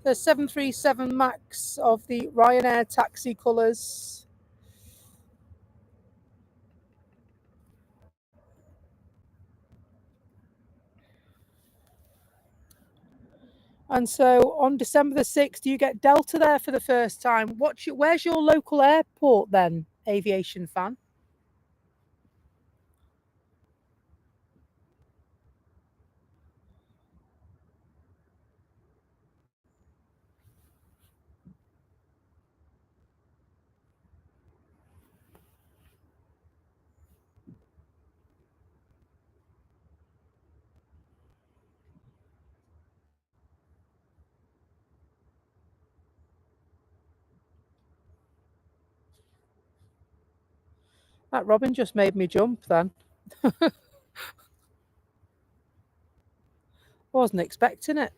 The 737 MAX of the Ryanair taxi colours. And so on December the 6th, you get Delta there for the first time. Where's your local airport then, aviation fan? That Robin just made me jump then. Wasn't expecting it.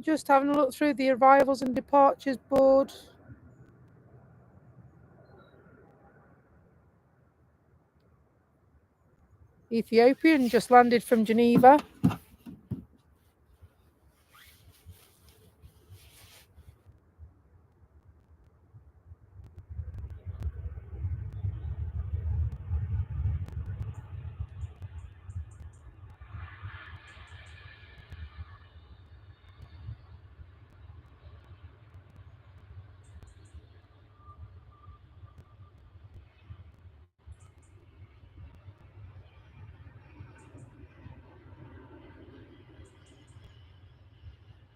Just having a look through the arrivals and departures board. Ethiopian just landed from Geneva.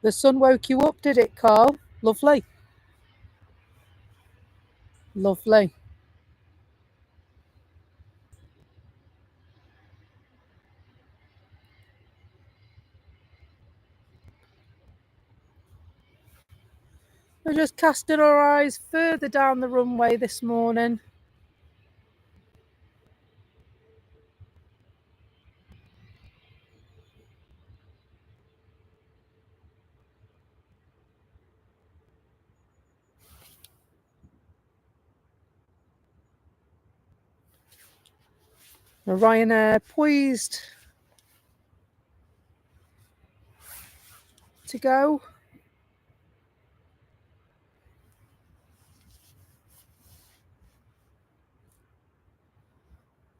The sun woke you up, did it, Carl? Lovely. Lovely. We're just casting our eyes further down the runway this morning. The Ryanair poised to go.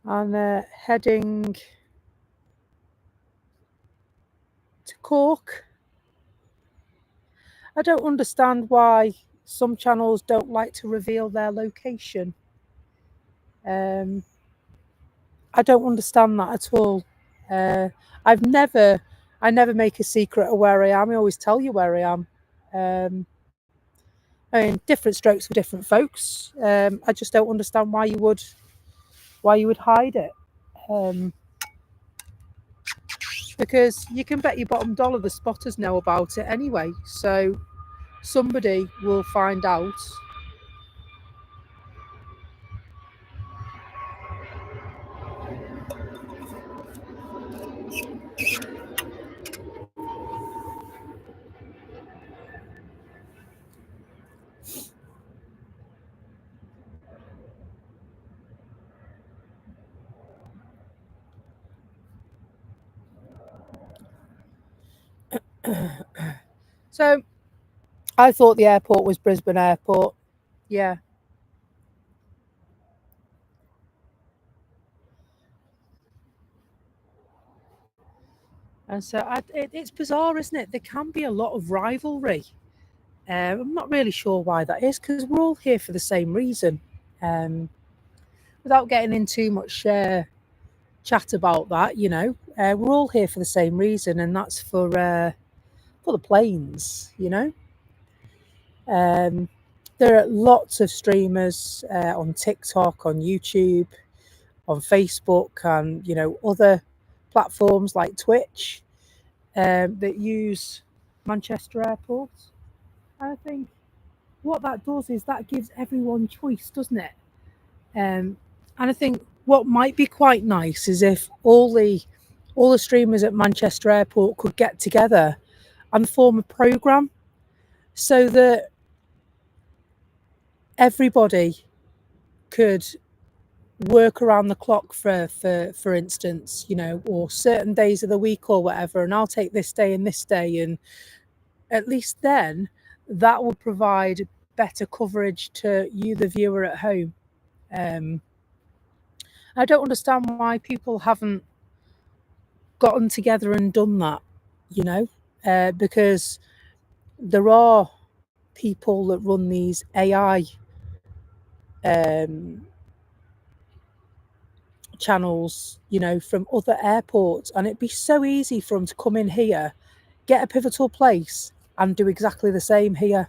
And they're heading to Cork. I don't understand why some channels don't like to reveal their location. I don't understand that at all. I never make a secret of where I am. I always tell you where I am. I mean, different strokes for different folks. I just don't understand why you would hide it. Because you can bet your bottom dollar the spotters know about it anyway. So somebody will find out. So I thought the airport was Brisbane Airport. Yeah. And so it's bizarre, isn't it? There can be a lot of rivalry. I'm not really sure why that is, because we're all here for the same reason. Without getting in too much chat about that, we're all here for the same reason, and that's for the planes. Um, there are lots of streamers on TikTok, on YouTube, on Facebook, and other platforms like Twitch that use Manchester Airport. I think what that does is that gives everyone choice, doesn't it? And I think what might be quite nice is if all the streamers at Manchester Airport could get together and form a program so that everybody could work around the clock for instance, or certain days of the week or whatever, and I'll take this day and this day, and at least then that will provide better coverage to you, the viewer at home. I don't understand why people haven't gotten together and done that, because there are people that run these AI um, channels, from other airports, and it'd be so easy for them to come in here, get a pivotal place, and do exactly the same here.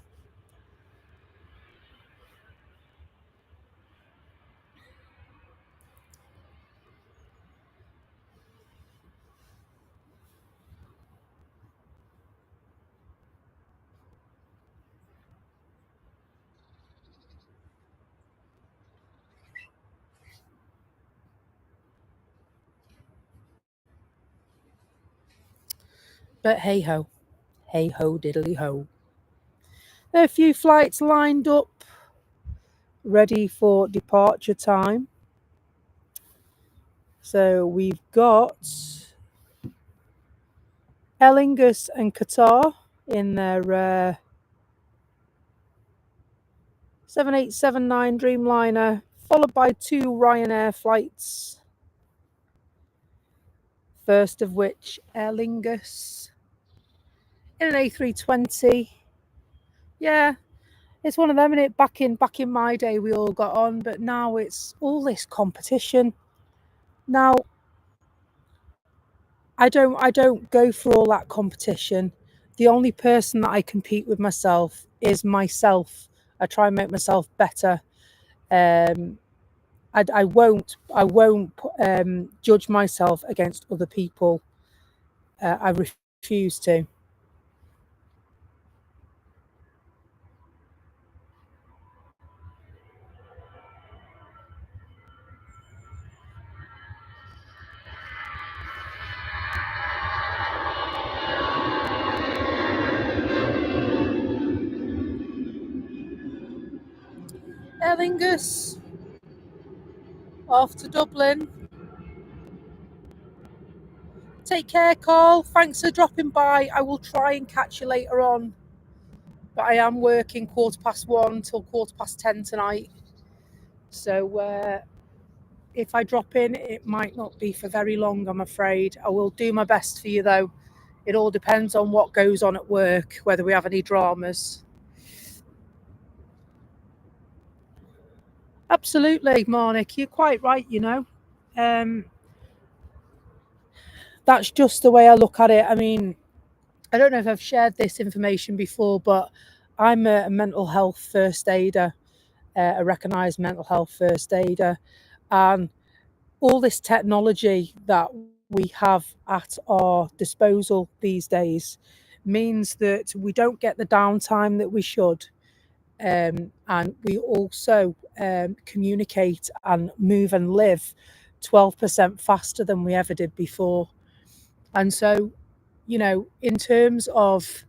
But hey ho, diddly ho. There are a few flights lined up, ready for departure time. So we've got Ellingus and Qatar in their 7879 Dreamliner, followed by two Ryanair flights. First of which, Aer Lingus in an A320. Yeah, it's one of them, innit? Back in my day, we all got on, but now it's all this competition. Now, I don't go for all that competition. The only person that I compete with myself is myself. I try and make myself better. I won't judge myself against other people. I refuse to. Aer Lingus, off to Dublin. Take care, Carl. Thanks for dropping by. I will try and catch you later on. But I am working 1:15 till 10:15 tonight. So if I drop in, it might not be for very long, I'm afraid. I will do my best for you, though. It all depends on what goes on at work, whether we have any dramas. Absolutely, Marnik. You're quite right, That's just the way I look at it. I mean, I don't know if I've shared this information before, but I'm a mental health first aider, a recognised mental health first aider. And all this technology that we have at our disposal these days means that we don't get the downtime that we should. And we also communicate and move and live 12% faster than we ever did before. And so, in terms of,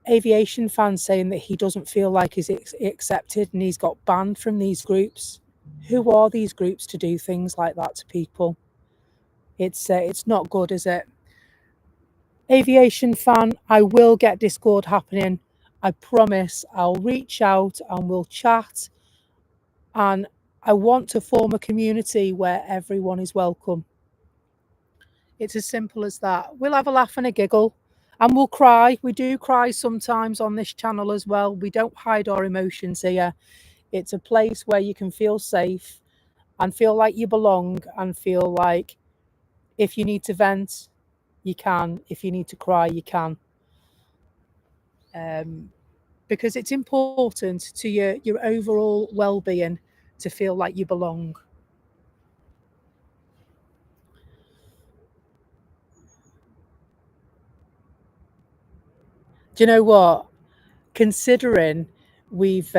aviation fans saying that he doesn't feel like he's accepted and he's got banned from these groups, who are these groups to do things like that to people? It's not good, is it? Aviation fan, I will get Discord happening. I promise I'll reach out and we'll chat. And I want to form a community where everyone is welcome. It's as simple as that. We'll have a laugh and a giggle and we'll cry. We do cry sometimes on this channel as well. We don't hide our emotions here. It's a place where you can feel safe and feel like you belong and feel like if you need to vent, you can. If you need to cry, you can. Because it's important to your overall well-being to feel like you belong. Do you know what? Considering we've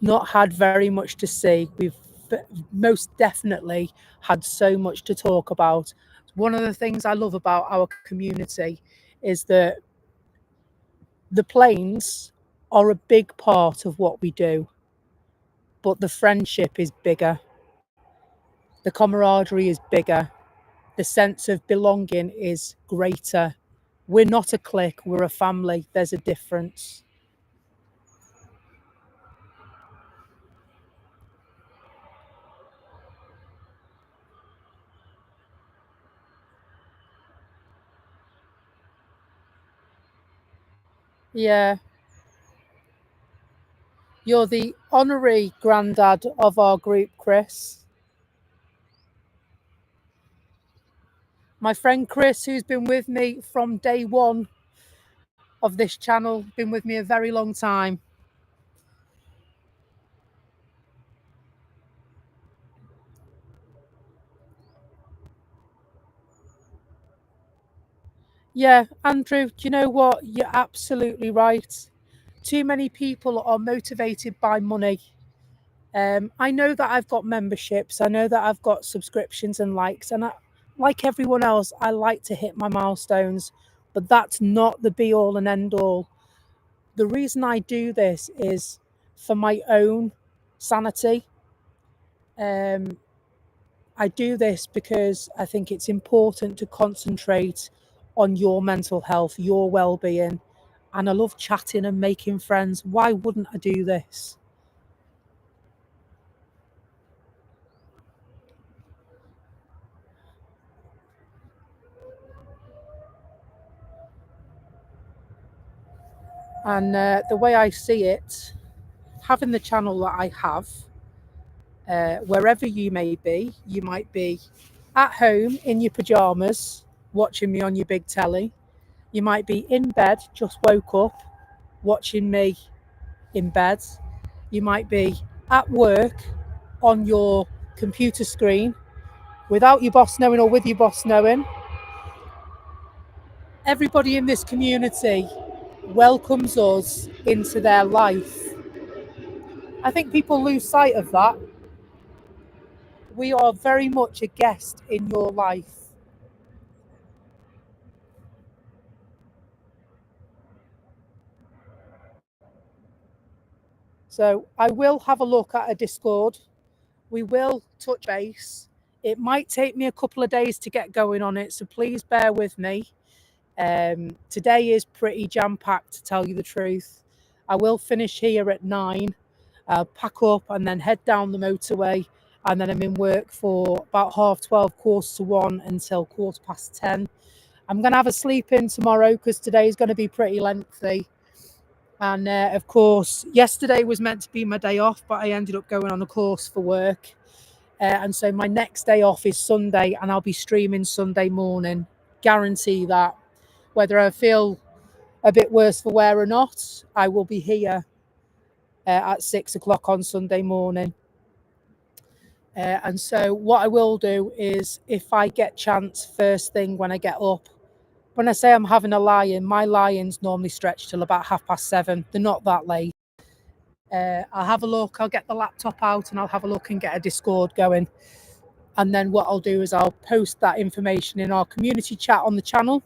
not had very much to see, we've most definitely had so much to talk about. One of the things I love about our community is that the planes are a big part of what we do, but the friendship is bigger, the camaraderie is bigger, the sense of belonging is greater. We're not a clique, we're a family. There's a difference. Yeah, you're the honorary granddad of our group, Chris. My friend Chris, who's been with me from day one of this channel, been with me a very long time. Yeah, Andrew, do you know what? You're absolutely right. Too many people are motivated by money. I know that I've got memberships, I know that I've got subscriptions and likes, and like everyone else, I like to hit my milestones, but that's not the be all and end all. The reason I do this is for my own sanity. Um, I do this because I think it's important to concentrate on your mental health, your well-being, and I love chatting and making friends. Why wouldn't I do this? And the way I see it, having the channel that I have, wherever you may be, you might be at home in your pajamas watching me on your big telly. You might be in bed, just woke up, watching me in bed. You might be at work on your computer screen without your boss knowing or with your boss knowing. Everybody in this community welcomes us into their life. I think people lose sight of that. We are very much a guest in your life. So I will have a look at a Discord. We will touch base. It might take me a couple of days to get going on it, so please bear with me. Today is pretty jam-packed, to tell you the truth. I will finish here at 9. I'll pack up and then head down the motorway, and then I'm in work for about 12:30, 1:15 until 10:15. I'm going to have a sleep in tomorrow because today is going to be pretty lengthy. And of course, yesterday was meant to be my day off, but I ended up going on a course for work. And so my next day off is Sunday, and I'll be streaming Sunday morning. Guarantee that. Whether I feel a bit worse for wear or not, I will be here at 6 o'clock on Sunday morning. And so what I will do is, if I get chance first thing when I get up, when I say I'm having a lie-in, my lie-ins normally stretch till about 7:30. They're not that late. I'll have a look, I'll get the laptop out and I'll have a look and get a Discord going. And then what I'll do is I'll post that information in our community chat on the channel.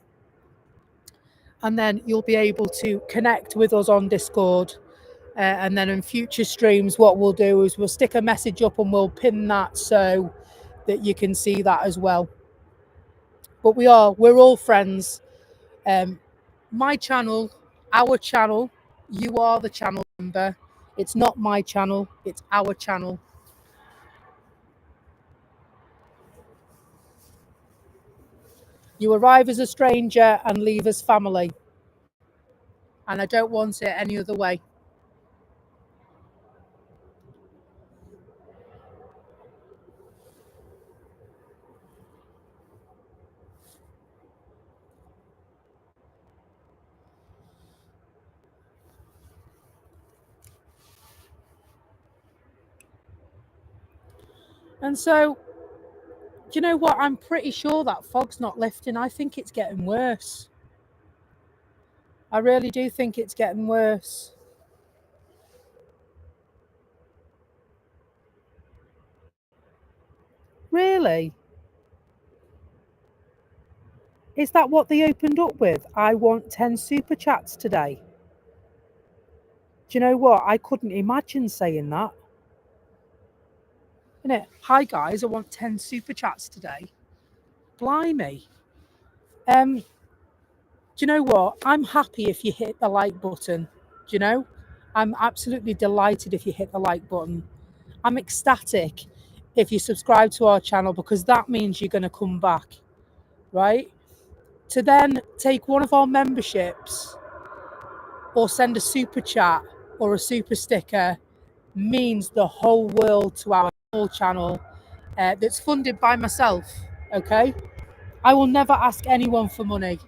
And then you'll be able to connect with us on Discord. And then in future streams, what we'll do is we'll stick a message up and we'll pin that so that you can see that as well. But we're all friends. My channel, our channel, You are the channel member. It's not my channel, it's our channel. You arrive as a stranger and leave as family. And I don't want it any other way. And so, do you know what? I'm pretty sure that fog's not lifting. I think it's getting worse. I really do think it's getting worse. Really? Is that what they opened up with? I want 10 super chats today. Do you know what? I couldn't imagine saying that. Innit? Hi guys, I want 10 super chats today. Blimey. Do you know what? I'm happy if you hit the like button. Do you know? I'm absolutely delighted if you hit the like button. I'm ecstatic if you subscribe to our channel because that means you're going to come back, right? To then take one of our memberships or send a super chat or a super sticker means the whole world to our whole channel that's funded by myself, okay? I will never ask anyone for money.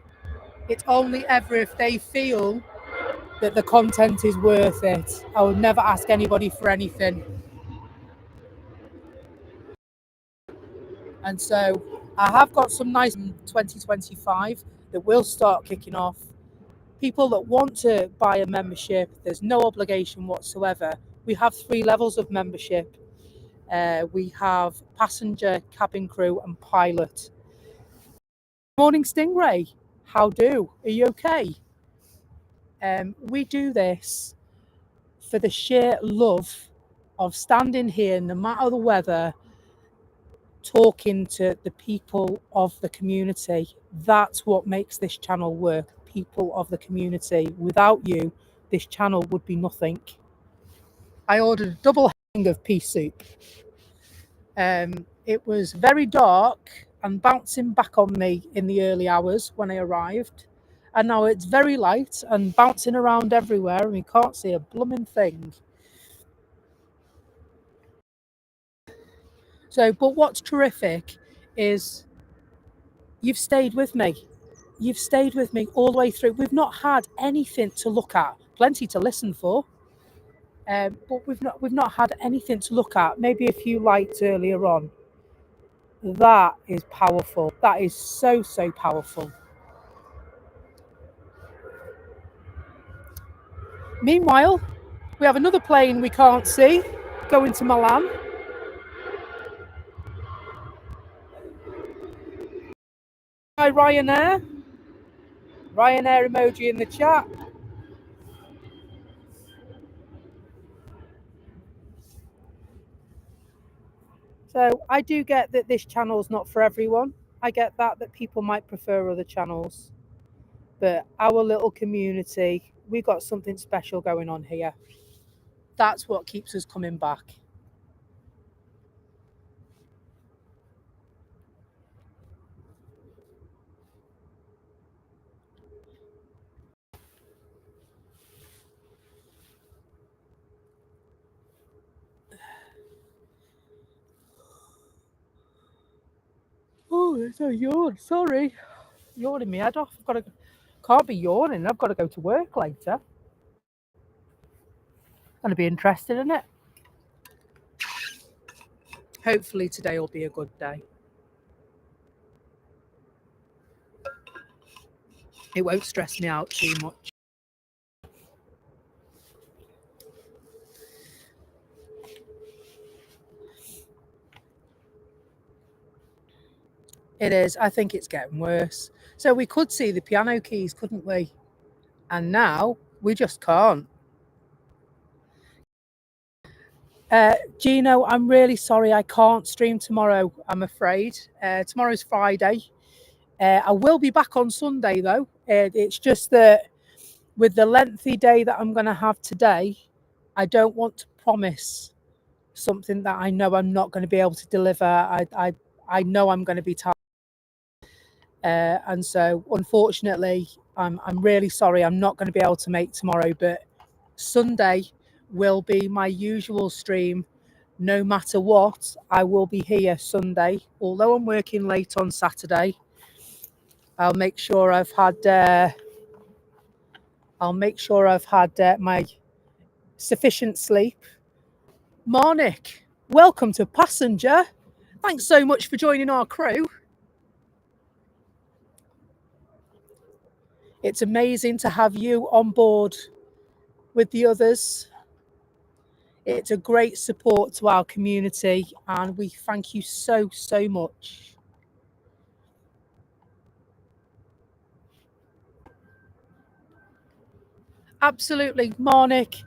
It's only ever if they feel that the content is worth it. I would never ask anybody for anything. And so I have got some nice 2025 that will start kicking off. People that want to buy a membership, there's no obligation whatsoever. We have 3 levels of membership. We have passenger, cabin crew and pilot. Morning Stingray, how do? Are you okay? We do this for the sheer love of standing here, no matter the weather, talking to the people of the community. That's what makes this channel work, people of the community. Without you, this channel would be nothing. I ordered a double helping of pea soup. It was very dark and bouncing back on me in the early hours when I arrived. And now it's very light and bouncing around everywhere and we can't see a blooming thing. So, but what's terrific is you've stayed with me. You've stayed with me all the way through. We've not had anything to look at, plenty to listen for, but we've not had anything to look at. Maybe a few lights earlier on. That is powerful. That is so powerful. Meanwhile, we have another plane we can't see going to Milan. Hi Ryanair. Ryanair emoji in the chat. So I do get that this channel is not for everyone. I get that people might prefer other channels. But our little community, we got something special going on here. That's what keeps us coming back. Oh, it's a yawn. Sorry. Yawning me head off. Can't be yawning. I've got to go to work later. Gonna be interested in it. Hopefully today will be a good day. It won't stress me out too much. It is. I think it's getting worse. So we could see the piano keys, couldn't we? And now we just can't. Gino, I'm really sorry. I can't stream tomorrow, I'm afraid. Tomorrow's Friday. I will be back on Sunday, though. It's just that with the lengthy day that I'm going to have today, I don't want to promise something that I know I'm not going to be able to deliver. I know I'm going to be tired. And so, unfortunately, I'm really sorry. I'm not going to be able to make tomorrow, but Sunday will be my usual stream. No matter what, I will be here Sunday. Although I'm working late on Saturday, I'll make sure I've had. My sufficient sleep. Marnik, welcome to Passenger. Thanks so much for joining our crew. It's amazing to have you on board with the others. It's a great support to our community, and we thank you so, so much. Absolutely, Marnik.